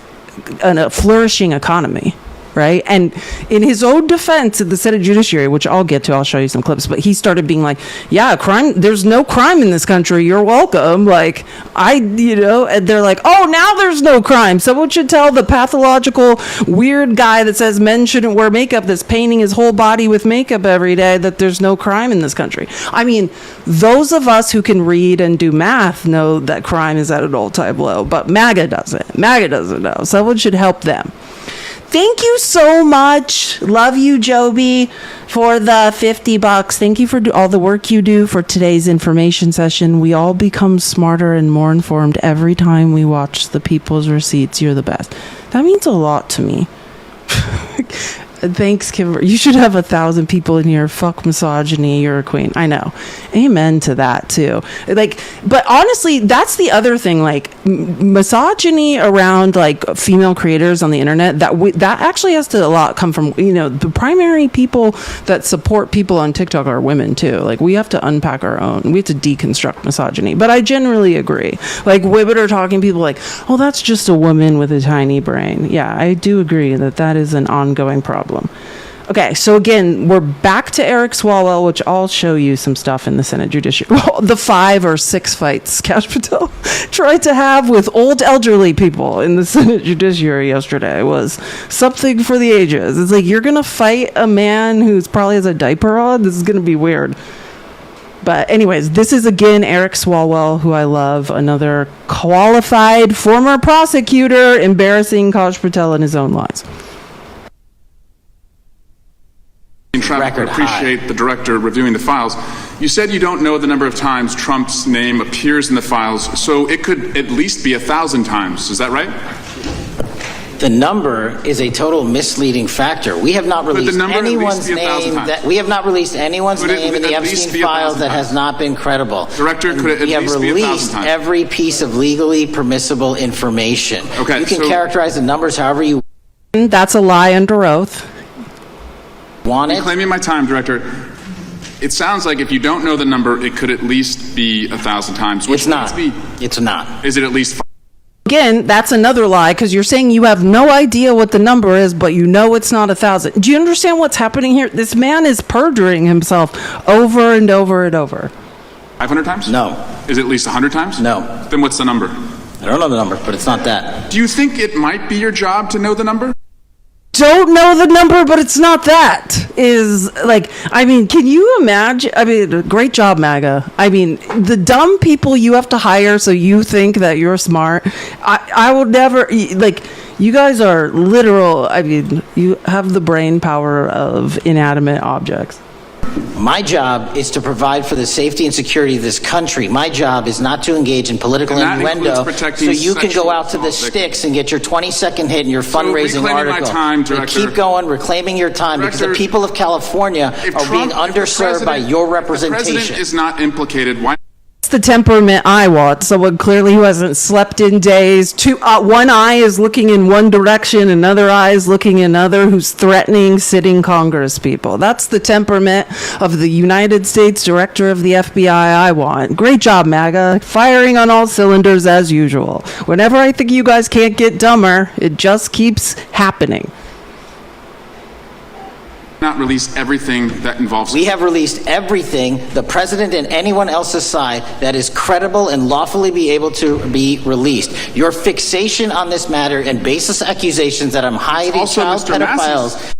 a flourishing economy, right? And in his own defense of the Senate Judiciary, which I'll get to, I'll show you some clips, but he started being like, yeah, crime, there's no crime in this country, you're welcome. Like, and they're like, oh, now there's no crime. Someone should tell the pathological weird guy that says men shouldn't wear makeup, that's painting his whole body with makeup every day, that there's no crime in this country. I mean, those of us who can read and do math know that crime is at an all-time low, but MAGA doesn't. MAGA doesn't know. Someone should help them. Thank you so much. Love you, Joby, for the $50. Thank you for all the work you do for today's information session. We all become smarter and more informed every time we watch the People's Receipts. You're the best. That means a lot to me. Thanks, Kimber. You should have 1,000 people in here. Fuck misogyny. You're a queen. I know. Amen to that too. Like, but honestly, that's the other thing. Like, misogyny around like female creators on the internet. That actually has to a lot come from, you know, the primary people that support people on TikTok are women too. Like, we have to unpack our own. We have to deconstruct misogyny. But I generally agree. Like, women are talking people like, oh, that's just a woman with a tiny brain. Yeah, I do agree that is an ongoing problem. Okay, so again, we're back to Eric Swalwell, which I'll show you some stuff in the Senate Judiciary. The 5 or 6 fights Kash Patel tried to have with old elderly people in the Senate Judiciary yesterday was something for the ages. It's like, you're going to fight a man who's probably has a diaper on? This is going to be weird. But anyways, this is again Eric Swalwell, who I love, another qualified former prosecutor embarrassing Kash Patel in his own lies. I appreciate the director reviewing the files. You said you don't know the number of times Trump's name appears in the files, so it could at least be 1,000 times. Is that right? The number is a total misleading factor. We have not released anyone's name that we have not released anyone's name in the Epstein files that has not been credible. Director, could it at we have least be 1,000 released times? every piece of legally permissible information. Okay, you can so characterize the numbers however you That's a lie under oath. want it. Reclaiming my time, Director. It sounds like if you don't know the number, it could at least be 1,000 times. Which It's not. Be, It's not. is it at least? Again, that's another lie, because you're saying you have no idea what the number is, but you know it's not 1,000. Do you understand what's happening here? This man is perjuring himself over and over and over. 500 times? No. Is it at least 100 times? No. Then what's the number? I don't know the number, but it's not that. Do you think it might be your job to know the number? Don't know the number, but it's not that. Is like, I mean, can you imagine? I mean, great job, MAGA. I mean, the dumb people you have to hire so you think that you're smart. I would never, like, you guys are literal. I mean, you have the brain power of inanimate objects. My job is to provide for the safety and security of this country. My job is not to engage in political innuendo so you can go out to the sticks and get your 20-second hit in your fundraising article. Director, keep going, reclaiming your time, because the people of California are being underserved by your representation. If the president is not implicated, why? It's the temperament I want. Someone clearly who hasn't slept in days. One eye is looking in one direction, another eye is looking in another, who's threatening sitting Congress people. That's the temperament of the United States Director of the FBI I want. Great job, MAGA. Firing on all cylinders as usual. Whenever I think you guys can't get dumber, it just keeps happening. Not release everything that involves. We have released everything the president and anyone else's side that is credible and lawfully be able to be released. Your fixation on this matter and baseless accusations that I'm hiding child pedophiles.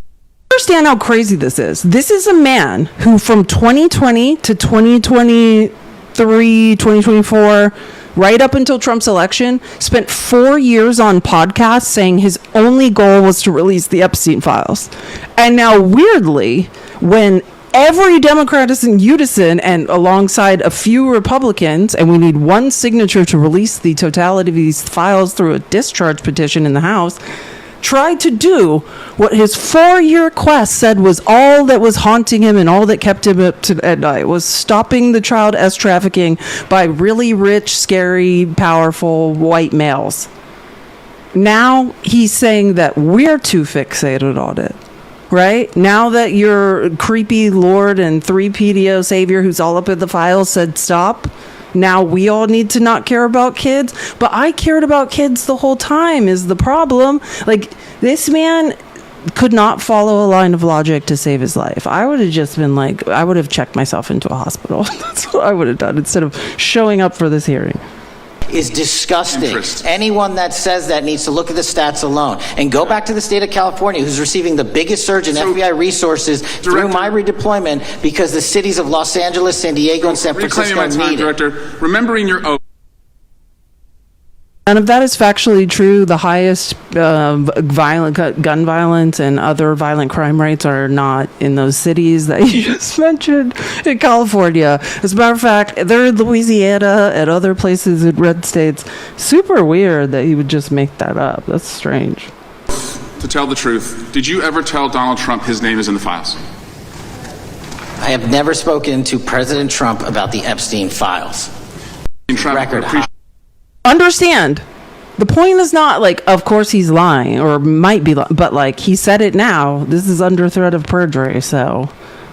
Understand how crazy this is. This is a man who from 2020 to 2023, 2024, right up until Trump's election, spent 4 years on podcasts saying his only goal was to release the Epstein files. And now, weirdly, when every Democrat is in unison and alongside a few Republicans, and we need one signature to release the totality of these files through a discharge petition in the House, tried to do what his 4-year quest said was all that was haunting him and all that kept him up at night, was stopping the child trafficking by really rich, scary, powerful white males. Now he's saying that we're too fixated on it. Right? Now that your creepy Lord and 3PDO savior who's all up in the files said stop, now we all need to not care about kids. But I cared about kids the whole time is the problem. Like, this man could not follow a line of logic to save his life. I would have just been like, I would have checked myself into a hospital. That's what I would have done instead of showing up for this hearing. Is disgusting. Anyone that says that needs to look at the stats alone and go back to the state of California, who's receiving the biggest surge in FBI resources through my redeployment because the cities of Los Angeles, San Diego, and San Francisco need it. Director, remembering your oath. None of that is factually true. The highest violent gun violence and other violent crime rates are not in those cities that you just mentioned in California. As a matter of fact, they're in Louisiana and other places in red states. Super weird that he would just make that up. That's strange. to tell the truth, did you ever tell Donald Trump his name is in the files? I have never spoken to President Trump about the Epstein files. Record. Understand. The point is not like, of course he's lying or might be, but like he said it now. This is under threat of perjury. So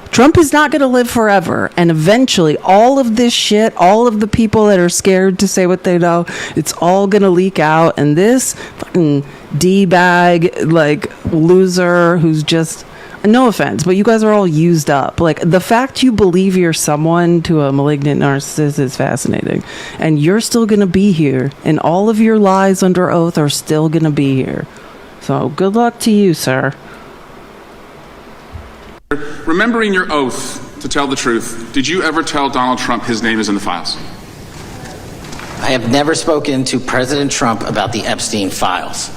Trump is not going to live forever. And eventually all of this shit, all of the people that are scared to say what they know, it's all going to leak out. And this fucking D-bag, like loser who's just, no offense, but you guys are all used up. Like, the fact you believe you're someone to a malignant narcissist is fascinating. And you're still going to be here. And all of your lies under oath are still going to be here. So, good luck to you, sir. Remembering your oath to tell the truth, did you ever tell Donald Trump his name is in the files? I have never spoken to President Trump about the Epstein files.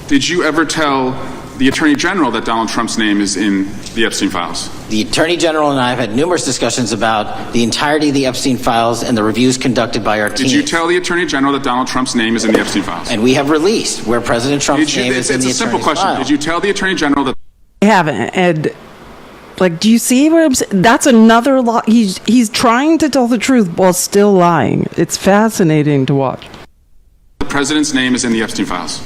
Did you ever tell the Attorney General that Donald Trump's name is in the Epstein files? The Attorney General and I have had numerous discussions about the entirety of the Epstein files and the reviews conducted by our team. Did you tell the Attorney General that Donald Trump's name is in the Epstein files? And we have released where President Trump's name is in the It's a simple attorney's question. file. Did you tell the Attorney General that... I haven't. And, like, do you see what I'm saying? That's another lie. He's trying to tell the truth while still lying. It's fascinating to watch. the President's name is in the Epstein files?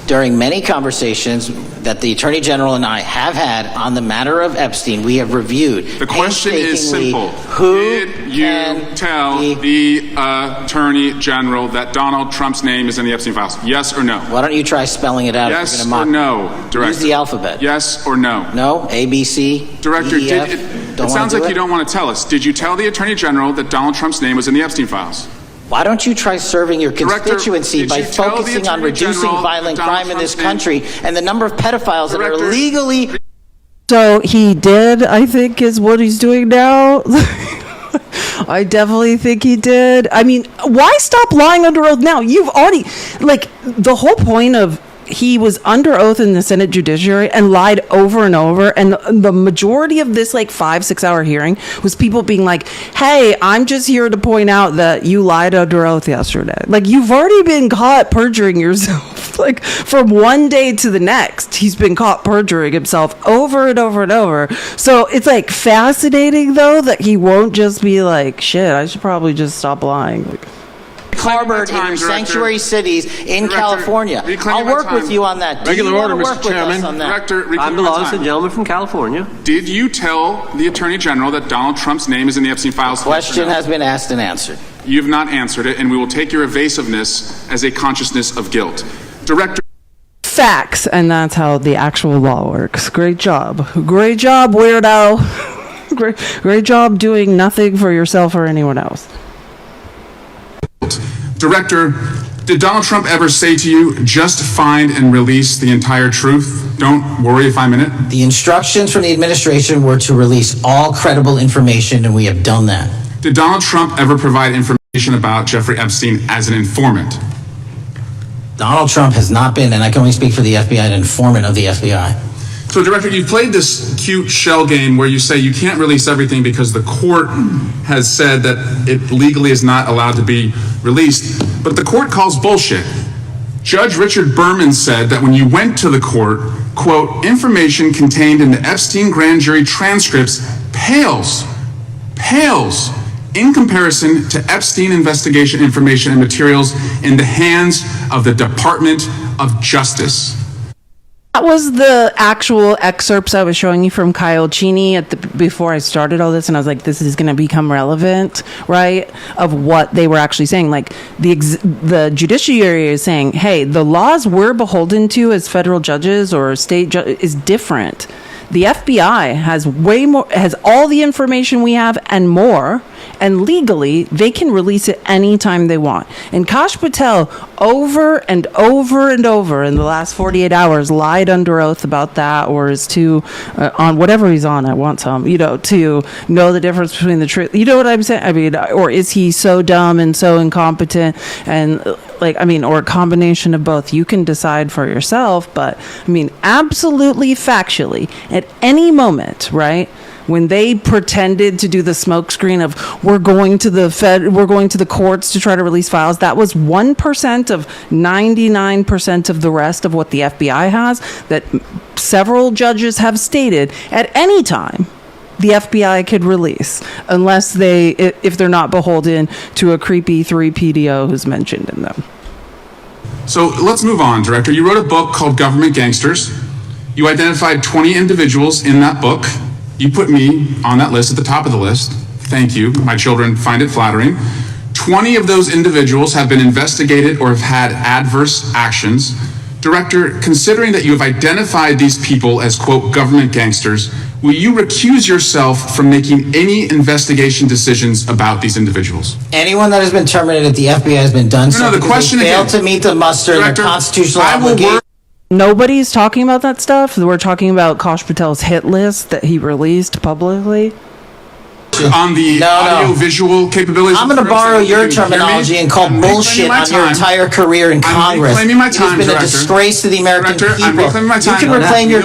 During many conversations that the Attorney General and I have had on the matter of Epstein, we have reviewed. The question is simple. Who did you tell the Attorney General that Donald Trump's name is in the Epstein files? Yes or no? Why don't you try spelling it out? Yes or no, Director? Use the alphabet. Yes or no? No? A, B, C, Director, D, E, F? it sounds like you don't want to tell us. Did you tell the Attorney General that Donald Trump's name was in the Epstein files? Why don't you try serving your constituency by Director, focusing on reducing violent crime in this country and the number of pedophiles that are legally... So he did, I think, is what he's doing now. I definitely think he did. I mean, why stop lying under oath now? You've already, like, the whole point of he was under oath in the Senate Judiciary and lied over and over. And the majority of this, like, 5-6 hour hearing was people being like, hey, I'm just here to point out that you lied under oath yesterday. Like, you've already been caught perjuring yourself. Like, from one day to the next, he's been caught perjuring himself over and over and over. So it's, like, fascinating, though, that he won't just be like, shit, I should probably just stop lying. Like, harbored in your sanctuary cities in California. I'll work with you on that. Regular order, Mr. Chairman. I'm the lawless gentleman from California. Did you tell the Attorney General that Donald Trump's name is in the Epstein files? The question has been asked and answered. You've not answered it, and we will take your evasiveness as a consciousness of guilt. Director. Facts, and that's how the actual law works. Great job. Great job, weirdo. Great job doing nothing for yourself or anyone else. Director, did Donald Trump ever say to you, just find and release the entire truth? Don't worry if I'm in it. The instructions from the administration were to release all credible information, and we have done that. Did Donald Trump ever provide information about Jeffrey Epstein as an informant? Donald Trump has not been, and I can only speak for the FBI, an informant of the FBI. So, Director, you played this cute shell game where you say you can't release everything because the court has said that it legally is not allowed to be released, but the court calls bullshit. Judge Richard Berman said that when you went to the court, quote, information contained in the Epstein grand jury transcripts pales in comparison to Epstein investigation information and materials in the hands of the Department of Justice. That was the actual excerpts I was showing you from Kyle Cheney before I started all this, and I was like, this is going to become relevant, right, of what they were actually saying. Like, the judiciary is saying, hey, the laws we're beholden to as federal judges or state is different. The FBI has way more, has all the information we have and more, and legally they can release it anytime they want. And Kash Patel over and over and over in the last 48 hours lied under oath about that, or is too on whatever he's on. I want some, to know the difference between the truth. You know what I'm saying? I mean, or is he so dumb and so incompetent and or a combination of both? You can decide for yourself, but I mean, absolutely factually, at any moment, right? when they pretended to do the smokescreen of we're going to the courts to try to release files, that was 1% of 99% of the rest of what the FBI has, that several judges have stated at any time the FBI could release, unless if they're not beholden to a creepy 3 PDO who's mentioned in them. So let's move on, Director. You wrote a book called Government Gangsters. You identified 20 individuals in that book. You put me on that list, at the top of the list. Thank you. My children find it flattering. 20 of those individuals have been investigated or have had adverse actions. Director, considering that you have identified these people as, quote, government gangsters, will you recuse yourself from making any investigation decisions about these individuals? Anyone that has been terminated at the FBI has been done so because they failed to meet the muster and the constitutional obligation. Nobody's talking about that stuff. We're talking about Kash Patel's hit list that he released publicly. On the audio-visual capabilities. I'm going to borrow your terminology and call bullshit on your entire career in Congress. I'm reclaiming my time, It's been a disgrace to the American people. I'm reclaiming my time. You can reclaim your...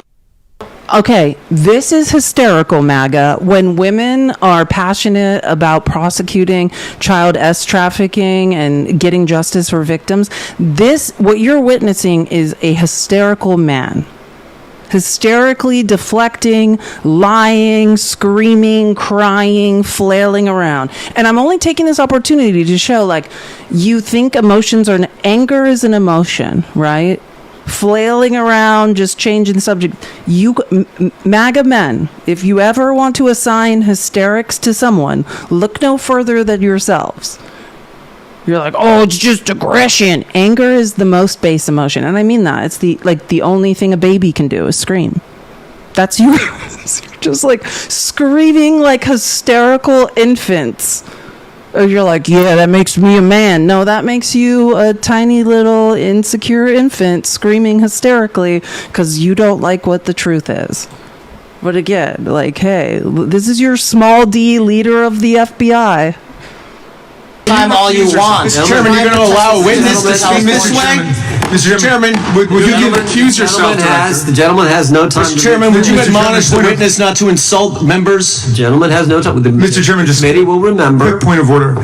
Okay, this is hysterical, MAGA. When women are passionate about prosecuting child trafficking and getting justice for victims, what you're witnessing is a hysterical man. Hysterically deflecting, lying, screaming, crying, flailing around. And I'm only taking this opportunity to show, like, you think emotions are... Anger is an emotion, right? Flailing around, just changing the subject. MAGA men, if you ever want to assign hysterics to someone, look no further than yourselves. You're like, oh, it's just aggression. Anger is the most base emotion, and I mean that. It's the only thing a baby can do is scream. That's you. Just like screaming like hysterical infants. You're like, yeah, that makes me a man. No, that makes you a tiny little insecure infant screaming hysterically because you don't like what the truth is. But again, like, hey, this is your small d leader of the FBI. Time all you want. Mr. Chairman, you're going to allow a witness to speak this way? Mr. Chairman, would you recuse yourself, Director? The gentleman has no time. Mr. Chairman, would you admonish the witness not to insult members? The gentleman has no time. Mr. Chairman, just committee will remember. Quick point of order.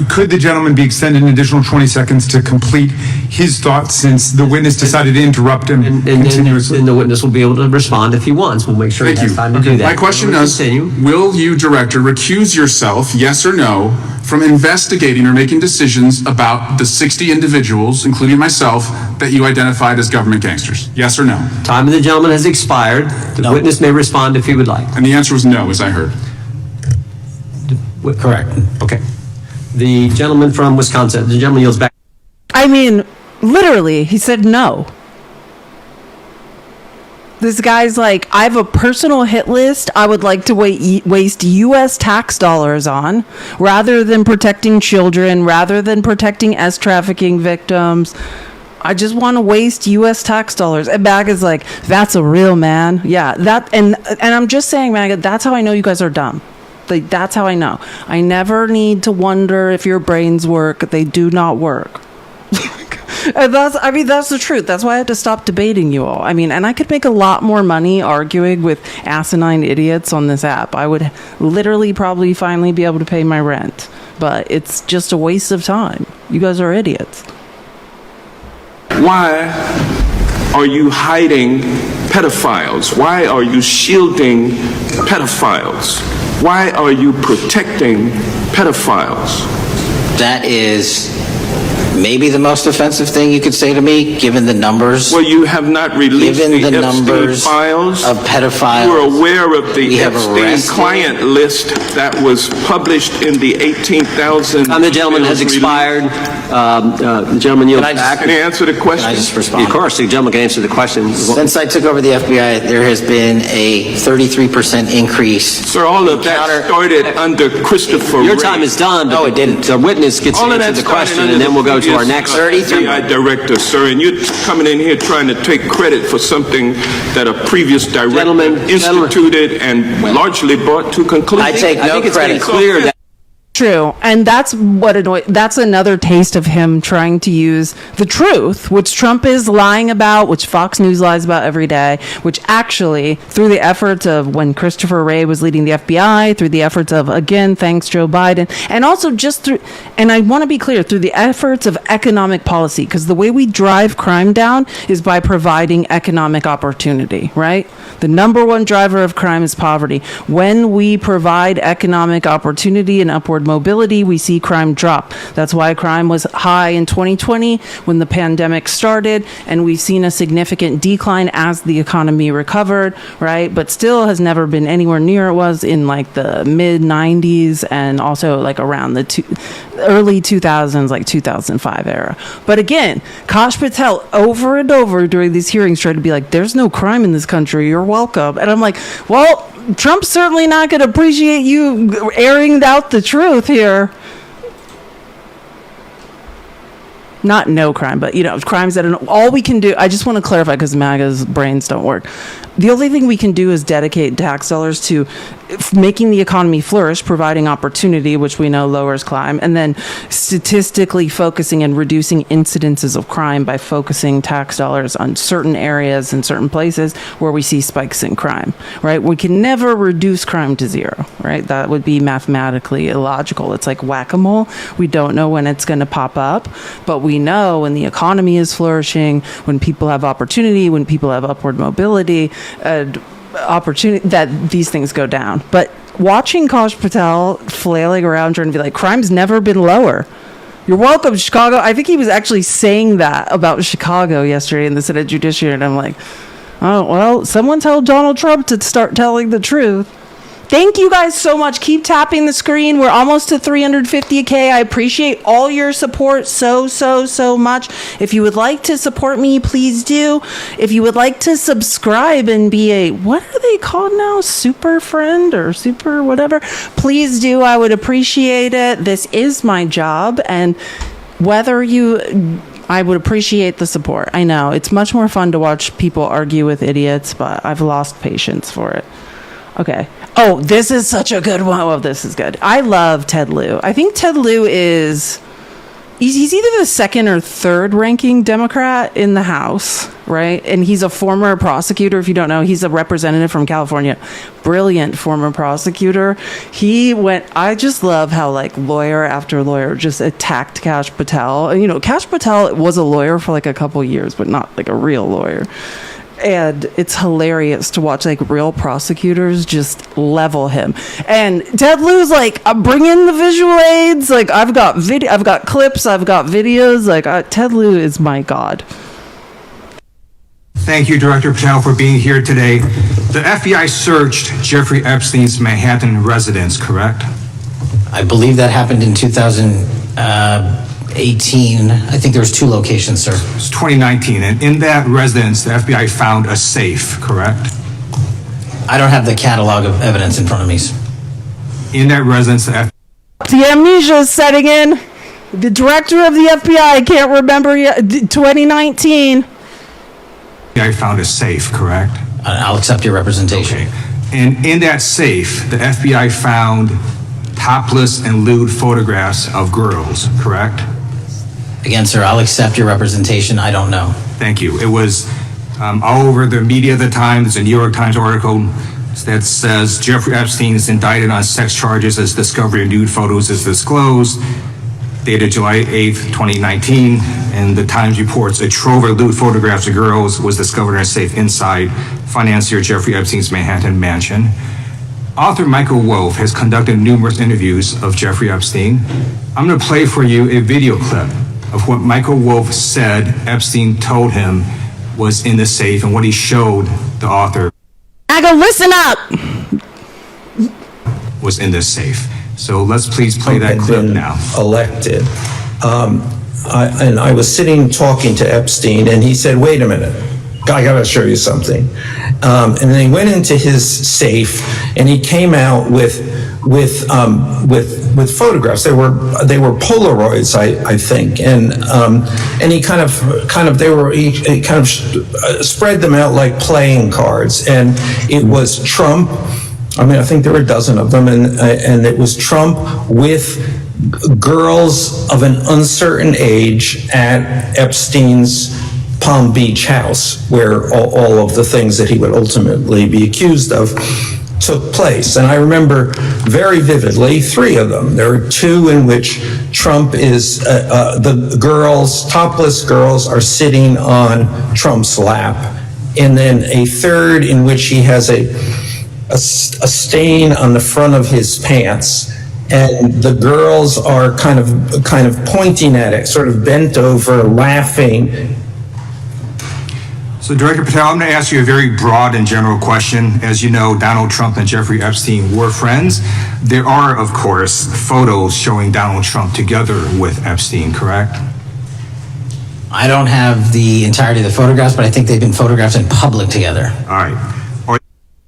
Could the gentleman be extended an additional 20 seconds to complete his thoughts, since the witness decided to interrupt him continuously? And the witness will be able to respond if he wants. We'll make sure he has time to do that. My question is, will you, Director, recuse yourself, yes or no, from investigating or making decisions about the 60 individuals, including myself, that you identified as government gangsters? Yes or no? Time of the gentleman has expired. The witness may respond if he would like. And the answer was no, as I heard. Correct. Okay. The gentleman from Wisconsin, the gentleman yields back. I mean, literally, he said no. This guy's like, I have a personal hit list I would like to waste U.S. tax dollars on, rather than protecting children, rather than protecting trafficking victims. I just want to waste U.S. tax dollars. And MAGA's like, that's a real man. Yeah, that, and I'm just saying, MAGA, that's how I know you guys are dumb. Like, that's how I know. I never need to wonder if your brains work. They do not work. And that's the truth. That's why I have to stop debating you all. I mean, and I could make a lot more money arguing with asinine idiots on this app. I would literally probably finally be able to pay my rent. But it's just a waste of time. You guys are idiots. Why are you hiding pedophiles? Why are you shielding pedophiles? Why are you protecting pedophiles? That is maybe the most offensive thing you could say to me, given the numbers. Well, you have not released given the numbers Epstein files of pedophiles. You are aware of the Epstein client list that was published in the 18,000. The gentleman has expired. The gentleman yields back. Can I answer the question? Can I just respond? Of course, the gentleman can answer the question. Since I took over the FBI, there has been a 33% increase. Sir, all of that started under Christopher Your Wray. time is done. No, it didn't. The witness gets to answer the question, and then we'll go to our next FBI director, sir, and you're coming in here trying to take credit for something that a previous director instituted and largely brought to conclusion. I take no credit. Clear that True. And that's what that's another taste of him trying to use the truth, which Trump is lying about, which Fox News lies about every day, which actually, through the efforts of when Christopher Wray was leading the FBI, through the efforts of, again, thanks Joe Biden, and also just through, and I want to be clear, through the efforts of economic policy, because the way we drive crime down is by providing economic opportunity, right? The number one driver of crime is poverty. When we provide economic opportunity and upward mobility, we see crime drop. That's why crime was high in 2020 when the pandemic started, and we've seen a significant decline as the economy recovered, right? But still has never been anywhere near it was in like the mid 90s and also like around the early 2000s, like 2005 era. But again, Kash Patel over and over during these hearings tried to be like, there's no crime in this country, you're welcome. And I'm like, well, Trump's certainly not going to appreciate you airing out the truth here. Not no crime, but, you know, crimes that all we can do, I just want to clarify because MAGA's brains don't work. The only thing we can do is dedicate tax dollars to making the economy flourish, providing opportunity, which we know lowers crime, and then statistically focusing and reducing incidences of crime by focusing tax dollars on certain areas and certain places where we see spikes in crime, right? We can never reduce crime to zero, right? That would be mathematically illogical. It's like whack-a-mole. We don't know when it's going to pop up, but we know when the economy is flourishing, when people have opportunity, when people have upward mobility, opportunity, that these things go down. But watching Kash Patel flailing around trying to be like, crime's never been lower. You're welcome, Chicago. I think he was actually saying that about Chicago yesterday in the Senate Judiciary, and I'm like, oh, well, someone tell Donald Trump to start telling the truth. Thank you guys so much. Keep tapping the screen. We're almost to 350K. I appreciate all your support so much. If you would like to support me, please do. If you would like to subscribe and be a, what are they called now? Super friend or super whatever? Please do. I would appreciate it. This is my job. And I would appreciate the support. I know it's much more fun to watch people argue with idiots, but I've lost patience for it. Okay. Oh, this is such a good one. Oh, this is good. I love Ted Lieu. I think Ted Lieu he's either the second or third ranking Democrat in the House, right? And he's a former prosecutor. If you don't know, he's a representative from California. Brilliant former prosecutor. I just love how like lawyer after lawyer just attacked Kash Patel. And, you know, Kash Patel was a lawyer for like a couple years, but not like a real lawyer. And it's hilarious to watch like real prosecutors just level him. And Ted Lieu's like, bring in the visual aids. Like I've got clips, I've got videos. Like Ted Lieu is my god. Thank you, Director Patel, for being here today. The FBI searched Jeffrey Epstein's Manhattan residence, correct? I believe that happened in 2018. I think there was 2 locations, sir. It's 2019, and in that residence, the FBI found a safe, correct? I don't have the catalog of evidence in front of me. In that residence, the amnesia is setting in. The director of the FBI can't remember yet. 2019. FBI found a safe, correct? I'll accept your representation. Okay. And in that safe, the FBI found topless and lewd photographs of girls, correct? Again, sir, I'll accept your representation. I don't know. Thank you. It was all over the media at the time. There's a New York Times article that says Jeffrey Epstein is indicted on sex charges as discovery of nude photos is disclosed, dated July 8th, 2019. And the Times reports a trove of lewd photographs of girls was discovered in a safe inside financier Jeffrey Epstein's Manhattan mansion. Author Michael Wolff has conducted numerous interviews of Jeffrey Epstein. I'm going to play for you a video clip of what Michael Wolff said Epstein told him was in the safe and what he showed the author. I go, listen up. Was in this safe. So let's please play that clip now. Elected. I was sitting talking to Epstein, and he said, wait a minute. I got to show you something. And then he went into his safe, and he came out with photographs. They were Polaroids, I think, and he he spread them out like playing cards, and it was Trump, I mean, I think there were a dozen of them, and it was Trump with girls of an uncertain age at Epstein's Palm Beach house, where all of the things that he would ultimately be accused of took place. And I remember very vividly 3 of them. There were 2 in which Trump is, the girls, topless girls, are sitting on Trump's lap. And then a 3rd in which he has a stain on the front of his pants, and the girls are kind of pointing at it, sort of bent over, laughing. So, Director Patel, I'm going to ask you a very broad and general question. As you know, Donald Trump and Jeffrey Epstein were friends. There are, of course, photos showing Donald Trump together with Epstein, correct? I don't have the entirety of the photographs, but I think they've been photographed in public together. All right.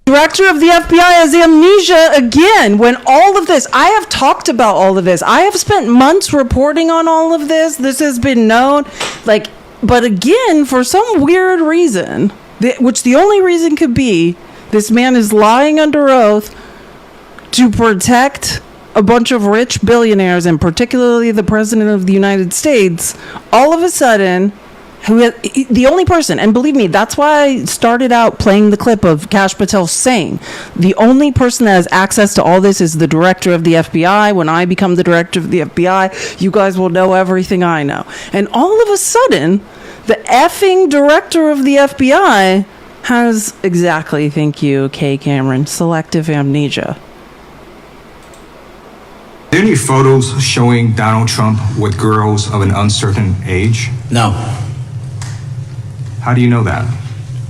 Director of the FBI has amnesia again when all of this, I have talked about all of this. I have spent months reporting on all of this. This has been known. But again, for some weird reason, which the only reason could be, this man is lying under oath to protect a bunch of rich billionaires, and particularly the President of the United States. All of a sudden, the only person, and believe me, that's why I started out playing the clip of Kash Patel saying, the only person that has access to all this is the director of the FBI. When I become the director of the FBI, you guys will know everything I know. And all of a sudden, the effing director of the FBI has exactly, thank you, Kay Cameron, selective amnesia. Are there any photos showing Donald Trump with girls of an uncertain age? No. How do you know that?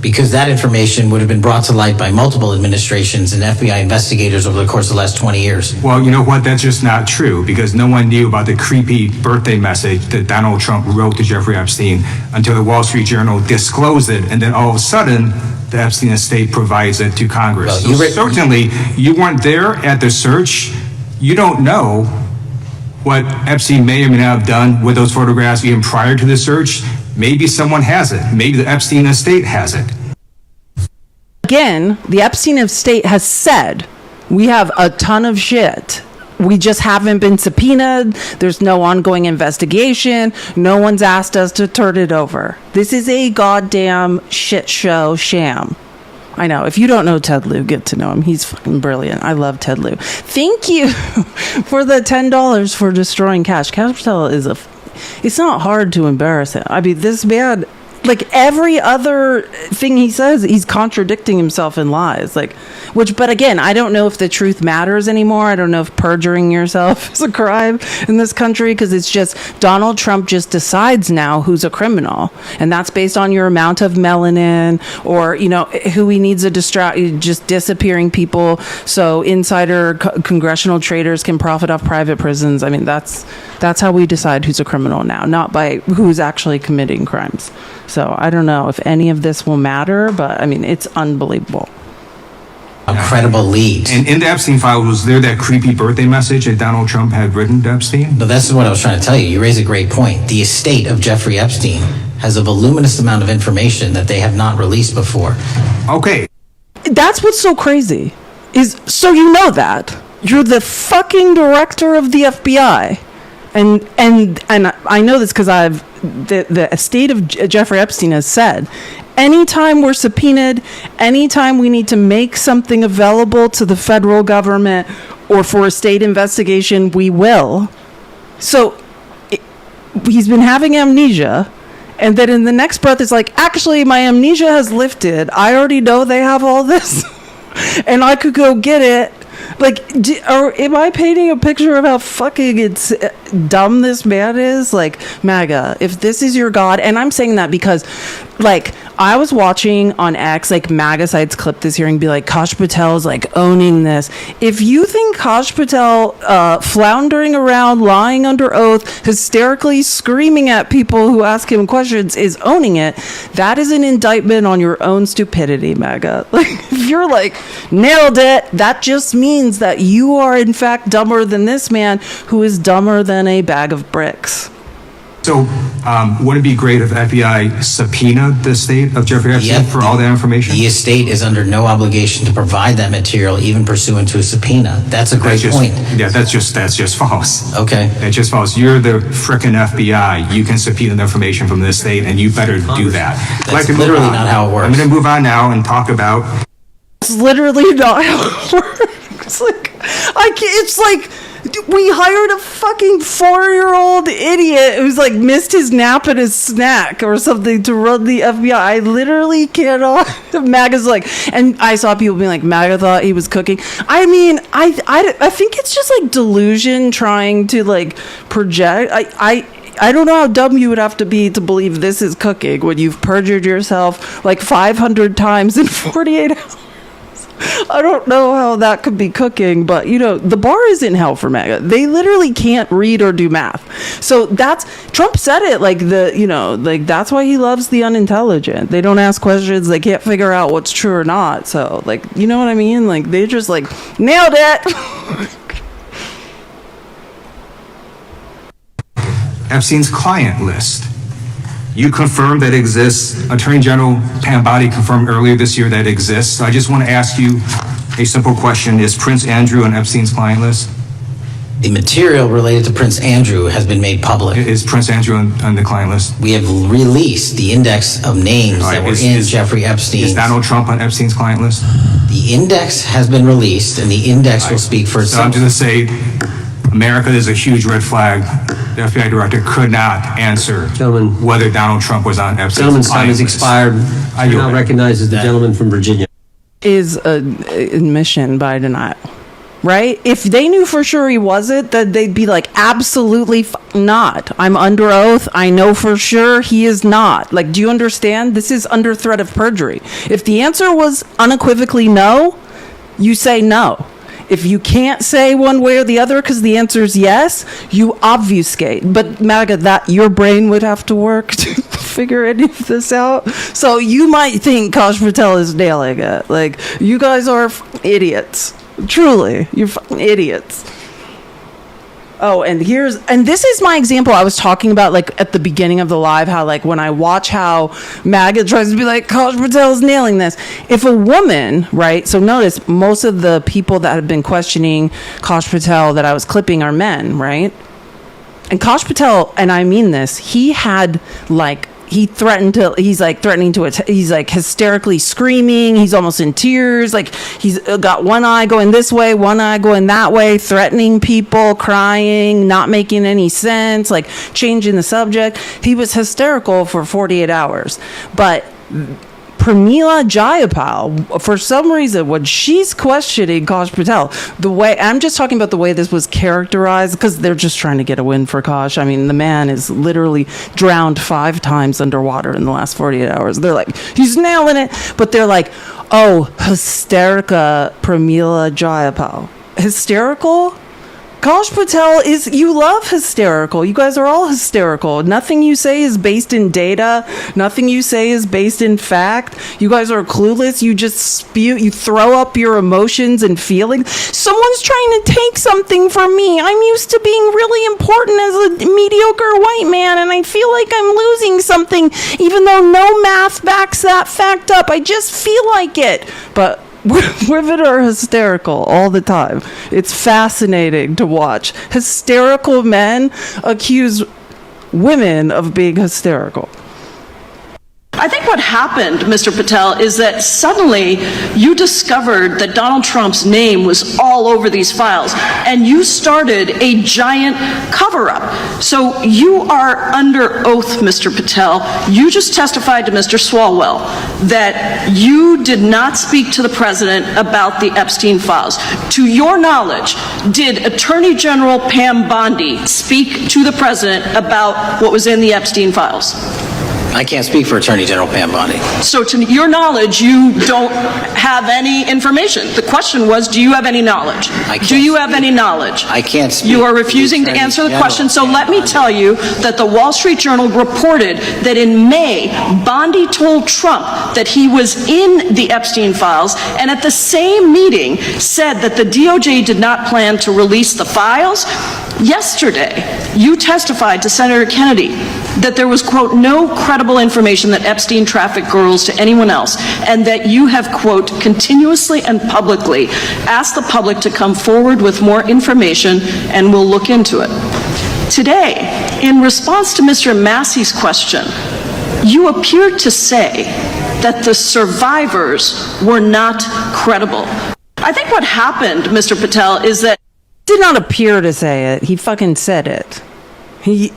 Because that information would have been brought to light by multiple administrations and FBI investigators over the course of the last 20 years. Well, you know what? That's just not true, because no one knew about the creepy birthday message that Donald Trump wrote to Jeffrey Epstein until the Wall Street Journal disclosed it, and then all of a sudden, the Epstein estate provides it to Congress. Well, so certainly, you weren't there at the search. You don't know what Epstein may or may not have done with those photographs even prior to the search. Maybe someone has it. Maybe the Epstein estate has it. Again, the Epstein estate has said, we have a ton of shit. We just haven't been subpoenaed. There's no ongoing investigation. No one's asked us to turn it over. This is a goddamn shit show sham. I know. If you don't know Ted Lieu, get to know him. He's fucking brilliant. I love Ted Lieu. Thank you for the $10 for destroying Kash. Kash Patel is it's not hard to embarrass him. I mean, this man, like every other thing he says, he's contradicting himself in lies. But again, I don't know if the truth matters anymore. I don't know if perjuring yourself is a crime in this country, because it's just Donald Trump just decides now who's a criminal, and that's based on your amount of melanin, or who he needs to distract, just disappearing people so insider congressional traders can profit off private prisons. I mean, that's how we decide who's a criminal now, not by who's actually committing crimes. So I don't know if any of this will matter, but I mean, it's unbelievable. A credible lead. And in the Epstein file, was there that creepy birthday message that Donald Trump had written to Epstein? No, this is what I was trying to tell you. You raise a great point. The estate of Jeffrey Epstein has a voluminous amount of information that they have not released before. Okay. That's what's so crazy. So you know that. You're the fucking director of the FBI. And I know this because the estate of Jeffrey Epstein has said, anytime we're subpoenaed, anytime we need to make something available to the federal government or for a state investigation, we will. So he's been having amnesia, and then in the next breath it's like, actually, my amnesia has lifted. I already know they have all this, and I could go get it. Or am I painting a picture of how fucking dumb this man is? MAGA, if this is your God, and I'm saying that because, I was watching on X, MAGA sites clip this hearing, be like, Kash Patel is owning this. If you think Kash Patel floundering around, lying under oath, hysterically screaming at people who ask him questions is owning it, that is an indictment on your own stupidity, MAGA. If you're nailed it, that just means that you are in fact dumber than this man, who is dumber than a bag of bricks. So would it be great if FBI subpoenaed the estate of Jeffrey Epstein for all that information? The estate is under no obligation to provide that material, even pursuant to a subpoena. That's a great point. Yeah, that's just false. Okay. That's just false. You're the frickin' FBI. You can subpoena the information from the estate, and you better do that. That's literally not how it works. I'm going to move on now and talk about. It's literally not how it works. It's like we hired a fucking 4-year-old idiot who's like missed his nap and his snack or something to run the FBI. I literally cannot. MAGA's like, and I saw people being like, MAGA thought he was cooking. I mean, I think it's just like delusion trying to like project. I don't know how dumb you would have to be to believe this is cooking when you've perjured yourself like 500 times in 48 hours. I don't know how that could be cooking, but the bar is in hell for MAGA. They literally can't read or do math. So Trump said it that's why he loves the unintelligent. They don't ask questions. They can't figure out what's true or not. So you know what I mean? Like they just nailed it. Epstein's client list. You confirmed that exists. Attorney General Pam Bondi confirmed earlier this year that exists. So I just want to ask you a simple question. Is Prince Andrew on Epstein's client list? The material related to Prince Andrew has been made public. Is Prince Andrew on the client list? We have released the index of names that were in Jeffrey Epstein. Is Donald Trump on Epstein's client list? The index has been released, and the index will speak for itself. So I'm just going to say, America is a huge red flag. The FBI director could not answer whether Donald Trump was on Epstein's Gentleman's time client has list. expired. I now recognize the gentleman from Virginia. Is an admission by denial, right? If they knew for sure he wasn't, then they'd be like, absolutely not. I'm under oath. I know for sure he is not. Do you understand? This is under threat of perjury. If the answer was unequivocally no, you say no. If you can't say one way or the other because the answer is yes, you obfuscate. But MAGA, your brain would have to work to figure any of this out. So you might think Kash Patel is nailing it. You guys are idiots. Truly, you're fucking idiots. Oh, and this is my example I was talking about at the beginning of the live, how when I watch how MAGA tries to be like, Kash Patel is nailing this. If a woman, right, so notice most of the people that have been questioning Kash Patel that I was clipping are men, right? And Kash Patel, and I mean this, he had he's hysterically screaming. He's almost in tears. He's got one eye going this way, one eye going that way, threatening people, crying, not making any sense, changing the subject. He was hysterical for 48 hours. But Pramila Jayapal, for some reason, when she's questioning Kash Patel, I'm just talking about the way this was characterized, because they're just trying to get a win for Kash. I mean, the man is literally drowned 5 times underwater in the last 48 hours. They're like, he's nailing it. But they're like, oh, hysterica Pramila Jayapal. Hysterical? Kash Patel you love hysterical. You guys are all hysterical. Nothing you say is based in data. Nothing you say is based in fact. You guys are clueless. You just spew, you throw up your emotions and feelings. Someone's trying to take something from me. I'm used to being really important as a mediocre white man, and I feel like I'm losing something, even though no math backs that fact up. I just feel like it. But women are hysterical all the time. It's fascinating to watch. Hysterical men accuse women of being hysterical. I think what happened, Mr. Patel, is that suddenly you discovered that Donald Trump's name was all over these files, and you started a giant cover-up. So you are under oath, Mr. Patel. You just testified to Mr. Swalwell that you did not speak to the president about the Epstein files. To your knowledge, did Attorney General Pam Bondi speak to the president about what was in the Epstein files? I can't speak for Attorney General Pam Bondi. So to your knowledge, you don't have any information. The question was, do you have any knowledge? Do you have any knowledge? I can't speak. You are refusing to answer the question. So let me tell you that the Wall Street Journal reported that in May, Bondi told Trump that he was in the Epstein files, and at the same meeting said that the DOJ did not plan to release the files, Yesterday, you testified to Senator Kennedy that there was, quote, no credible information that Epstein trafficked girls to anyone else, and that you have, quote, continuously and publicly asked the public to come forward with more information and we'll look into it. Today, in response to Mr. Massey's question, you appeared to say that the survivors were not credible. I think what happened, Mr. Patel, is that did not appear to say it. He fucking said it. He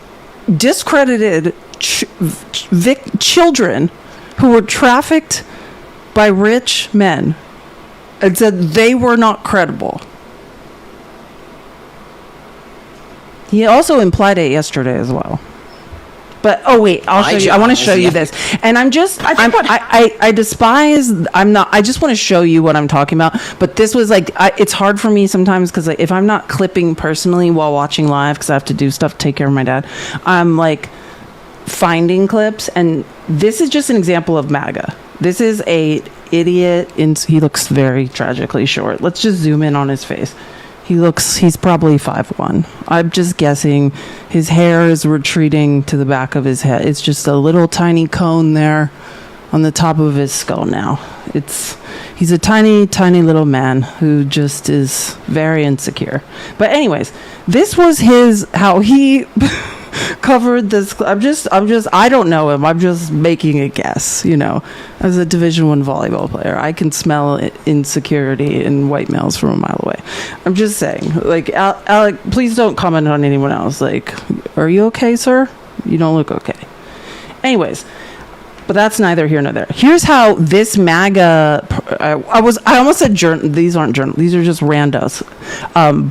discredited children who were trafficked by rich men and said they were not credible. He also implied it yesterday as well. But oh wait, I'll show you. I want to show you this, and I despise. I just want to show you what I'm talking about. But this was like, it's hard for me sometimes because if I'm not clipping personally while watching live because I have to do stuff to take care of my dad, I'm like finding clips, and this is just an example of MAGA. This is a idiot. He looks very tragically short. Let's just zoom in on his face. He's probably 5'1". I'm just guessing. His hair is retreating to the back of his head. It's just a little tiny cone there on the top of his skull now. He's a tiny, tiny little man who just is very insecure. But anyways, this was how he covered this. I don't know him. I'm just making a guess, as a Division I volleyball player. I can smell insecurity in white males from a mile away. I'm just saying, like, Alec, please don't comment on anyone else. Like, are you okay, sir? You don't look okay. Anyways, but that's neither here nor there. Here's how this MAGA, I almost said these aren't journalists, these are just randos.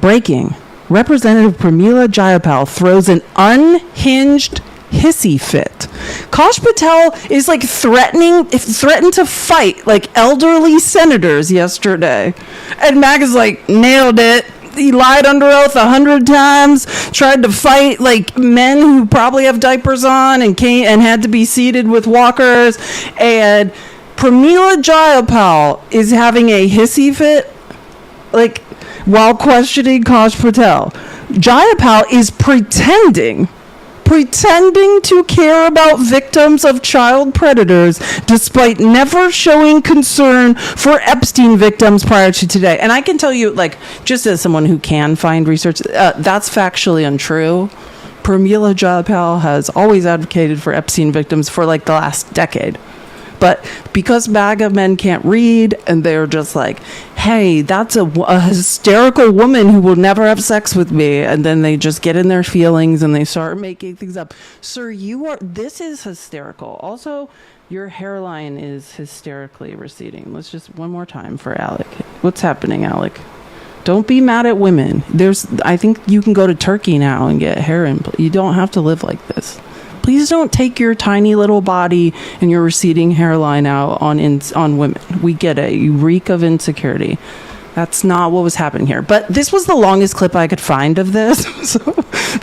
Breaking. Representative Pramila Jayapal throws an unhinged hissy fit. Kosh Patel is like threatened to fight like elderly senators yesterday. And MAGA's like, nailed it. He lied under oath 100 times, tried to fight like men who probably have diapers on and had to be seated with walkers. And Pramila Jayapal is having a hissy fit, like, while questioning Kosh Patel. Jayapal is pretending to care about victims of child predators despite never showing concern for Epstein victims prior to today. And I can tell you, like, just as someone who can find research, that's factually untrue. Pramila Jayapal has always advocated for Epstein victims for like the last decade. But because MAGA men can't read and they're just like, hey, that's a hysterical woman who will never have sex with me. And then they just get in their feelings and they start making things up. Sir, this is hysterical. Also, your hairline is hysterically receding. Let's just one more time for Alec. What's happening, Alec? Don't be mad at women. I think you can go to Turkey now and get hair implants. You don't have to live like this. Please don't take your tiny little body and your receding hairline out on women. We get it. You reek of insecurity. That's not what was happening here. But this was the longest clip I could find of this.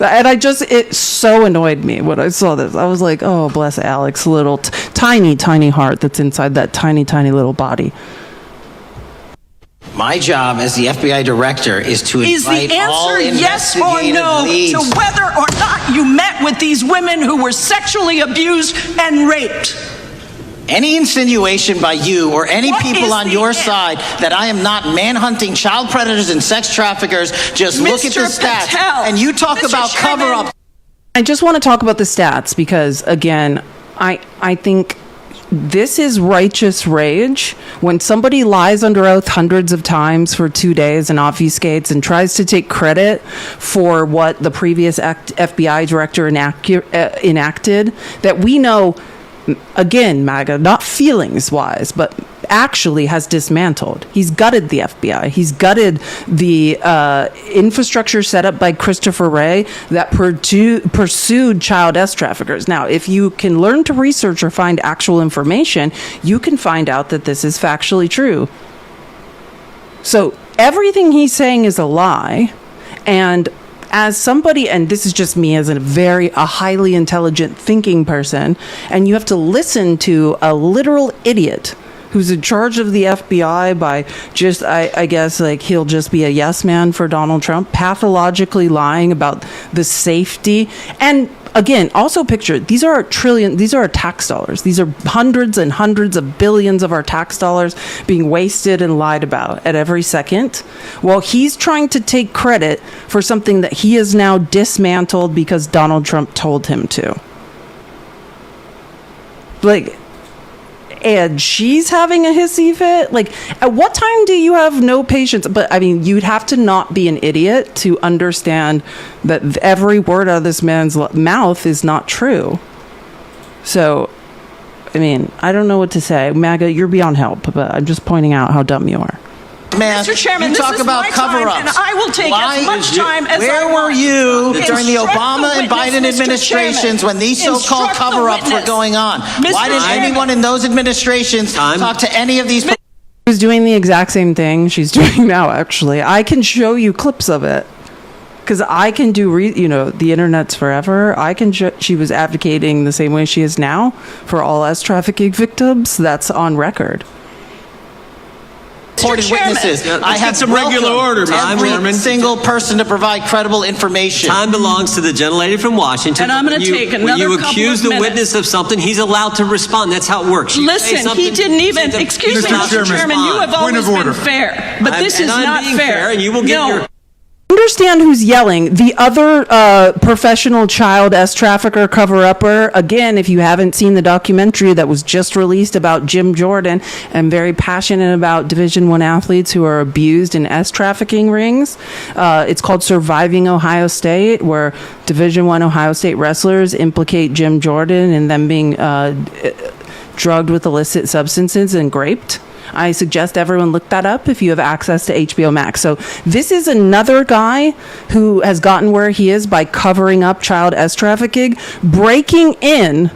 It so annoyed me when I saw this. I was like, oh, bless Alec's little tiny, tiny heart that's inside that tiny, tiny little body. My job as the FBI director is to invite all yes or no leads. to whether or not you met with these women who were sexually abused and raped? Any insinuation by you or any people on your side that I am not manhunting child predators and sex traffickers, just look at the stats. Patel, and you talk about cover-up. I just want to talk about the stats because, again, I think this is righteous rage. When somebody lies under oath hundreds of times for 2 days and obfuscates and tries to take credit for what the previous FBI director enacted, that we know, again, MAGA, not feelings-wise, but actually has dismantled. He's gutted the FBI. He's gutted the infrastructure set up by Christopher Wray that pursued child sex traffickers. Now, if you can learn to research or find actual information, you can find out that this is factually true. So everything he's saying is a lie. And as somebody, and this is just me as a highly intelligent thinking person, and you have to listen to a literal idiot who's in charge of the FBI by just, I guess, like he'll just be a yes man for Donald Trump, pathologically lying about the safety. And again, also picture, these are our tax dollars. These are hundreds and hundreds of billions of our tax dollars being wasted and lied about at every second, while he's trying to take credit for something that he has now dismantled because Donald Trump told him to. Like, and she's having a hissy fit. Like, at what time do you have no patience? But I mean, you'd have to not be an idiot to understand that every word out of this man's mouth is not true. So, I mean, I don't know what to say. MAGA, you're beyond help, but I'm just pointing out how dumb you are. Man, Mr. Chairman, you this talk is about my cover-ups. time, and I will take as much time as Where I want. were you during the Instruct Obama and witness, Biden Mr. administrations Chairman. when these so-called Instruct the cover-ups were witness. going on? Mr. Why didn't Chairman. anyone in those administrations talk to any of these? She's doing the exact same thing she's doing now, actually. I can show you clips of it. Because I can do, the internet's forever. I can she was advocating the same way she is now for all trafficking victims. That's on record. Reported witnesses. I have some regular order, Mr. every Chairman. single person to provide credible information. Time belongs to the gentlelady from Washington. And I'm going to take another When you couple accuse of the minutes. witness of something, he's allowed to respond. That's how it works. You say Listen, something, he didn't even, excuse me, Mr. Chairman, you have always been fair, but this is not fair. And you will get your... Understand who's yelling. The other professional child trafficker cover-upper, again, if you haven't seen the documentary that was just released about Jim Jordan, I'm very passionate about Division I athletes who are abused in trafficking rings. It's called Surviving Ohio State, where Division I Ohio State wrestlers implicate Jim Jordan in them being drugged with illicit substances and raped. I suggest everyone look that up if you have access to HBO Max. So this is another guy who has gotten where he is by covering up child trafficking, breaking in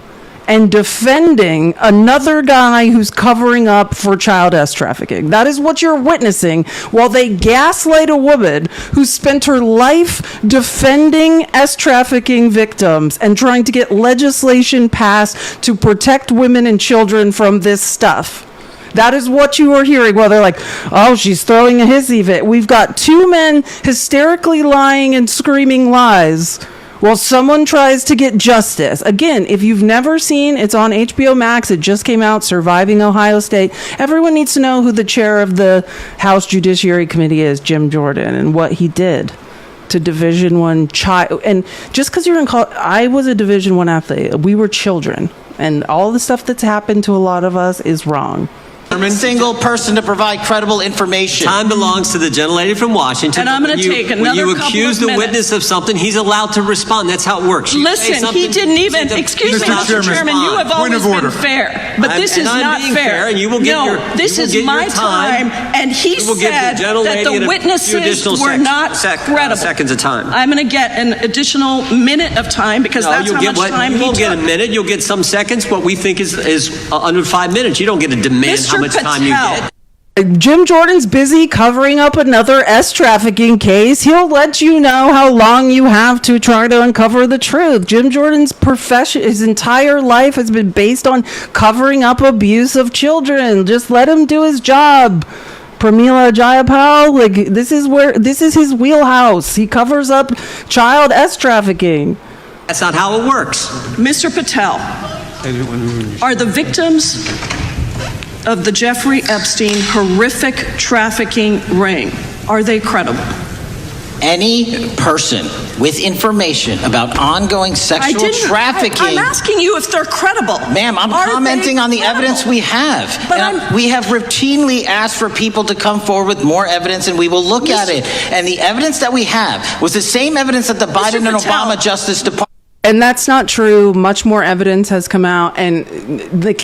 and defending another guy who's covering up for child trafficking. That is what you're witnessing while they gaslight a woman who spent her life defending trafficking victims and trying to get legislation passed to protect women and children from this stuff. That is what you are hearing. Well, they're like, oh, she's throwing a hissy fit. We've got two men hysterically lying and screaming lies while someone tries to get justice. Again, if you've never seen, it's on HBO Max. It just came out, Surviving Ohio State. Everyone needs to know who the chair of the House Judiciary Committee is, Jim Jordan, and what he did to Division I child. And just because you're in college, I was a Division I athlete. We were children. And all the stuff that's happened to a lot of us is wrong. Single person to provide credible information. Time belongs to the gentlelady from Washington. And I'm going to take another couple of minutes. When you accuse the witness of something, he's allowed to respond. That's how it works. You say Listen, something, he didn't even, excuse me, Mr. Chairman, you have always been fair, but this is not fair. And you will get this is my time, and he said that the witnesses were not credible. Seconds of time. I'm going to get an additional minute of time because that's how much time he took. You won't get a minute. You'll get some seconds. What we think is under 5 minutes. You don't get to demand how much time you get. Jim Jordan's busy covering up another trafficking case. He'll let you know how long you have to try to uncover the truth. Jim Jordan's profession, his entire life has been based on covering up abuse of children. Just let him do his job. Pramila Jayapal, this is his wheelhouse. He covers up child trafficking. That's not how it works. Mr. Patel, are the victims of the Jeffrey Epstein horrific trafficking ring, are they credible? Any person with information about ongoing sexual trafficking. I'm asking you if they're credible. Ma'am, I'm commenting on the evidence we have. But we have routinely asked for people to come forward with more evidence, and we will look at it. And the evidence that we have was the same evidence that the Biden and Obama Justice Department. And that's not true. Much more evidence has come out, and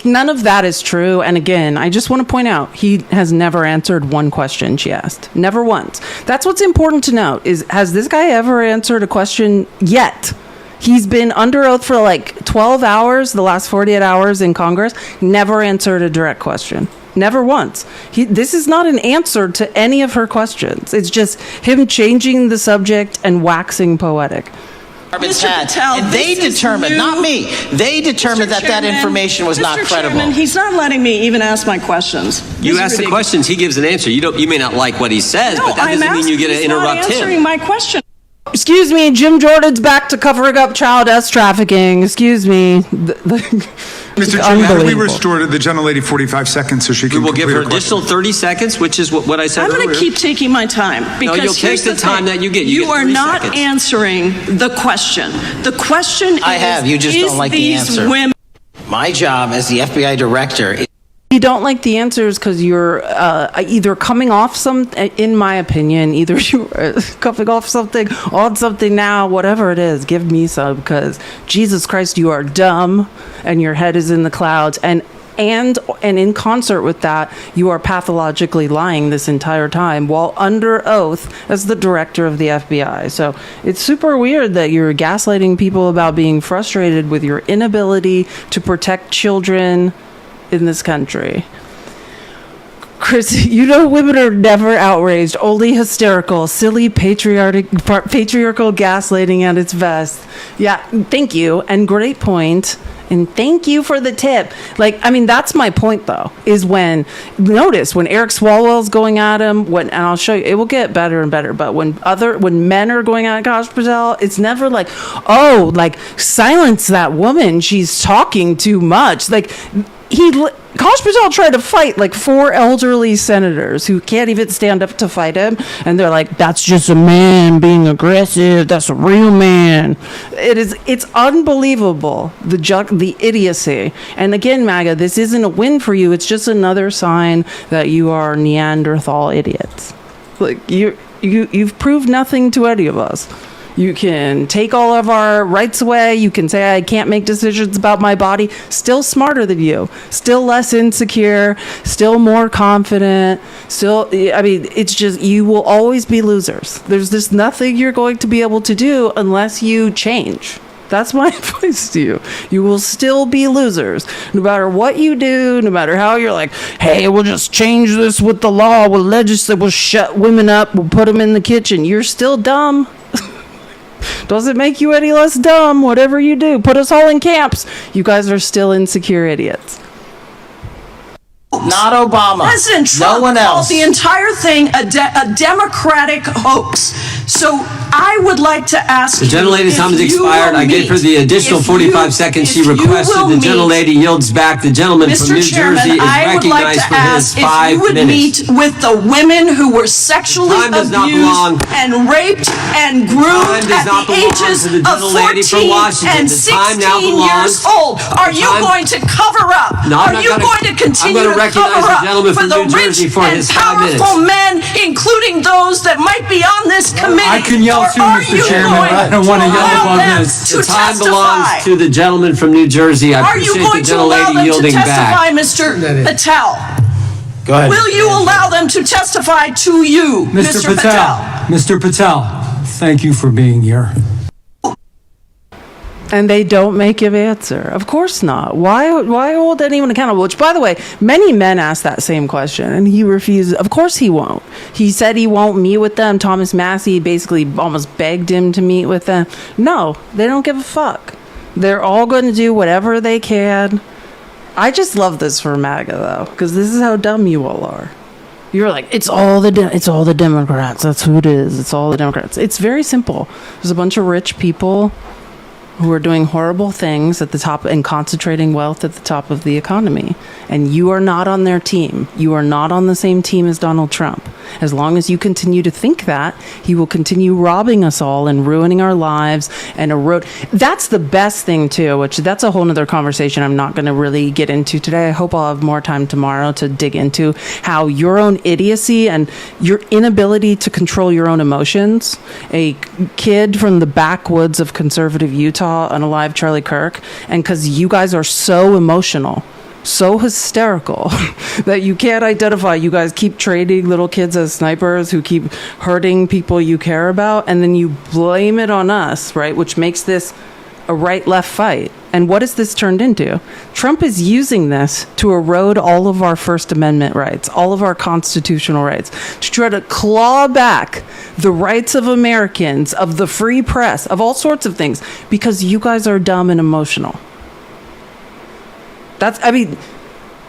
none of that is true. And again, I just want to point out, he has never answered one question she asked. Never once. That's what's important to note, is has this guy ever answered a question yet? He's been under oath for like 12 hours, the last 48 hours in Congress, never answered a direct question. Never once. This is not an answer to any of her questions. It's just him changing the subject and waxing poetic. Mr. Patel, and they determined, not me, they determined that information was not credible. Chairman, he's not letting me even ask my questions. You ask the questions, he gives an answer. You may not like what he says, but that doesn't mean you get to interrupt him. He's not answering my question. Excuse me, Jim Jordan's back to covering up child trafficking. Excuse me. Mr. Chairman, how do we restore the gentlelady 45 seconds so she can We will give her complete additional 30 seconds, which is what I said I'm earlier. going to keep taking my time. Because you'll take the time that you get. You You get are 3 not seconds. answering the question. The question is, I have, you just don't like the these answer. women... My job as the FBI director is You don't like the answers because you're either coming off in my opinion, either you're coming off something, on something now, whatever it is, give me some, because Jesus Christ, you are dumb and your head is in the clouds. And in concert with that, you are pathologically lying this entire time while under oath as the director of the FBI. So it's super weird that you're gaslighting people about being frustrated with your inability to protect children in this country. Chris, you know women are never outraged, only hysterical, silly patriarchal gaslighting at its best. Yeah, thank you, and great point. And thank you for the tip. That's my point, though, is when Eric Swalwell's going at him, and I'll show you, it will get better and better, but when men are going at Kash Patel, it's never silence that woman, she's talking too much. Kash Patel tried to fight 4 elderly senators who can't even stand up to fight him, and they're like, that's just a man being aggressive, that's a real man. It's unbelievable, the idiocy. And again, MAGA, this isn't a win for you, it's just another sign that you are Neanderthal idiots. You've proved nothing to any of us. You can take all of our rights away. You can say I can't make decisions about my body. Still smarter than you. Still less insecure. Still more confident. It's just, you will always be losers. There's just nothing you're going to be able to do unless you change. That's my advice to you. You will still be losers. No matter what you do, no matter how you're like, hey, we'll just change this with the law. We'll legislate. We'll shut women up. We'll put them in the kitchen. You're still dumb. Doesn't make you any less dumb. Whatever you do, put us all in camps. You guys are still insecure idiots. not Obama. President Trump no one else. called the entire thing a Democratic hoax. So I would like to ask the gentlelady's time has expired. I gave her the additional 45 seconds she requested. The gentlelady yields back. The gentleman from New Jersey is recognized for his 5 minutes. If you would meet with the women who were sexually abused and raped and groomed at the ages of 14 and 16 years old. Are you going to cover up? Are you going to continue to cover up for the rich and powerful men, including those that might be on this committee? I can yell too, Mr. Chairman, but I don't want to yell above this. The time belongs to the gentleman from New Jersey. I appreciate the gentlelady yielding back. Mr. Patel? Go ahead. Will you allow them to testify to you, Mr. Patel? Mr. Patel, thank you for being here. And they don't make him answer. Of course not. Why hold anyone accountable? Which, by the way, many men ask that same question, and he refuses. Of course he won't. He said he won't meet with them. Thomas Massey basically almost begged him to meet with them. No, they don't give a fuck. They're all going to do whatever they can. I just love this for MAGA, though, because this is how dumb you all are. You're like, it's all the Democrats. That's who it is. It's all the Democrats. It's very simple. There's a bunch of rich people who are doing horrible things at the top and concentrating wealth at the top of the economy. And you are not on their team. You are not on the same team as Donald Trump. As long as you continue to think that, he will continue robbing us all and ruining our lives and erode. That's the best thing, too, which that's a whole nother conversation I'm not going to really get into today. I hope I'll have more time tomorrow to dig into how your own idiocy and your inability to control your own emotions. A kid from the backwoods of conservative Utah unalive Charlie Kirk, and because you guys are so emotional, so hysterical that you can't identify. You guys keep trading little kids as snipers who keep hurting people you care about, and then you blame it on us, right? Which makes this a right-left fight. And what has this turned into? Trump is using this to erode all of our First Amendment rights, all of our constitutional rights, to try to claw back the rights of Americans, of the free press, of all sorts of things, because you guys are dumb and emotional.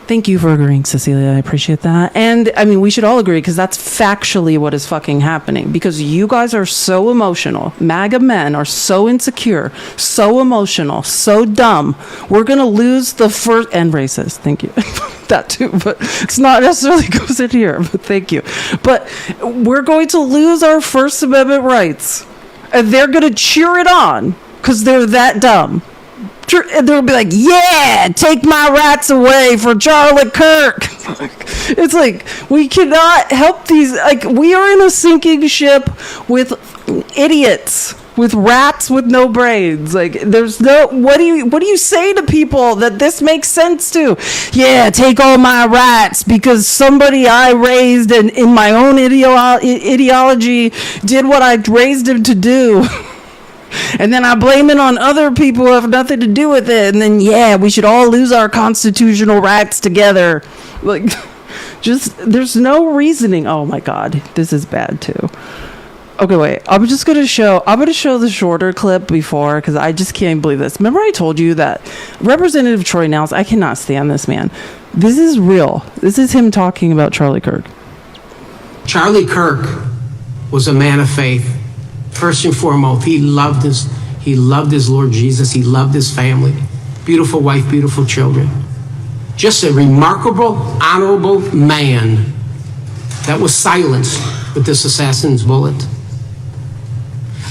Thank you for agreeing, Cecilia. I appreciate that. And, we should all agree, because that's factually what is fucking happening. Because you guys are so emotional. MAGA men are so insecure, so emotional, so dumb. We're going to lose the first... And racist. Thank you. That too. But it's not necessarily goes in here. But thank you. But we're going to lose our First Amendment rights. And they're going to cheer it on, because they're that dumb. And they'll be like, yeah, take my rights away for Charlie Kirk. It's like, we cannot help these. Like, we are in a sinking ship with idiots, with rats with no brains. Like, there's no, what do you say to people that this makes sense to? Yeah, take all my rights because somebody I raised and in my own ideology did what I raised him to do. And then I blame it on other people who have nothing to do with it. And then, yeah, we should all lose our constitutional rights together. Like, just, there's no reasoning. Oh, my God. This is bad, too. Okay, wait. I'm going to show the shorter clip before, because I just can't believe this. Remember I told you that Representative Troy Nehls, I cannot stand this man. This is real. This is him talking about Charlie Kirk. Charlie Kirk was a man of faith. First and foremost, he loved his Lord Jesus. He loved his family. Beautiful wife, beautiful children. Just a remarkable, honorable man that was silenced with this assassin's bullet.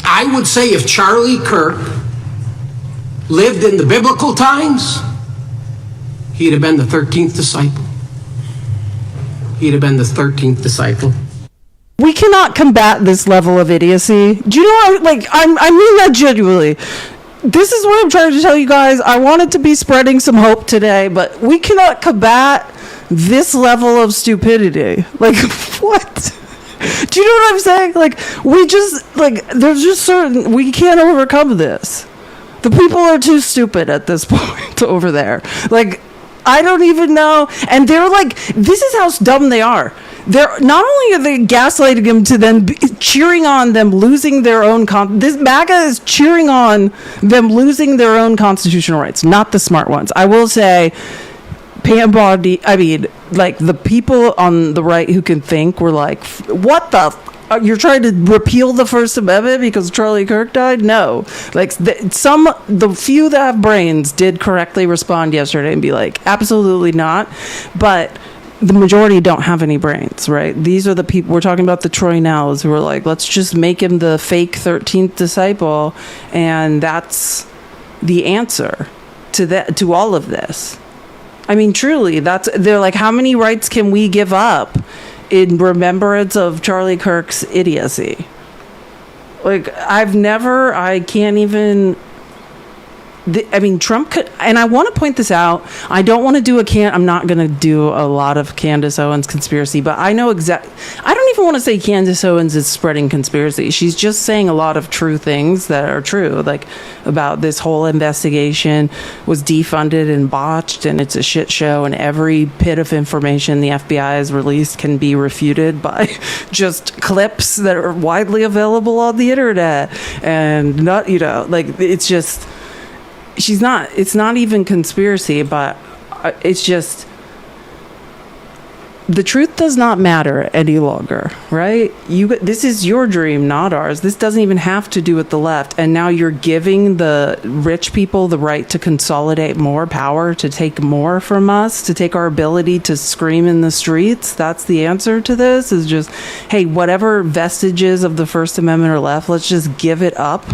I would say if Charlie Kirk lived in the biblical times, he'd have been the 13th disciple. He'd have been the 13th disciple. We cannot combat this level of idiocy. Do you know what, I mean that genuinely. This is what I'm trying to tell you guys. I wanted to be spreading some hope today, but we cannot combat this level of stupidity. Like, what? Do you know what I'm saying? There's just certain, we can't overcome this. The people are too stupid at this point over there. Like, I don't even know. And they're like, this is how dumb they are. They're not only are they gaslighting him to then cheering on them losing their own this MAGA is cheering on them losing their own constitutional rights, not the smart ones. I will say, Pam Bondi, the people on the right who can think were like, what the you're trying to repeal the First Amendment because Charlie Kirk died? No. The few that have brains did correctly respond yesterday and be like, absolutely not. But the majority don't have any brains, right? These are the people, we're talking about the Troy Nehls who are like, let's just make him the fake 13th disciple, and that's the answer to all of this. Truly, they're like, how many rights can we give up in remembrance of Charlie Kirk's idiocy? I can't even... Trump could, and I want to point this out. I don't want to do I'm not going to do a lot of Candace Owens conspiracy, but I know I don't even want to say Candace Owens is spreading conspiracy. She's just saying a lot of true things that are true, like about this whole investigation was defunded and botched, and it's a shit show, and every bit of information the FBI has released can be refuted by just clips that are widely available on the internet, and not, it's just... it's not even conspiracy, but it's just the truth does not matter any longer, right? This is your dream, not ours. This doesn't even have to do with the left. And now you're giving the rich people the right to consolidate more power, to take more from us, to take our ability to scream in the streets. That's the answer to this, is just, hey, whatever vestiges of the First Amendment are left, let's just give it up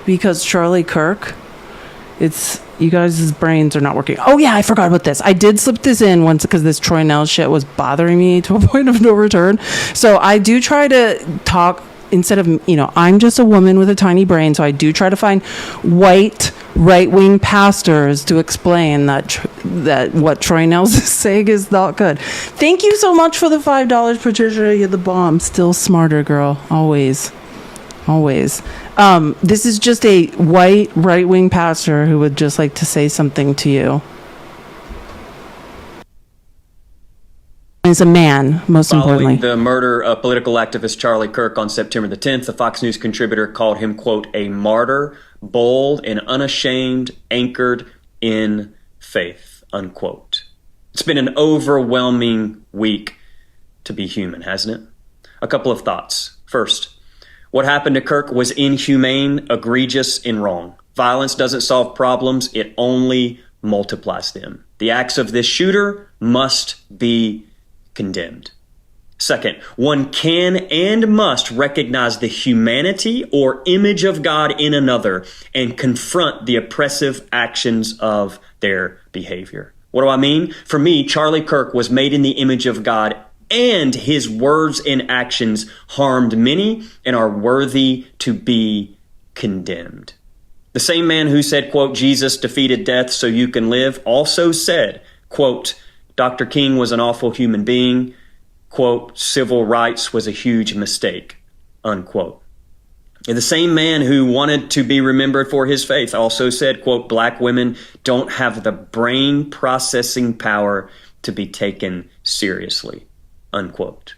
because Charlie Kirk... you guys' brains are not working. Oh, yeah, I forgot about this. I did slip this in once because this Troy Nehls shit was bothering me to a point of no return. So I do try to talk, instead of, I'm just a woman with a tiny brain, so I do try to find white right-wing pastors to explain that what Troy Nehls is saying is not good. Thank you so much for the $5, Patricia. You're the bomb. Still smarter, girl. Always. Always. This is just a white right-wing pastor who would just like to say something to you. He's a man, most importantly. Following the murder of political activist Charlie Kirk on September the 10th, the Fox News contributor called him, quote, a martyr, bold and unashamed, anchored in faith, unquote. It's been an overwhelming week to be human, hasn't it? A couple of thoughts. First, what happened to Kirk was inhumane, egregious, and wrong. Violence doesn't solve problems, it only multiplies them. The acts of this shooter must be condemned. Second, one can and must recognize the humanity or image of God in another and confront the oppressive actions of their behavior. What do I mean? For me, Charlie Kirk was made in the image of God, and his words and actions harmed many and are worthy to be condemned. The same man who said, quote, Jesus defeated death so you can live, also said, quote, Dr. King was an awful human being, quote, civil rights was a huge mistake, unquote. And the same man who wanted to be remembered for his faith also said, quote, black women don't have the brain processing power to be taken seriously, unquote.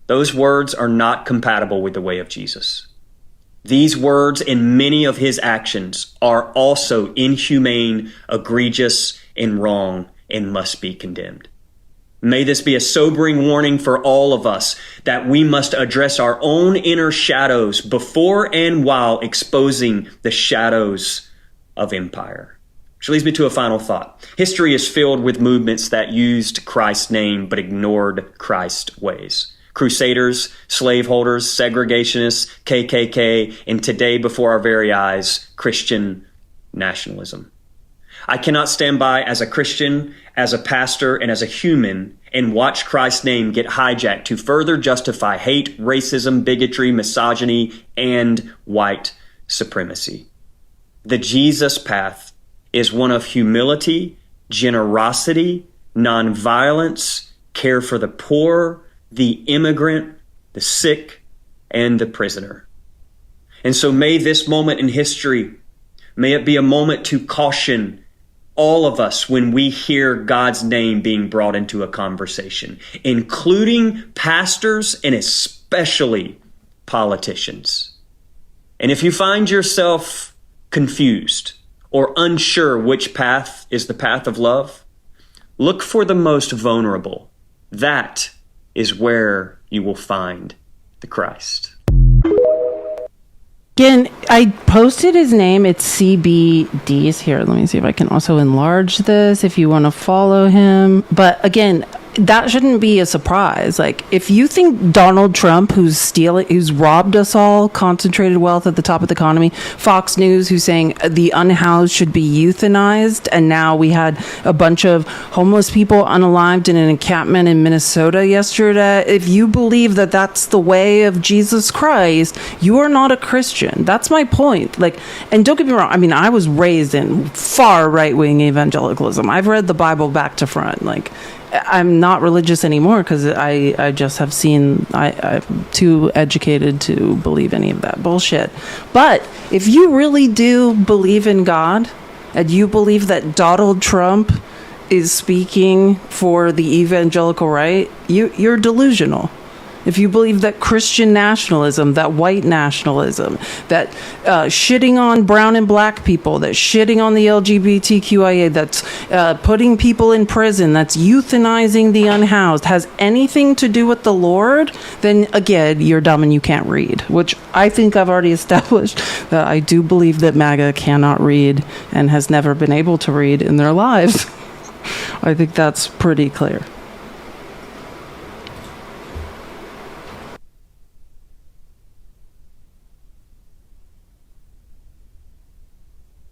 Those words are not compatible with the way of Jesus. These words and many of his actions are also inhumane, egregious, and wrong, and must be condemned. May this be a sobering warning for all of us that we must address our own inner shadows before and while exposing the shadows of empire. Which leads me to a final thought. History is filled with movements that used Christ's name but ignored Christ's ways. Crusaders, slaveholders, segregationists, KKK, and today before our very eyes, Christian nationalism. I cannot stand by as a Christian, as a pastor, and as a human and watch Christ's name get hijacked to further justify hate, racism, bigotry, misogyny, and white supremacy. The Jesus path is one of humility, generosity, nonviolence, care for the poor, the immigrant, the sick, and the prisoner. And so may this moment in history, may it be a moment to caution all of us when we hear God's name being brought into a conversation, including pastors and especially politicians. And if you find yourself confused or unsure which path is the path of love, look for the most vulnerable. That is where you will find the Christ. Again, I posted his name. It's CBDs. Here, let me see if I can also enlarge this if you want to follow him. But again, that shouldn't be a surprise. Like, if you think Donald Trump, who's robbed us all, concentrated wealth at the top of the economy, Fox News, who's saying the unhoused should be euthanized, and now we had a bunch of homeless people unalived in an encampment in Minnesota yesterday. If you believe that that's the way of Jesus Christ, you are not a Christian. That's my point. Like, and don't get me wrong. I mean, I was raised in far right-wing evangelicalism. I've read the Bible back to front. Like, I'm not religious anymore because I just have seen, I'm too educated to believe any of that bullshit. But if you really do believe in God and you believe that Donald Trump is speaking for the evangelical right, you're delusional. If you believe that Christian nationalism, that white nationalism, that shitting on brown and black people, that shitting on the LGBTQIA, that's putting people in prison, that's euthanizing the unhoused, has anything to do with the Lord, then again, you're dumb and you can't read, which I think I've already established that I do believe that MAGA cannot read and has never been able to read in their lives. I think that's pretty clear.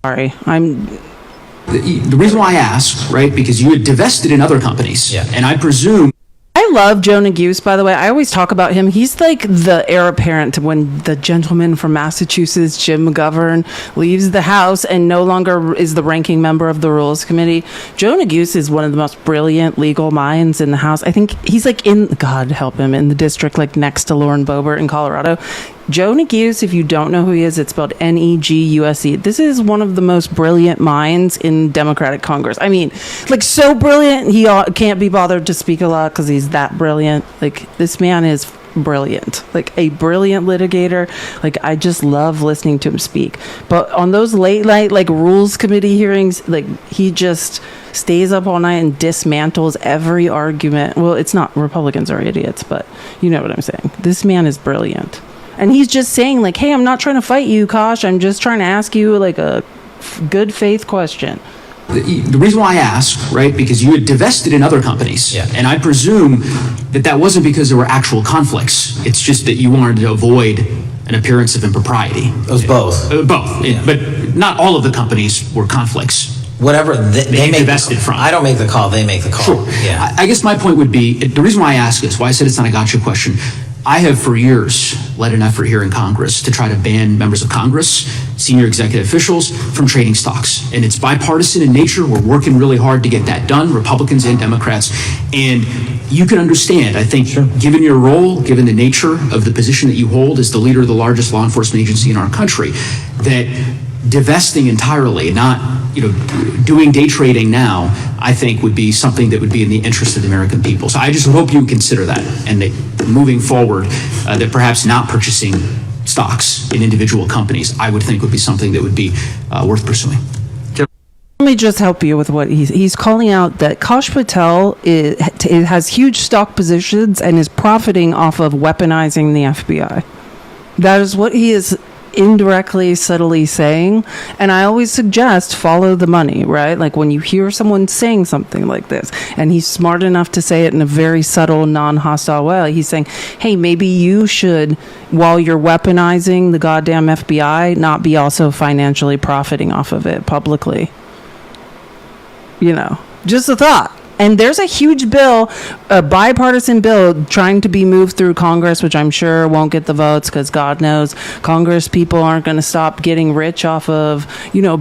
Sorry, The reason why I asked, right, because you had divested in other companies, and I presume. I love Joe Neguse, by the way. I always talk about him. He's like the heir apparent to when the gentleman from Massachusetts, Jim McGovern, leaves the House and no longer is the ranking member of the Rules Committee. Joe Neguse is one of the most brilliant legal minds in the House. I think he's like God help him, in the district like next to Lauren Boebert in Colorado. Joe Neguse, if you don't know who he is, it's spelled Neguse. This is one of the most brilliant minds in Democratic Congress. I mean, like, so brilliant, he can't be bothered to speak a lot because he's that brilliant. Like, this man is brilliant, like a brilliant litigator. Like, I just love listening to him speak. But on those late night, like, rules committee hearings, like, he just stays up all night and dismantles every argument. Well, it's not Republicans are idiots, but you know what I'm saying. This man is brilliant. And he's just saying, like, hey, I'm not trying to fight you, Kosh. I'm just trying to ask you, like, a good faith question. The reason why I ask, right, because you had divested in other companies. Yeah. And I presume that wasn't because there were actual conflicts. It's just that you wanted to avoid an appearance of impropriety. It was both. Both. Yeah. But not all of the companies were conflicts. Whatever they make divested from. I don't make the call, they make the call. Sure. Yeah. I guess my point would be, the reason why I ask this, why I said it's not a gotcha question, I have for years led an effort here in Congress to try to ban members of Congress, senior executive officials, from trading stocks. And it's bipartisan in nature. We're working really hard to get that done, Republicans and Democrats. And you can understand, I think, given your role, given the nature of the position that you hold as the leader of the largest law enforcement agency in our country, that divesting entirely, not doing day trading now, I think would be something that would be in the interest of the American people. So I just hope you consider that, and that moving forward, that perhaps not purchasing stocks in individual companies, I would think would be something that would be worth pursuing. Let me just help you with what he's calling out, that Kosh Patel has huge stock positions and is profiting off of weaponizing the FBI. That is what he is indirectly, subtly saying. And I always suggest follow the money, right? Like, when you hear someone saying something like this, and he's smart enough to say it in a very subtle, non-hostile way, he's saying, hey, maybe you should, while you're weaponizing the goddamn FBI, not be also financially profiting off of it publicly. Just a thought. And there's a huge bill, a bipartisan bill, trying to be moved through Congress, which I'm sure won't get the votes because God knows Congress people aren't going to stop getting rich off of,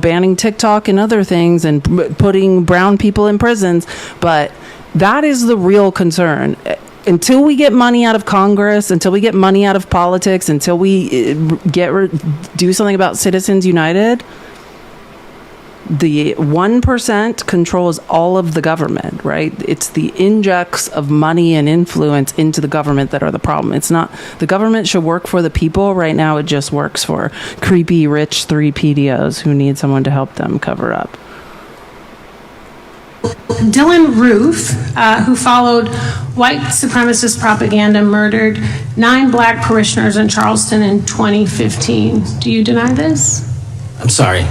banning TikTok and other things and putting brown people in prisons. But that is the real concern. Until we get money out of Congress, until we get money out of politics, until we do something about Citizens United, the 1% controls all of the government, right? It's the injects of money and influence into the government that are the problem. It's not, the government should work for the people. Right now, it just works for creepy, rich 3 PDOs who need someone to help them cover up. Dylan Roof, who followed white supremacist propaganda, murdered 9 black parishioners in Charleston in 2015. Do you deny this? I'm sorry.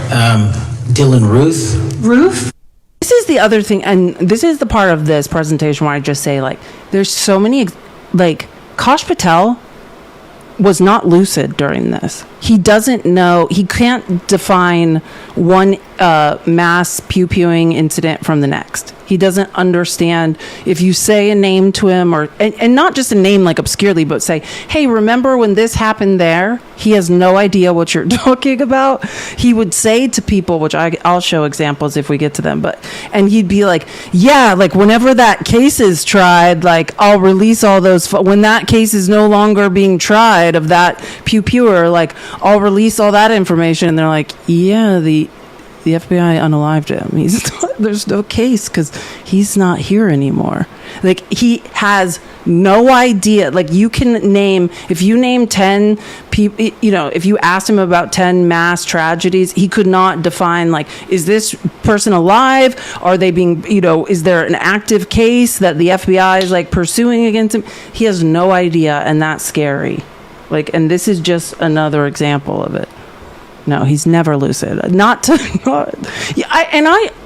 Dylan Roof? This is the other thing, and this is the part of this presentation where I just say, like, there's so many, like, Kosh Patel was not lucid during this. He doesn't know, he can't define one mass pew-pewing incident from the next. He doesn't understand if you say a name to him, or and not just a name like obscurely, but say, hey, remember when this happened there? He has no idea what you're talking about. He would say to people, which I'll show examples if we get to them, and he'd be like, yeah, like whenever that case is tried, like I'll release all those, when that case is no longer being tried of that pew-pewer, like I'll release all that information. And they're like, yeah, the FBI unalived him. There's no case because he's not here anymore. Like, he has no idea. Like, you can name, if you name 10 people, if you asked him about 10 mass tragedies, he could not define, like, is this person alive? Are they being, is there an active case that the FBI is, like, pursuing against him? He has no idea, and that's scary. Like, and this is just another example of it. No, he's never lucid.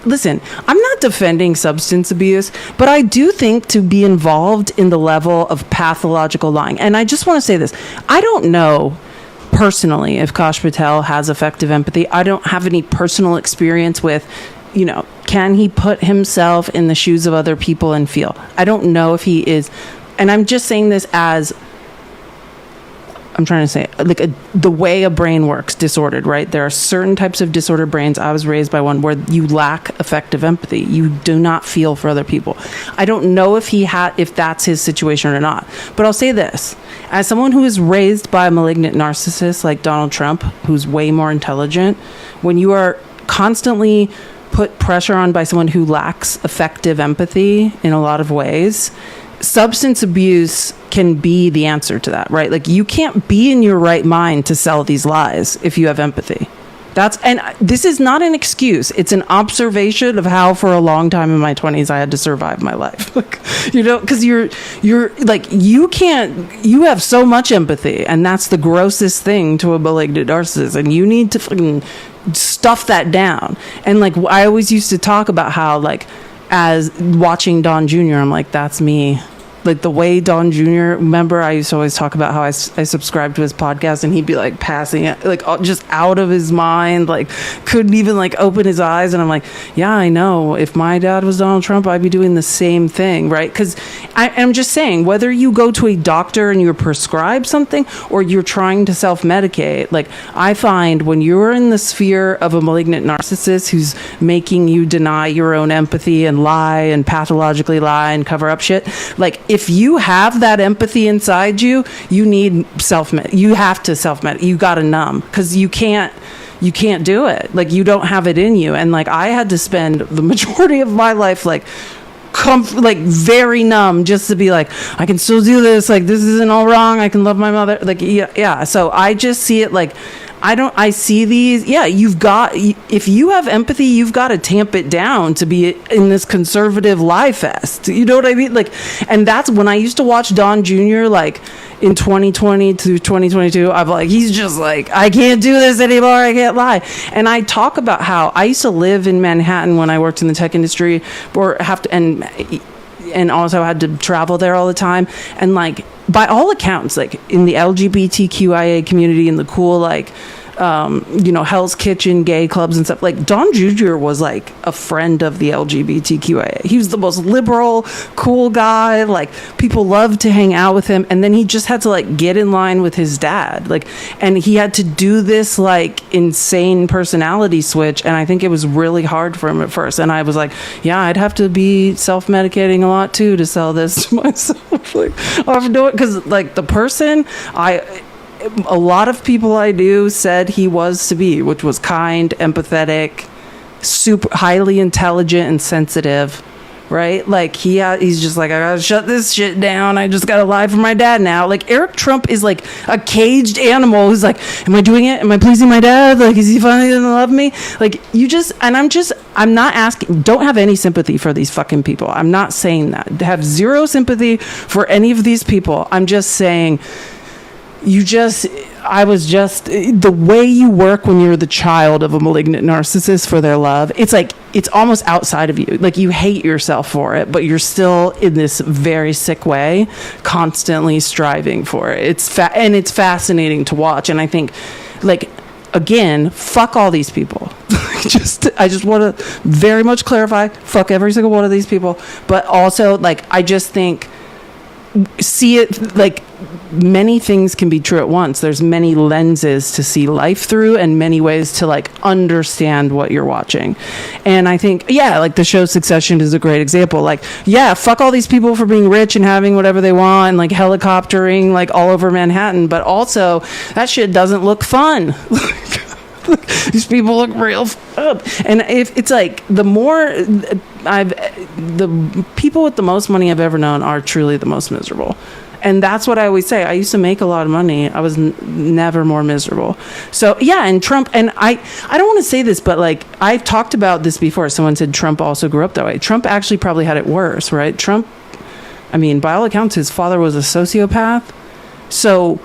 Listen, I'm not defending substance abuse, but I do think to be involved in the level of pathological lying, and I just want to say this, I don't know personally if Kosh Patel has effective empathy. I don't have any personal experience with, can he put himself in the shoes of other people and feel? I don't know if he is, and I'm just saying this as I'm trying to say, like the way a brain works, disordered, right? There are certain types of disordered brains. I was raised by one where you lack effective empathy. You do not feel for other people. I don't know if that's his situation or not. But I'll say this. As someone who is raised by a malignant narcissist like Donald Trump, who's way more intelligent, when you are constantly put pressure on by someone who lacks effective empathy in a lot of ways, substance abuse can be the answer to that, right? Like, you can't be in your right mind to sell these lies if you have empathy. And this is not an excuse. It's an observation of how for a long time in my 20s I had to survive my life. Like, because you're like, you have so much empathy, and that's the grossest thing to a malignant narcissist, and you need to fucking stuff that down. And like, I always used to talk about how, like, as watching Don Jr., I'm like, that's me. Like, the way Don Jr., remember, I used to always talk about how I subscribed to his podcast, and he'd be like passing it, like just out of his mind, like couldn't even like open his eyes. And I'm like, yeah, I know. If my dad was Donald Trump, I'd be doing the same thing, right? Because I'm just saying, whether you go to a doctor and you're prescribed something or you're trying to self-medicate, like, I find when you're in the sphere of a malignant narcissist who's making you deny your own empathy and lie and pathologically lie and cover up shit, like, if you have that empathy inside you, you need you have to self-medicate. You got to numb, because you can't do it. Like, you don't have it in you. And like, I had to spend the majority of my life like very numb, just to be like, I can still do this. Like, this isn't all wrong. I can love my mother. Like, yeah. So I just see it like, I see these. Yeah, if you have empathy, you've got to tamp it down to be in this conservative lie fest. You know what I mean? Like, and that's when I used to watch Don Jr. like in 2020 to 2022. I'm like, he's just like, I can't do this anymore. I can't lie. And I talk about how I used to live in Manhattan when I worked in the tech industry, and also had to travel there all the time. And like, by all accounts, like in the LGBTQIA community, in the cool, like, Hell's Kitchen, gay clubs and stuff, like, Don Jr. was like a friend of the LGBTQIA. He was the most liberal, cool guy. Like, people loved to hang out with him. And then he just had to like get in line with his dad. Like, and he had to do this like insane personality switch. And I think it was really hard for him at first. And I was like, yeah, I'd have to be self-medicating a lot too to sell this to myself. Like, I'm doing, because like the person a lot of people I knew said he was to be, which was kind, empathetic, super highly intelligent and sensitive, right? Like, he's just like, I gotta shut this shit down. I just gotta lie for my dad now. Like, Eric Trump is like a caged animal who's like, am I doing it? Am I pleasing my dad? Like, is he finally gonna love me? Like, I'm not asking, don't have any sympathy for these fucking people. I'm not saying that. Have zero sympathy for any of these people. I'm just saying, the way you work when you're the child of a malignant narcissist for their love, it's like, it's almost outside of you. Like, you hate yourself for it, but you're still in this very sick way, constantly striving for it. It's fascinating to watch. And I think, like, again, fuck all these people. I just want to very much clarify, fuck every single one of these people. But also, like, I just think, see it like, many things can be true at once. There's many lenses to see life through, and many ways to like understand what you're watching. And I think, yeah, like the show Succession is a great example. Like, yeah, fuck all these people for being rich and having whatever they want and like helicoptering like all over Manhattan, but also that shit doesn't look fun. These people look real up. And if it's like, the people with the most money I've ever known are truly the most miserable. And that's what I always say. I used to make a lot of money. I was never more miserable. So yeah, and Trump, and I don't want to say this, but like, I've talked about this before. Someone said Trump also grew up that way. Trump actually probably had it worse, right? Trump, I mean, by all accounts, his father was a sociopath. So,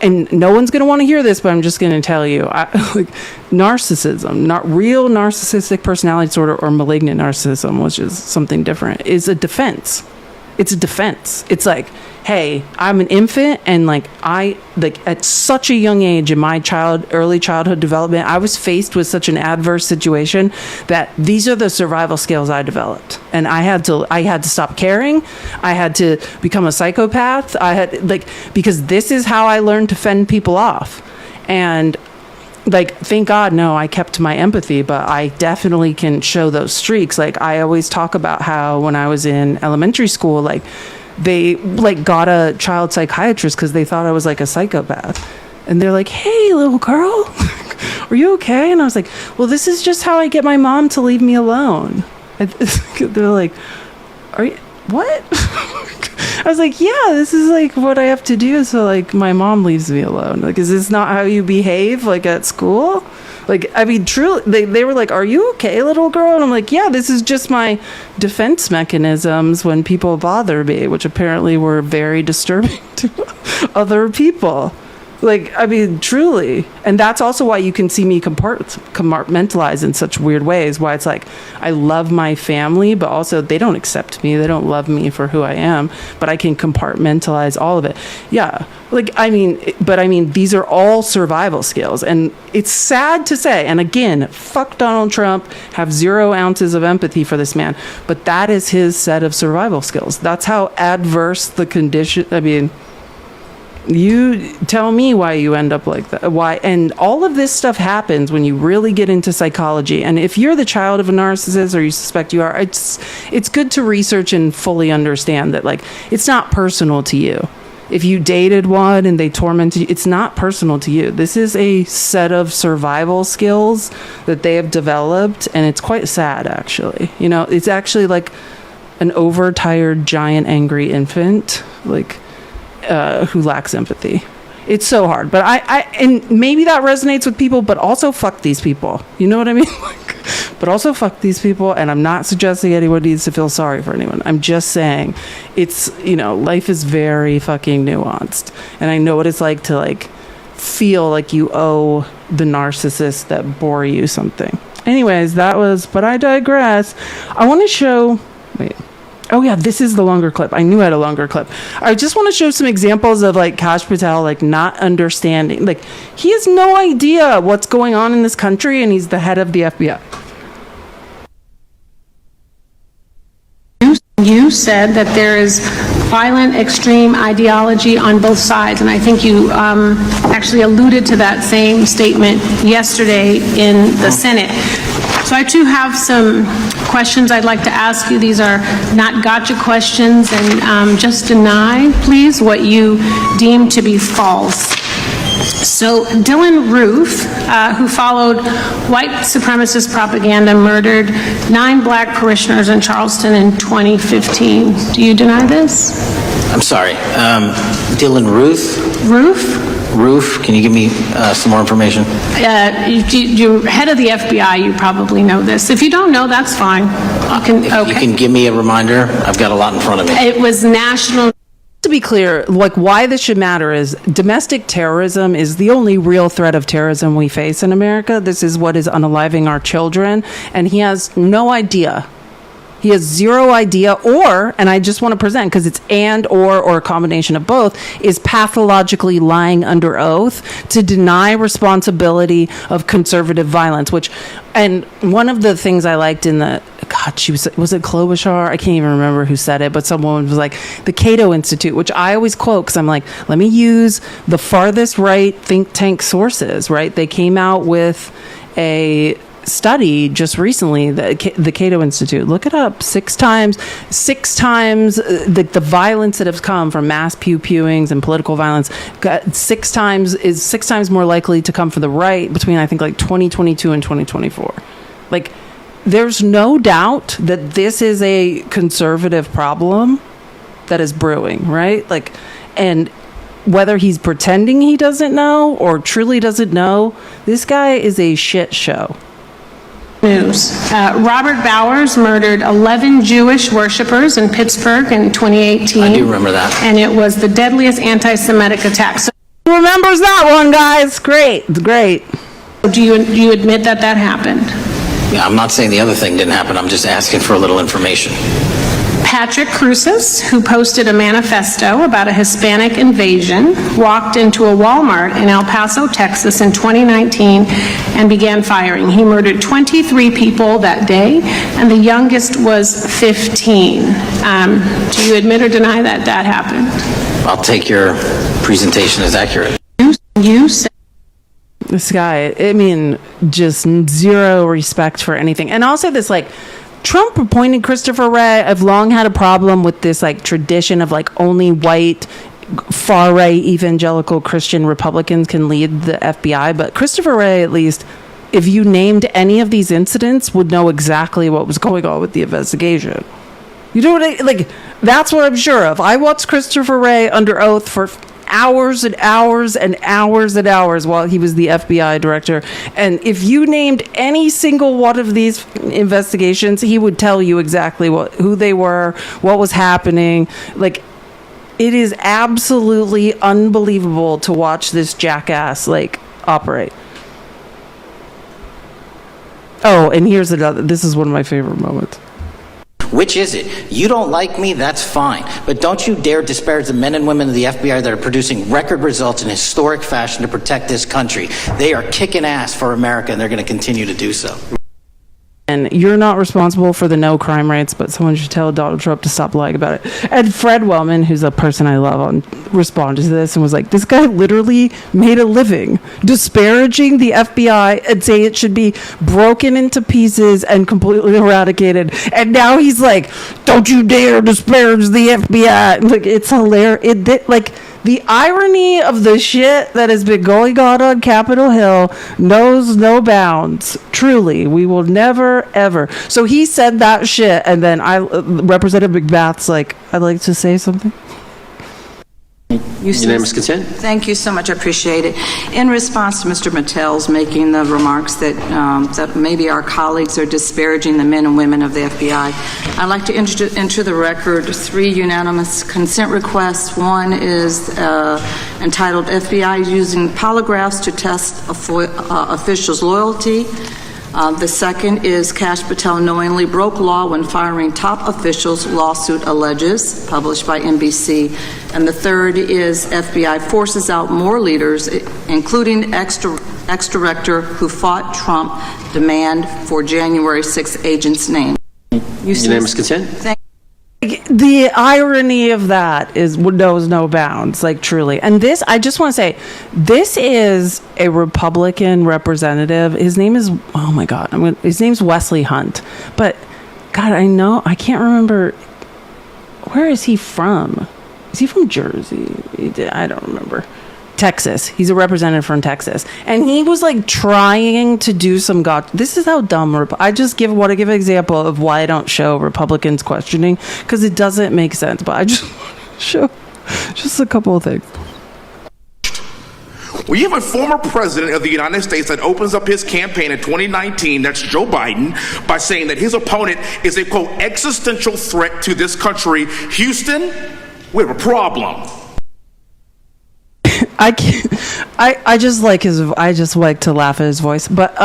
and no one's going to want to hear this, but I'm just going to tell you, like, narcissism, not real narcissistic personality disorder or malignant narcissism, which is something different, is a defense. It's a defense. It's like, hey, I'm an infant, and like at such a young age in my early childhood development, I was faced with such an adverse situation that these are the survival skills I developed, and I had to stop caring. I had to become a psychopath. Because this is how I learned to fend people off, and thank God, no, I kept my empathy, but I definitely can show those streaks. Like, I always talk about how when I was in elementary school, they got a child psychiatrist because they thought I was like a psychopath. And they're like, hey, little girl, are you okay? And I was like, well, this is just how I get my mom to leave me alone. They're like, are you, what? I was like, yeah, this is like what I have to do so like my mom leaves me alone. Like, is this not how you behave like at school? Like, I mean, truly, they were like, are you okay, little girl? And I'm like, yeah, this is just my defense mechanisms when people bother me, which apparently were very disturbing to other people. Like, I mean, truly. And that's also why you can see me compartmentalize in such weird ways, why it's like, I love my family, but also they don't accept me. They don't love me for who I am, but I can compartmentalize all of it. Yeah. Like, I mean, these are all survival skills. And it's sad to say, and again, fuck Donald Trump, have 0 ounces of empathy for this man, but that is his set of survival skills. That's how adverse the condition, I mean, you tell me why you end up like that. Why? And all of this stuff happens when you really get into psychology. And if you're the child of a narcissist, or you suspect you are, it's good to research and fully understand that, like, it's not personal to you. If you dated one and they tormented you, it's not personal to you. This is a set of survival skills that they have developed, and it's quite sad, actually. You know, it's actually like an overtired, giant, angry infant, like, who lacks empathy. It's so hard, but and maybe that resonates with people, but also fuck these people. You know what I mean? But also fuck these people, and I'm not suggesting anyone needs to feel sorry for anyone. I'm just saying it's, you know, life is very fucking nuanced, and I know what it's like to like feel like you owe the narcissist that bore you something. Anyways, but I digress. I want to show, oh yeah, this is the longer clip. I knew I had a longer clip. I just want to show some examples of like Kash Patel like not understanding. Like, he has no idea what's going on in this country, and he's the head of the FBI. You said that there is violent extreme ideology on both sides, and I think you actually alluded to that same statement yesterday in the Senate. So I too have some questions I'd like to ask you. These are not gotcha questions, and just deny, please, what you deem to be false. So Dylan Roof, who followed white supremacist propaganda, murdered 9 black parishioners in Charleston in 2015. Do you deny this? I'm sorry. Dylan Roof, can you give me some more information? You're head of the FBI, you probably know this. If you don't know, that's fine. You can give me a reminder. I've got a lot in front of me. It was national. To be clear, like, why this should matter is domestic terrorism is the only real threat of terrorism we face in America. This is what is unaliving our children, and he has no idea. He has 0 idea, and I just want to present, because it's or a combination of both, is pathologically lying under oath to deny responsibility of conservative violence, and one of the things I liked in the, was it Klobuchar? I can't even remember who said it, but someone was like, the Cato Institute, which I always quote, because I'm like, let me use the farthest right think tank sources, right? They came out with a study just recently, the Cato Institute. Look it up. 6 times the violence that has come from mass pew-pewings and political violence is 6 times more likely to come from the right between, I think, like 2022 and 2024. Like, there's no doubt that this is a conservative problem that is brewing, right? Like, and whether he's pretending he doesn't know or truly doesn't know, this guy is a shit show. News. Robert Bowers murdered 11 Jewish worshipers in Pittsburgh in 2018. I do remember that. And it was the deadliest anti-Semitic attack. So, who remembers that one, guys? Great. Do you admit that happened? Yeah, I'm not saying the other thing didn't happen. I'm just asking for a little information. Patrick Cruces, who posted a manifesto about a Hispanic invasion, walked into a Walmart in El Paso, Texas in 2019 and began firing. He murdered 23 people that day, and the youngest was 15. Do you admit or deny that that happened? I'll take your presentation as accurate. You said this guy, I mean, just zero respect for anything. And also this, like, Trump appointed Christopher Wray. I've long had a problem with this, like, tradition of, like, only white, far-right evangelical Christian Republicans can lead the FBI. But Christopher Wray, at least, if you named any of these incidents, would know exactly what was going on with the investigation. You know what I, like, that's what I'm sure of. I watched Christopher Wray under oath for hours and hours and hours and hours while he was the FBI director. And if you named any single one of these investigations, he would tell you exactly who they were, what was happening. Like, it is absolutely unbelievable to watch this jackass, like, operate. Oh, and here's another. This is one of my favorite moments. Which is it? You don't like me, that's fine. But don't you dare disparage the men and women of the FBI that are producing record results in historic fashion to protect this country. They are kicking ass for America, and they're going to continue to do so. And you're not responsible for the no crime rates, but someone should tell Donald Trump to stop lying about it. And Fred Wellman, who's a person I love, responded to this and was like, this guy literally made a living disparaging the FBI and saying it should be broken into pieces and completely eradicated. And now he's like, don't you dare disparage the FBI. Like, it's hilarious. Like, the irony of the shit that has been going on Capitol Hill knows no bounds. Truly, we will never, ever. So he said that shit, and then Representative McBath's like, I'd like to say something. Unanimous consent? Thank you so much. I appreciate it. In response to Mr. Mattel's making the remarks that that maybe our colleagues are disparaging the men and women of the FBI, I'd like to enter the record 3 unanimous consent requests. One is entitled FBI using polygraphs to test officials' loyalty. The second is Kash Patel knowingly broke law when firing top officials, lawsuit alleges, published by NBC. And the third is FBI forces out more leaders, including ex-director who fought Trump, demand for January 6 agents' names. Unanimous consent? The irony of that knows no bounds, like, truly. And this, I just want to say, this is a Republican representative. His name is, oh my God, his name's Wesley Hunt. But, God, I can't remember, where is he from? Is he from Jersey? I don't remember. Texas. He's a representative from Texas. And he was, like, trying to do some this is how dumb I just want to give an example of why I don't show Republicans questioning, because it doesn't make sense. But I just want to show just a couple of things. We have a former president of the United States that opens up his campaign in 2019, that's Joe Biden, by saying that his opponent is a, quote, existential threat to this country. Houston, we have a problem. I just like to laugh at his voice. But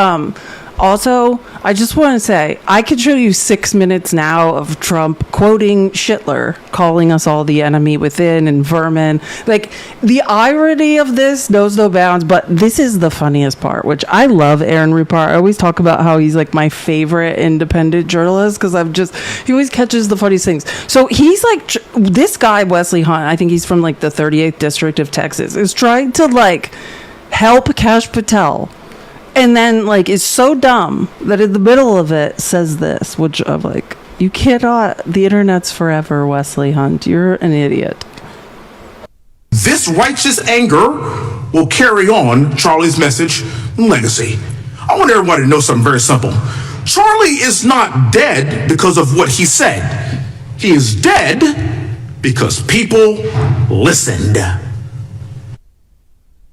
also, I just want to say, I could show you 6 minutes now of Trump quoting Schindler, calling us all the enemy within and vermin. Like, the irony of this knows no bounds, but this is the funniest part, which I love Aaron Rupart. I always talk about how he's, like, my favorite independent journalist, because he always catches the funniest things. So he's like, this guy, Wesley Hunt, I think he's from, like, the 38th district of Texas, is trying to, like, help Kash Patel. And then, like, is so dumb that in the middle of it says this, which I'm like, you cannot, the internet's forever, Wesley Hunt. You're an idiot. This righteous anger will carry on Charlie's message and legacy. I want everybody to know something very simple. Charlie is not dead because of what he said. He is dead because people listened.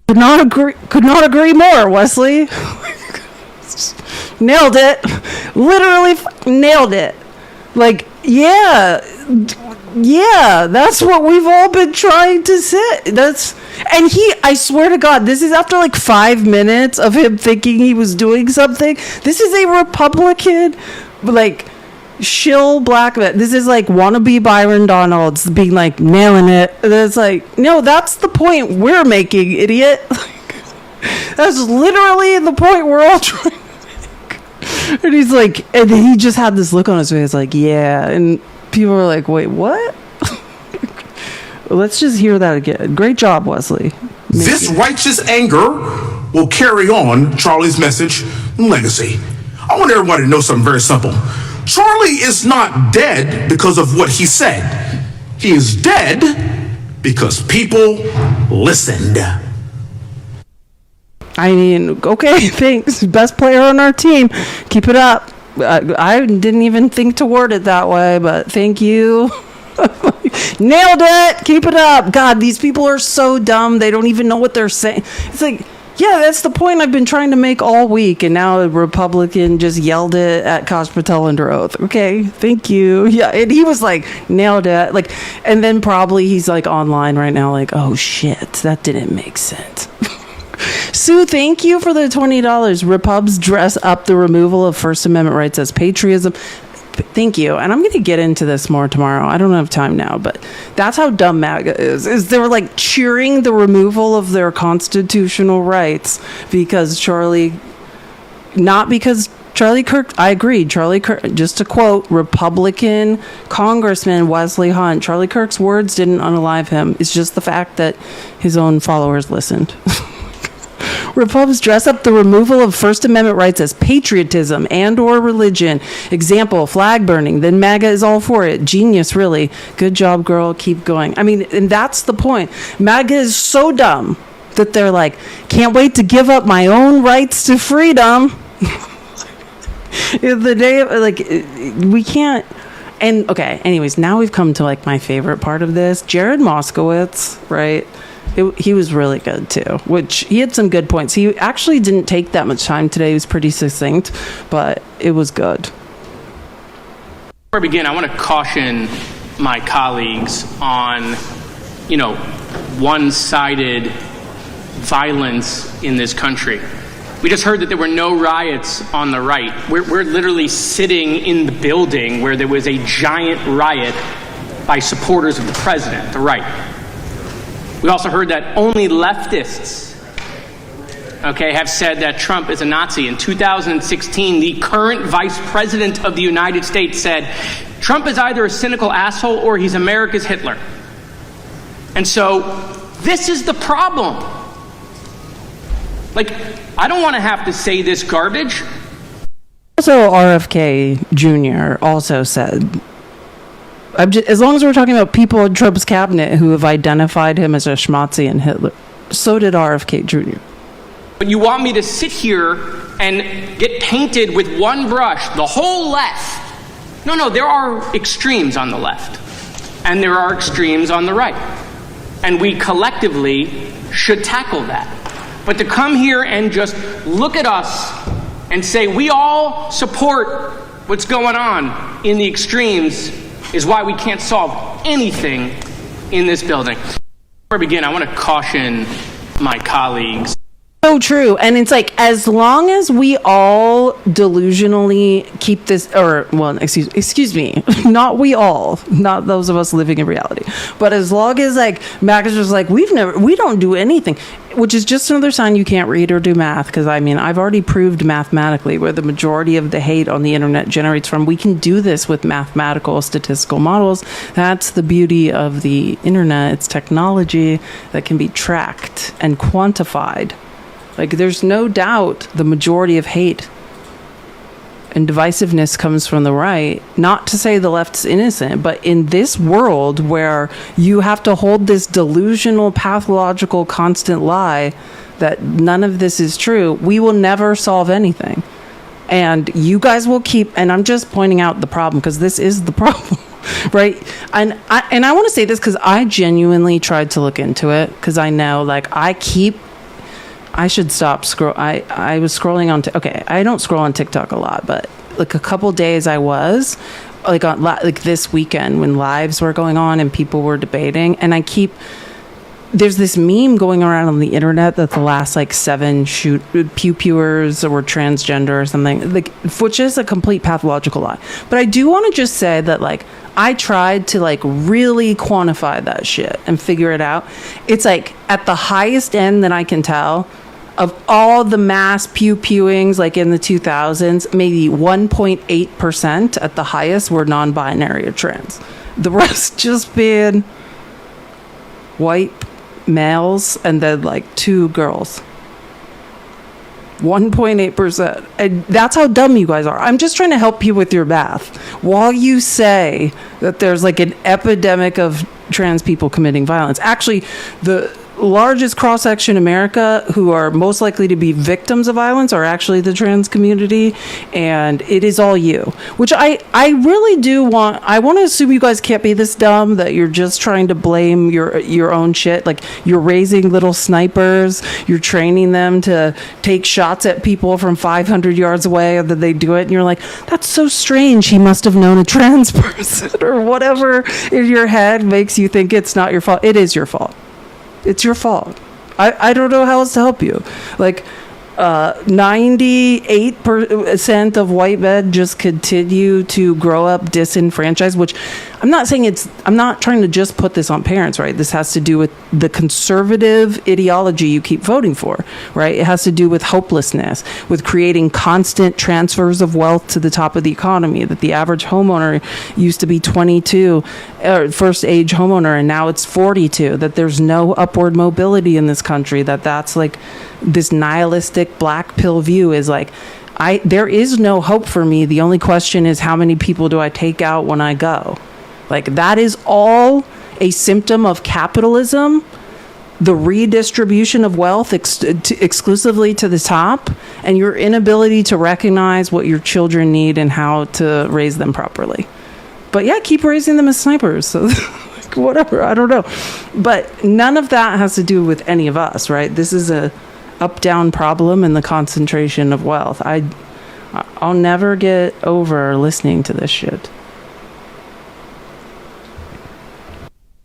Could not agree more, Wesley. Nailed it. Literally nailed it. Like, yeah, that's what we've all been trying to say. I swear to God, this is after like 5 minutes of him thinking he was doing something. This is a Republican, like, shill black men. This is like wannabe Byron Donalds being like nailing it. And it's like, no, that's the point we're making, idiot. That's literally the point we're all trying to make. And he's like, and he just had this look on his face like, yeah. And people were like, wait, what? Let's just hear that again. Great job, Wesley. This righteous anger will carry on Charlie's message and legacy. I want everybody to know something very simple. Charlie is not dead because of what he said. He is dead because people listened. I mean, okay, thanks. Best player on our team. Keep it up. I didn't even think to word it that way, but thank you. Nailed it. Keep it up. God, these people are so dumb. They don't even know what they're saying. It's like, yeah, that's the point I've been trying to make all week, and now a Republican just yelled it at Kash Patel under oath. Okay, thank you. Yeah, and he was like, nailed it. Like, and then probably he's like online right now, like, oh shit, that didn't make sense. Sue, thank you for the $20. Repubs dress up the removal of First Amendment rights as patriotism. Thank you. And I'm going to get into this more tomorrow. I don't have time now, but that's how dumb MAGA is they were like cheering the removal of their constitutional rights because not because Charlie Kirk, I agree. Charlie Kirk, just to quote Republican Congressman Wesley Hunt, Charlie Kirk's words didn't unalive him. It's just the fact that his own followers listened. Republicans dress up the removal of First Amendment rights as patriotism and or religion. Example, flag burning. Then MAGA is all for it. Genius, really. Good job, girl. Keep going. I mean, and that's the point. MAGA is so dumb that they're like, can't wait to give up my own rights to freedom. The day, like, we can't. And, okay, anyways, now we've come to, like, my favorite part of this. Jared Moskowitz, right? He was really good too, which he had some good points. He actually didn't take that much time today. He was pretty succinct, but it was good. Before I begin, I want to caution my colleagues on, one-sided violence in this country. We just heard that there were no riots on the right. We're literally sitting in the building where there was a giant riot by supporters of the president, the right. We also heard that only leftists, have said that Trump is a Nazi. In 2016, the current vice president of the United States said, Trump is either a cynical asshole or he's America's Hitler. And so this is the problem. Like, I don't want to have to say this garbage. Also, RFK Jr. also said, as long as we're talking about people in Trump's cabinet who have identified him as a schmatzi and Hitler, so did RFK Jr. But you want me to sit here and get painted with one brush, the whole left. No, there are extremes on the left, and there are extremes on the right. And we collectively should tackle that. But to come here and just look at us and say we all support what's going on in the extremes is why we can't solve anything in this building. Before I begin, I want to caution my colleagues. So true. And it's like, as long as we all delusionally keep this, excuse me, not we all, not those of us living in reality, but as long as like MAGA's just like, we don't do anything, which is just another sign you can't read or do math. Because I mean, I've already proved mathematically where the majority of the hate on the internet generates from. We can do this with mathematical statistical models. That's the beauty of the internet. It's technology that can be tracked and quantified. Like, there's no doubt the majority of hate and divisiveness comes from the right. Not to say the left's innocent, but in this world where you have to hold this delusional, pathological, constant lie that none of this is true, we will never solve anything. And you guys will keep, and I'm just pointing out the problem because this is the problem. Right. And I want to say this because I genuinely tried to look into it because I know, like, I should stop I was scrolling on I don't scroll on TikTok a lot, but like a couple days I was like on like this weekend when lives were going on and people were debating, and I keep there's this meme going around on the internet that the last like 7 pew-pewers were transgender or something, like, which is a complete pathological lie. But I do want to just say that, like, I tried to like really quantify that shit and figure it out. It's like at the highest end that I can tell of all the mass pew-pewings, like in the 2000s, maybe 1.8% at the highest were non-binary or trans. The rest just being white males and then like 2 girls. 1.8%. And that's how dumb you guys are. I'm just trying to help you with your math. While you say that there's like an epidemic of trans people committing violence, actually, the largest cross-section in America who are most likely to be victims of violence are actually the trans community, and it is all you. Which I really do want. I want to assume you guys can't be this dumb that you're just trying to blame your own shit. Like, you're raising little snipers, you're training them to take shots at people from 500 yards away, and then they do it, and you're like, that's so strange, he must have known a trans person, or whatever in your head makes you think it's not your fault. It is your fault. It's your fault. I don't know how else to help you. Like, 98% of white men just continue to grow up disenfranchised, which I'm not trying to just put this on parents, right? This has to do with the conservative ideology you keep voting for, right? It has to do with hopelessness, with creating constant transfers of wealth to the top of the economy, that the average homeowner used to be 22, first age homeowner, and now it's 42, that there's no upward mobility in this country, that's like this nihilistic black pill view is like, there is no hope for me. The only question is, how many people do I take out when I go? Like, that is all a symptom of capitalism, the redistribution of wealth exclusively to the top, and your inability to recognize what your children need and how to raise them properly. But yeah, keep raising them as snipers. So like, whatever, I don't know. But none of that has to do with any of us, right? This is a up-down problem in the concentration of wealth. I'll never get over listening to this shit.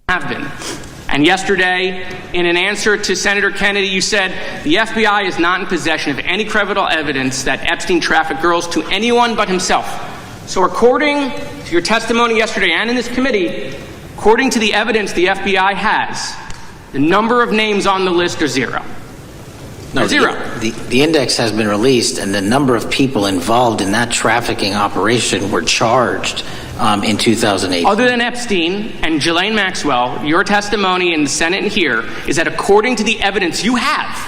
Have been. And yesterday, in an answer to Senator Kennedy, you said the FBI is not in possession of any credible evidence that Epstein trafficked girls to anyone but himself. So according to your testimony yesterday and in this committee, according to the evidence the FBI has, the number of names on the list are 0. No, zero. The index has been released, and the number of people involved in that trafficking operation were charged in 2008. Other than Epstein and Ghislaine Maxwell, your testimony in the Senate and here is that according to the evidence you have,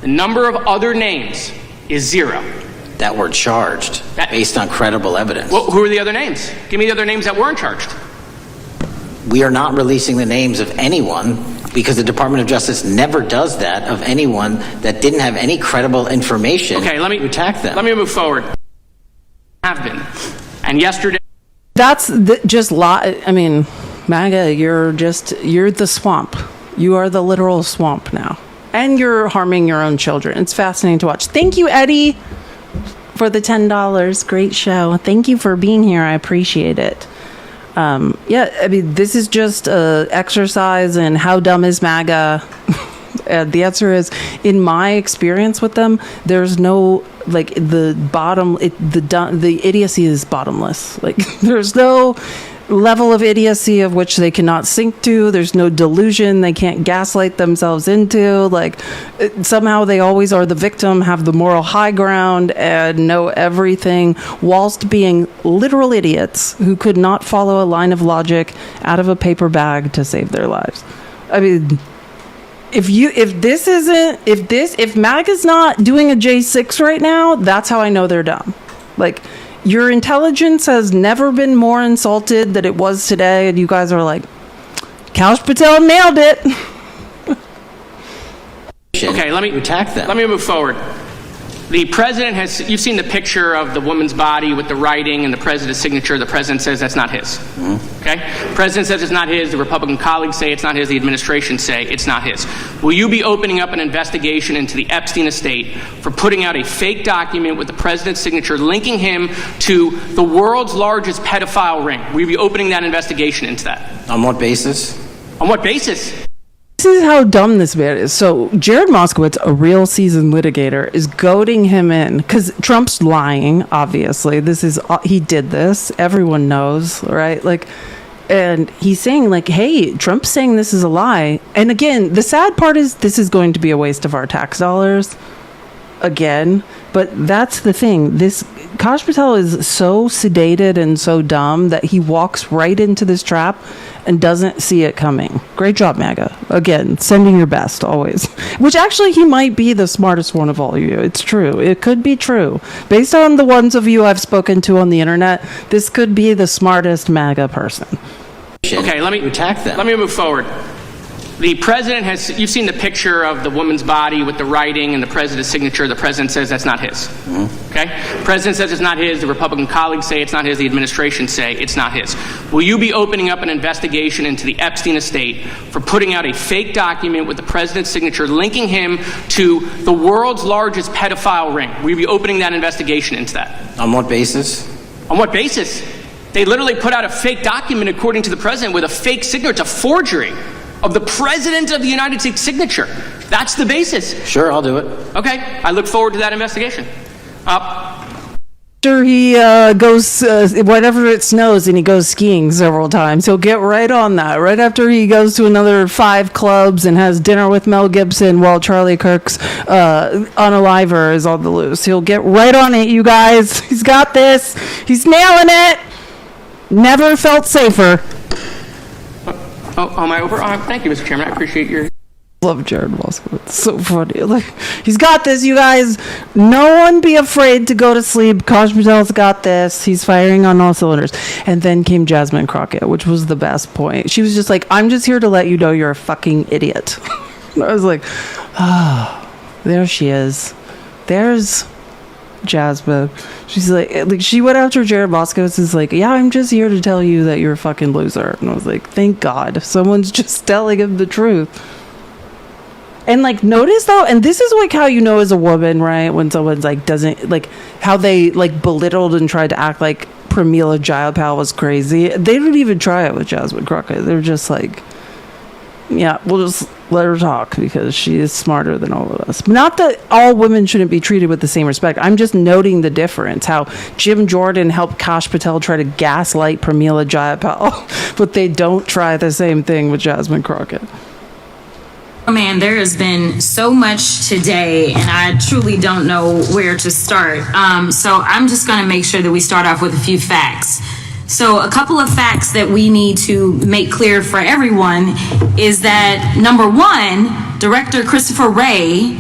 the number of other names is 0. That were charged based on credible evidence. Well, who are the other names? Give me the other names that weren't charged. We are not releasing the names of anyone because the Department of Justice never does that, of anyone that didn't have any credible information to attack them. Let me move forward. Have been. And yesterday... That's just I mean, MAGA, you're the swamp. You are the literal swamp now. And you're harming your own children. It's fascinating to watch. Thank you, Eddie, for the $10. Great show. Thank you for being here. I appreciate it. Yeah, I mean, this is just an exercise in how dumb is MAGA. The answer is, in my experience with them, there's no, like, the idiocy is bottomless. Like, there's no level of idiocy of which they cannot sink to. There's no delusion they can't gaslight themselves into. Like, somehow they always are the victim, have the moral high ground, and know everything, whilst being literal idiots who could not follow a line of logic out of a paper bag to save their lives. I mean, if MAGA's not doing a J6 right now, that's how I know they're dumb. Like, your intelligence has never been more insulted than it was today, and you guys are like, Kaush Patel nailed it. Okay, let me attack them. Let me move forward. The president you've seen the picture of the woman's body with the writing and the president's signature. The president says that's not his. Mm-hmm. Okay? The president says it's not his. The Republican colleagues say it's not his. The administration say it's not his. Will you be opening up an investigation into the Epstein estate for putting out a fake document with the president's signature linking him to the world's largest pedophile ring? Will you be opening that investigation into that? On what basis? On what basis? This is how dumb this man is. So Jared Moskowitz, a real seasoned litigator, is goading him in because Trump's lying. Obviously, he did this. Everyone knows, right? Like, and he's saying like, "Hey, Trump's saying this is a lie." And again, the sad part is this is going to be a waste of our tax dollars. Again, but that's the thing. This Kash Patel is so sedated and so dumb that he walks right into this trap and doesn't see it coming. Great job, MAGA. Again, sending your best always. Which actually he might be the smartest one of all of you. It's true. It could be true. Based on the ones of you I've spoken to on the internet, this could be the smartest MAGA person. Okay, let me attack them. Let me move forward. The president you've seen the picture of the woman's body with the writing and the president's signature. The president says that's not his. Okay? The president says it's not his. The Republican colleagues say it's not his. The administration say it's not his. Will you be opening up an investigation into the Epstein estate for putting out a fake document with the president's signature linking him to the world's largest pedophile ring? Will you be opening that investigation into that? On what basis? On what basis? They literally put out a fake document, according to the president, with a fake signature. It's a forgery of the President of the United States signature. That's the basis. Sure, I'll do it. Okay, I look forward to that investigation. After he goes, whenever it snows and he goes skiing several times, he'll get right on that. Right after he goes to another 5 clubs and has dinner with Mel Gibson while Charlie Kirk's unaliver is on the loose. He'll get right on it, you guys. He's got this. He's nailing it. Never felt safer. Oh, am I over? Thank you, Mr. Chairman. I appreciate your... Love Jared Moskowitz. It's so funny. Like, he's got this, you guys. No one be afraid to go to sleep. Kash Patel's got this. He's firing on all cylinders. And then came Jasmine Crockett, which was the best point. She was just like, I'm just here to let you know you're a fucking idiot. And I was like, there she is. There's Jasmine. She's like she went after Jared Moskowitz. Is like, yeah, I'm just here to tell you that you're a fucking loser. And I was like, thank God someone's just telling him the truth. And like, notice though, and this is like how you know as a woman, right, when someone's like doesn't like how they like belittled and tried to act like Pramila Jayapal was crazy. They didn't even try it with Jasmine Crockett. They're just like, yeah, we'll just let her talk because she is smarter than all of us. Not that all women shouldn't be treated with the same respect. I'm just noting the difference. How Jim Jordan helped Kash Patel try to gaslight Pramila Jayapal, but they don't try the same thing with Jasmine Crockett. Oh man, there has been so much today, and I truly don't know where to start. So I'm just going to make sure that we start off with a few facts. So a couple of facts that we need to make clear for everyone is that, number one, Director Christopher Wray,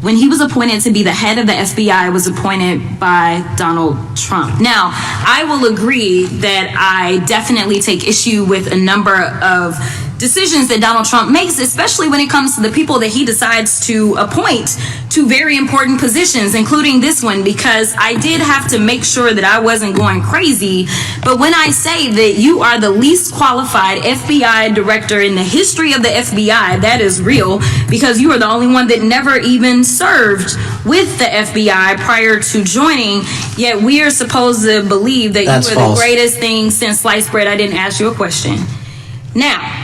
when he was appointed to be the head of the FBI, was appointed by Donald Trump. Now, I will agree that I definitely take issue with a number of decisions that Donald Trump makes, especially when it comes to the people that he decides to appoint to very important positions, including this one, because I did have to make sure that I wasn't going crazy. But when I say that you are the least qualified FBI director in the history of the FBI, that is real, because you are the only one that never even served with the FBI prior to joining, yet we are supposed to believe that That's you are false. the greatest thing since sliced bread. I didn't ask you a question. Now,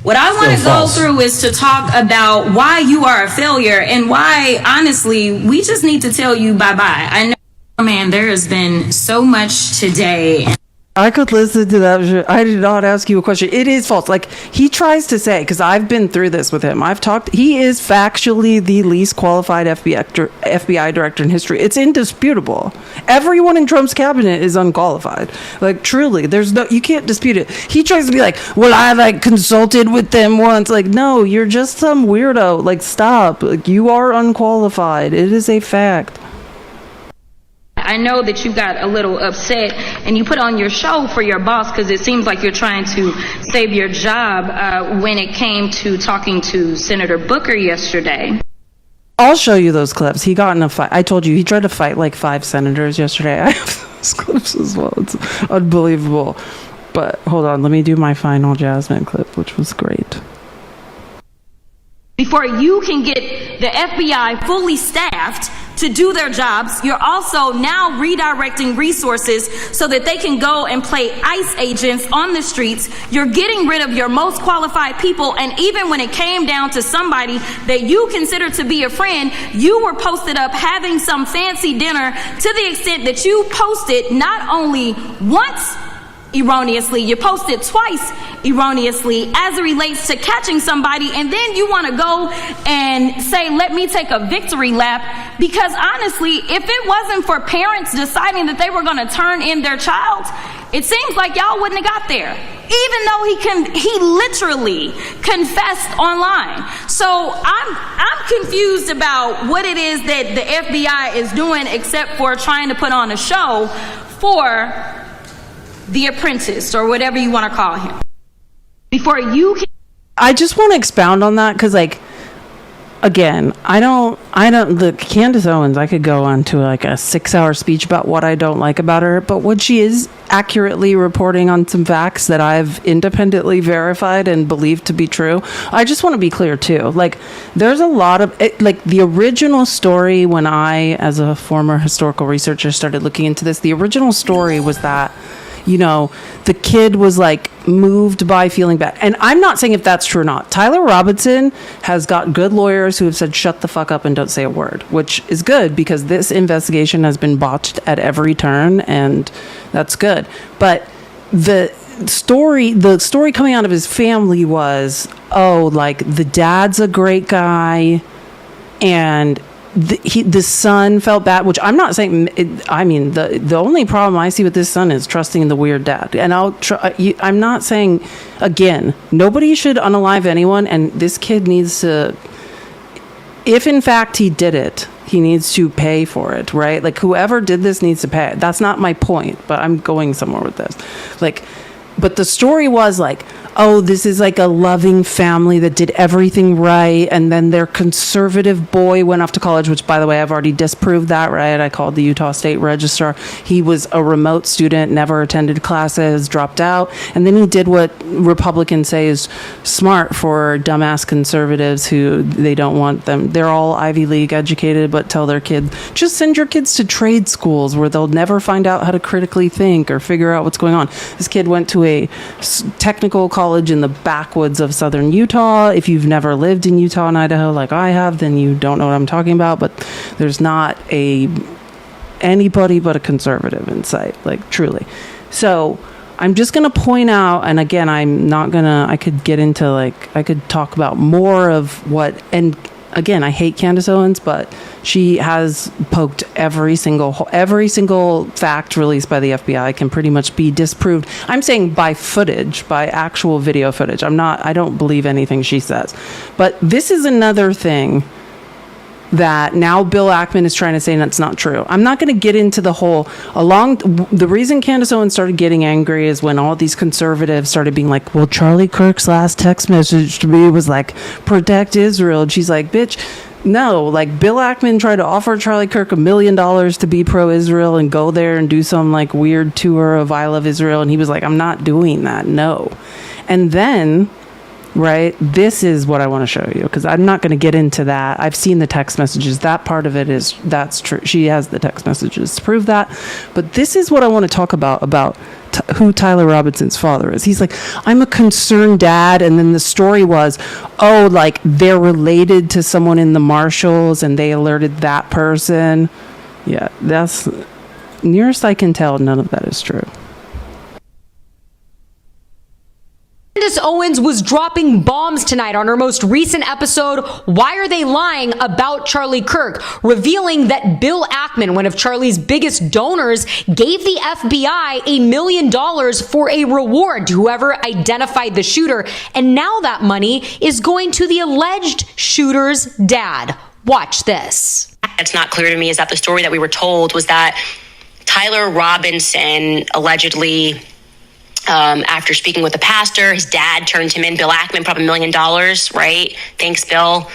what I want to go through is to talk about why you are a failure and why, honestly, we just need to tell you bye-bye. I know, man, there has been so much today. I could listen to that. I did not ask you a question. It is false. Like, he tries to say, because I've been through this with him. He is factually the least qualified FBI director in history. It's indisputable. Everyone in Trump's cabinet is unqualified. Like, truly, you can't dispute it. He tries to be like, well, I like consulted with them once. Like, no, you're just some weirdo. Like, stop. Like, you are unqualified. It is a fact. I know that you got a little upset and you put on your show for your boss because it seems like you're trying to save your job when it came to talking to Senator Booker yesterday. I'll show you those clips. He got in a fight. I told you, he tried to fight like 5 senators yesterday. I have those clips as well. It's unbelievable. But hold on, let me do my final Jasmine clip, which was great. Before you can get the FBI fully staffed to do their jobs. You're also now redirecting resources so that they can go and play ICE agents on the streets. You're getting rid of your most qualified people, and even when it came down to somebody that you consider to be a friend, you were posted up having some fancy dinner to the extent that you posted not only once erroneously, you posted twice erroneously as it relates to catching somebody, and then you want to go and say, let me take a victory lap, because honestly, if it wasn't for parents deciding that they were going to turn in their child, it seems like y'all wouldn't have got there, even though he literally confessed online. So I'm confused about what it is that the FBI is doing, except for trying to put on a show for The Apprentice, or whatever you want to call him. Before you can... I just want to expound on that, because, like, again, I don't, look, Candace Owens, I could go on to like a 6-hour speech about what I don't like about her, but what she is accurately reporting on some facts that I've independently verified and believed to be true. I just want to be clear too. Like, there's a lot of, like, the original story when I, as a former historical researcher, started looking into this, the original story was that, you know, the kid was like moved by feeling bad. And I'm not saying if that's true or not. Tyler Robinson has got good lawyers who have said, shut the fuck up and don't say a word, which is good, because this investigation has been botched at every turn, and that's good. But the story coming out of his family was, oh, like, the dad's a great guy, and the son felt bad, which I'm not saying. The only problem I see with this son is trusting the weird dad. And I'm not saying, again, nobody should unalive anyone, and this kid needs to, if in fact he did it, he needs to pay for it, right? Like, whoever did this needs to pay. That's not my point, but I'm going somewhere with this. Like, but the story was like, oh, this is like a loving family that did everything right, and then their conservative boy went off to college, which, by the way, I've already disproved that, right? I called the Utah State Registrar. He was a remote student, never attended classes, dropped out, and then he did what Republicans say is smart for dumbass conservatives who they don't want them. They're all Ivy League educated, but tell their kids, just send your kids to trade schools where they'll never find out how to critically think or figure out what's going on. This kid went to a technical college in the backwoods of southern Utah. If you've never lived in Utah and Idaho like I have, then you don't know what I'm talking about, but there's not anybody but a conservative in sight, like, truly. So I'm just going to point out, and again, I could get into, like, I could talk about more of what, and again, I hate Candace Owens, but she has poked every single fact released by the FBI can pretty much be disproved. I'm saying by footage, by actual video footage. I don't believe anything she says. But this is another thing that now Bill Ackman is trying to say that's not true. I'm not going to get into the whole the reason Candace Owens started getting angry is when all these conservatives started being like, well, Charlie Kirk's last text message to me was like, protect Israel. And she's like, bitch, no, like, Bill Ackman tried to offer Charlie Kirk $1 million to be pro-Israel and go there and do some like weird tour of I Love Israel. And he was like, I'm not doing that. No. And then, right, this is what I want to show you, because I'm not going to get into that. I've seen the text messages. That part of it that's true. She has the text messages to prove that. But this is what I want to talk about who Tyler Robinson's father is. He's like, I'm a concerned dad, and then the story was, oh, like, they're related to someone in the Marshals and they alerted that person. Yeah, that's nearest I can tell, none of that is true. Candace Owens was dropping bombs tonight on her most recent episode, Why Are They Lying About Charlie Kirk, revealing that Bill Ackman, one of Charlie's biggest donors, gave the FBI $1 million for a reward to whoever identified the shooter. And now that money is going to the alleged shooter's dad. Watch this. It's not clear to me is that the story that we were told was that Tyler Robinson allegedly, after speaking with the pastor, his dad turned him in. Bill Ackman put up $1 million, right? Thanks, Bill.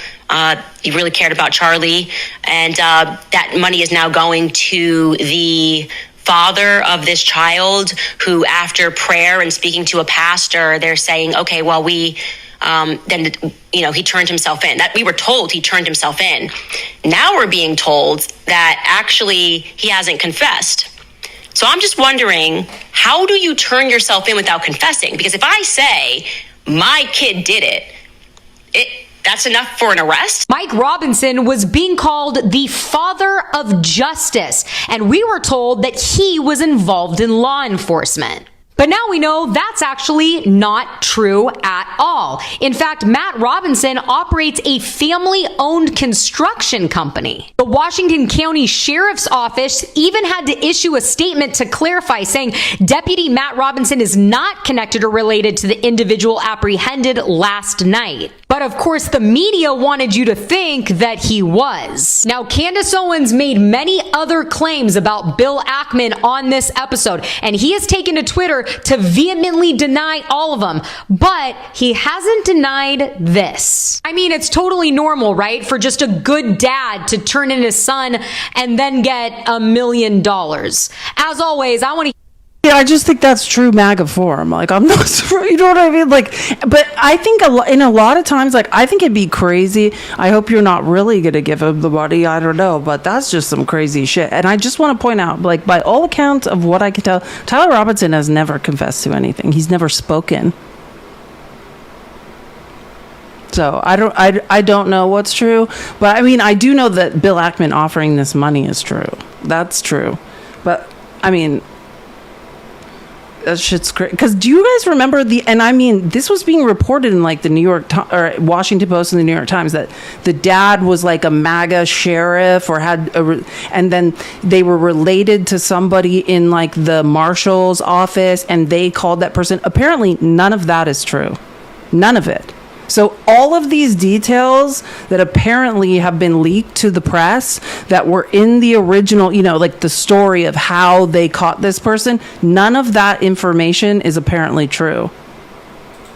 He really cared about Charlie. And that money is now going to the father of this child, who, after prayer and speaking to a pastor, they're saying, okay, well, we then he turned himself in. That we were told he turned himself in. Now we're being told that actually he hasn't confessed. So I'm just wondering, how do you turn yourself in without confessing? Because if I say my kid did it, that's enough for an arrest? Mike Robinson was being called the father of justice, and we were told that he was involved in law enforcement. But now we know that's actually not true at all. In fact, Matt Robinson operates a family-owned construction company. The Washington County Sheriff's Office even had to issue a statement to clarify, saying Deputy Matt Robinson is not connected or related to the individual apprehended last night. But of course, the media wanted you to think that he was. Now, Candace Owens made many other claims about Bill Ackman on this episode, and he has taken to Twitter to vehemently deny all of them, but he hasn't denied this. I mean, it's totally normal, right? For just a good dad to turn in his son and then get $1 million. As always, Yeah, I just think that's true MAGA form. Like, I'm not surprised, you know what I mean? Like, but I think in a lot of times, like, I think it'd be crazy. I hope you're not really going to give him the money. I don't know, but that's just some crazy shit. And I just want to point out, like, by all accounts of what I can tell, Tyler Robinson has never confessed to anything. He's never spoken. So I don't know what's true, but I mean, I do know that Bill Ackman offering this money is true. That's true. But I mean, that shit's crazy. Because do you guys remember and I mean, this was being reported in like the New York or Washington Post and the New York Times that the dad was like a MAGA sheriff or and then they were related to somebody in like the marshal's office and they called that person. Apparently, none of that is true. None of it. So all of these details that apparently have been leaked to the press that were in the original, like the story of how they caught this person, none of that information is apparently true.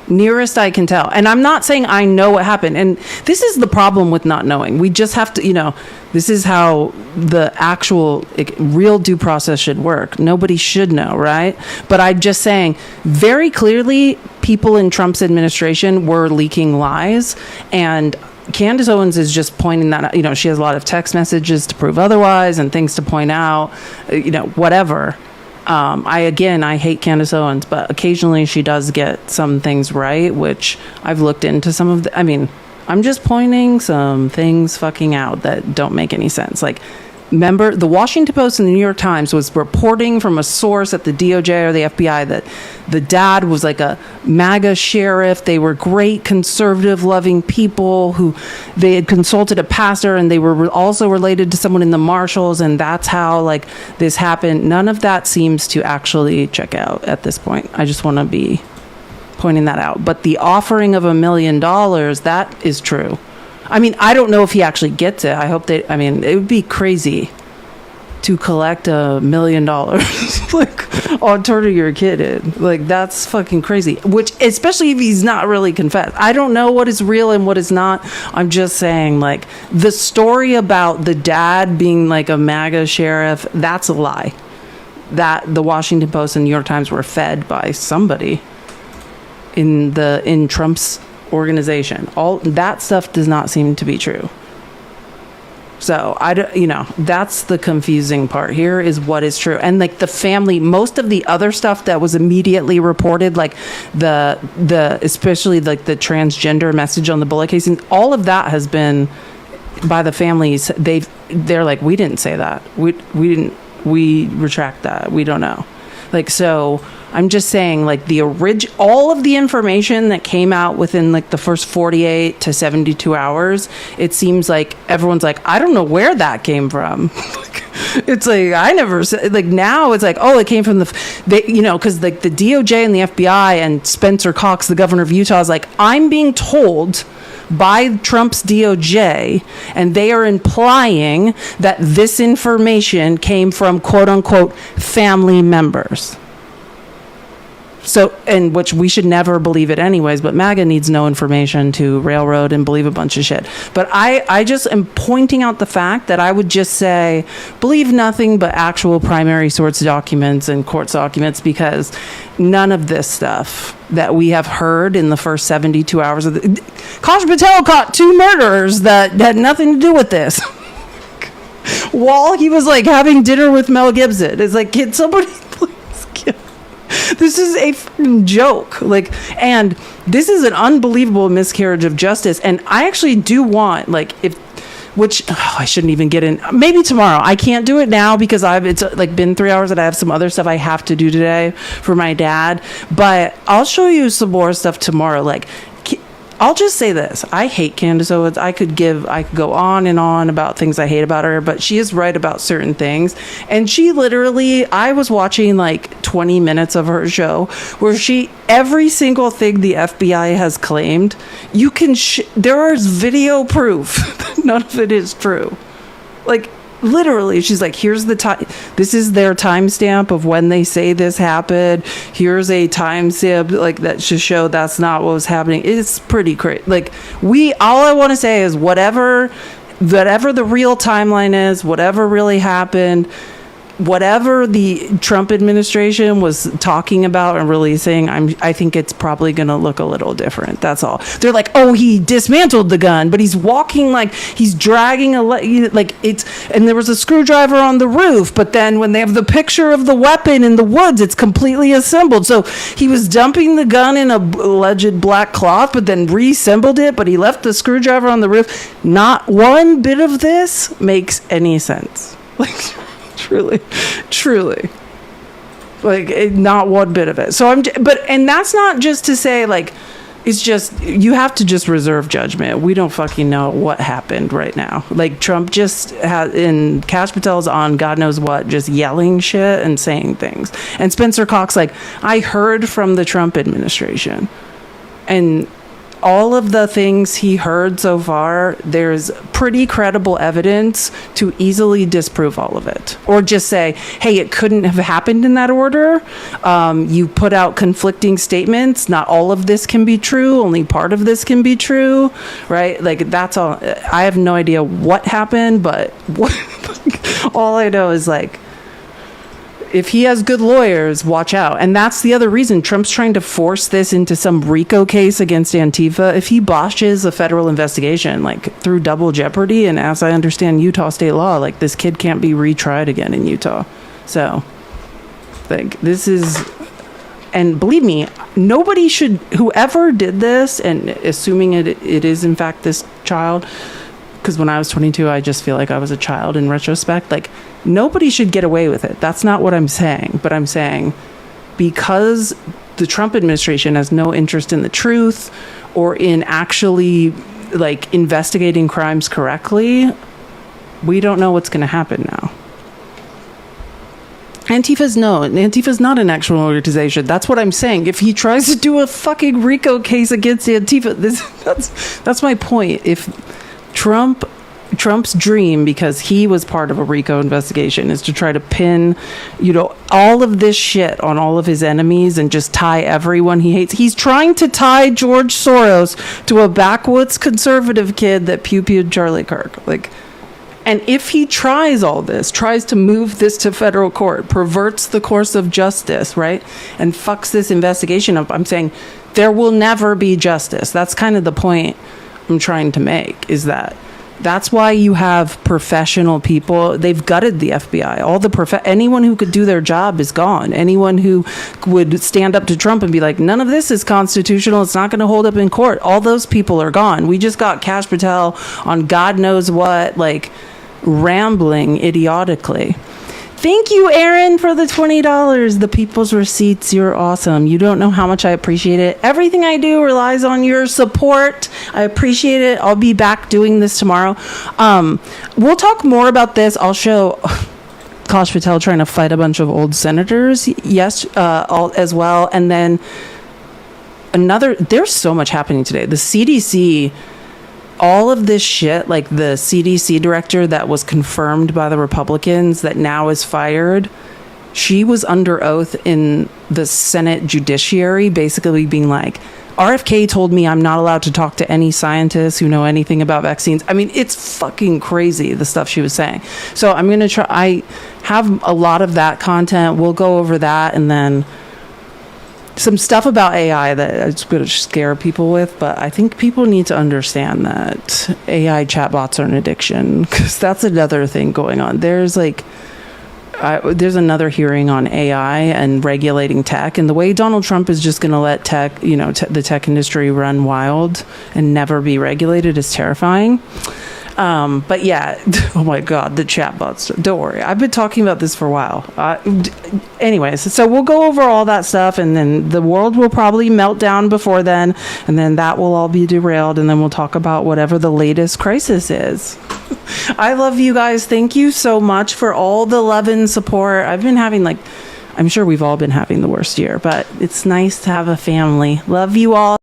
Nearest I can tell. And I'm not saying I know what happened. And this is the problem with not knowing. We just have to, this is how the actual real due process should work. Nobody should know, right? But I'm just saying very clearly people in Trump's administration were leaking lies. And Candace Owens is just pointing that out. She has a lot of text messages to prove otherwise and things to point out, whatever. I hate Candace Owens, but occasionally she does get some things right, which I've looked into some of I'm just pointing some things fucking out that don't make any sense. Like, remember, the Washington Post and the New York Times was reporting from a source at the DOJ or the FBI that the dad was like a MAGA sheriff. They were great, conservative, loving people who they had consulted a pastor and they were also related to someone in the marshals. And that's how like this happened. None of that seems to actually check out at this point. I just want to be pointing that out. But the offering of $1 million, that is true. I mean, I don't know if he actually gets it. I hope it would be crazy to collect $1 million like on turning your kid in. Like, that's fucking crazy. Which, especially if he's not really confessed. I don't know what is real and what is not. I'm just saying, like, the story about the dad being like a MAGA sheriff, that's a lie. That the Washington Post and New York Times were fed by somebody in Trump's organization. All that stuff does not seem to be true. So that's the confusing part here is what is true. And like the family, most of the other stuff that was immediately reported, like the especially like the transgender message on the bullet casing, all of that has been by the families. They're like, we didn't say that. We didn't. We retract that. We don't know. Like, so I'm just saying, like, all of the information that came out within like the first 48 to 72 hours, it seems like everyone's like, I don't know where that came from. It's like, I never said, like, now it's like, oh, it came from because like the DOJ and the FBI and Spencer Cox, the governor of Utah, is like, I'm being told by Trump's DOJ, and they are implying that this information came from quote unquote family members. So, and which we should never believe it anyways, but MAGA needs no information to railroad and believe a bunch of shit. But I just am pointing out the fact that I would just say, believe nothing but actual primary source documents and court documents, because none of this stuff that we have heard in the first 72 hours of Kash Patel caught 2 murderers that had nothing to do with this. While he was like having dinner with Mel Gibson. It's like, can somebody please kill? This is a freaking joke. Like, and this is an unbelievable miscarriage of justice. And I actually do want, like, I shouldn't even get in. Maybe tomorrow. I can't do it now because it's like been 3 hours and I have some other stuff I have to do today for my dad. But I'll show you some more stuff tomorrow. Like, I'll just say this. I hate Candace Owens. I could go on and on about things I hate about her, but she is right about certain things. And she literally, I was watching like 20 minutes of her show where every single thing the FBI has claimed, there is video proof that none of it is true. Like, literally, she's like, here's the time. This is their timestamp of when they say this happened. Here's a timestamp like that should show that's not what was happening. It's pretty crazy. Like, all I want to say is whatever the real timeline is, whatever really happened, whatever the Trump administration was talking about and releasing, I think it's probably going to look a little different. That's all. They're like, oh, he dismantled the gun, but he's walking like he's dragging and there was a screwdriver on the roof, but then when they have the picture of the weapon in the woods, it's completely assembled. So he was dumping the gun in a alleged black cloth, but then reassembled it, but he left the screwdriver on the roof. Not one bit of this makes any sense. Like, truly, like, not one bit of it. So and that's not just to say, like, it's just, you have to just reserve judgment. We don't fucking know what happened right now. Like, Trump just and Kash Patel's on God knows what, just yelling shit and saying things. And Spencer Cox, like, I heard from the Trump administration, and all of the things he heard so far, there's pretty credible evidence to easily disprove all of it. Or just say, hey, it couldn't have happened in that order. You put out conflicting statements. Not all of this can be true. Only part of this can be true, right? Like, that's all. I have no idea what happened, but all I know is, like, if he has good lawyers, watch out. And that's the other reason Trump's trying to force this into some RICO case against Antifa. If he botches a federal investigation, like, through double jeopardy, and as I understand Utah state law, like, this kid can't be retried again in Utah. So, like, this is, and believe me, nobody should, whoever did this, and assuming it is in fact this child, because when I was 22, I just feel like I was a child in retrospect. Like, nobody should get away with it. That's not what I'm saying. But I'm saying, because the Trump administration has no interest in the truth or in actually, like, investigating crimes correctly, we don't know what's going to happen now. Antifa's not an actual organization. That's what I'm saying. If he tries to do a fucking RICO case against Antifa, that's my point. If Trump's dream, because he was part of a RICO investigation, is to try to pin, all of this shit on all of his enemies and just tie everyone he hates. He's trying to tie George Soros to a backwoods conservative kid that pew-pewed Charlie Kirk. Like, and if he tries to move this to federal court, perverts the course of justice, right, and fucks this investigation up, I'm saying there will never be justice. That's kind of the point I'm trying to make, is that's why you have professional people. They've gutted the FBI. Anyone who could do their job is gone. Anyone who would stand up to Trump and be like, none of this is constitutional, it's not going to hold up in court, all those people are gone. We just got Kash Patel on God knows what, like, rambling idiotically. Thank you, Aaron, for the $20. The people's receipts. You're awesome. You don't know how much I appreciate it. Everything I do relies on your support. I appreciate it. I'll be back doing this tomorrow. We'll talk more about this. I'll show Kash Patel trying to fight a bunch of old senators. Yes, as well. And then there's so much happening today. The CDC, all of this shit, like the CDC director that was confirmed by the Republicans that now is fired, she was under oath in the Senate Judiciary, basically being like, RFK told me I'm not allowed to talk to any scientists who know anything about vaccines. I mean, it's fucking crazy, the stuff she was saying. So I'm going to try. I have a lot of that content. We'll go over that, and then some stuff about AI that it's going to scare people with. But I think people need to understand that AI chatbots are an addiction, because that's another thing going on. There's another hearing on AI and regulating tech, and the way Donald Trump is just going to let tech, the tech industry run wild and never be regulated is terrifying. But yeah, oh my God, the chatbots. Don't worry. I've been talking about this for a while. Anyways, so we'll go over all that stuff, and then the world will probably melt down before then, and then that will all be derailed, and then we'll talk about whatever the latest crisis is. I love you guys. Thank you so much for all the love and support. I've been having, I'm sure we've all been having the worst year, but it's nice to have a family. Love you all.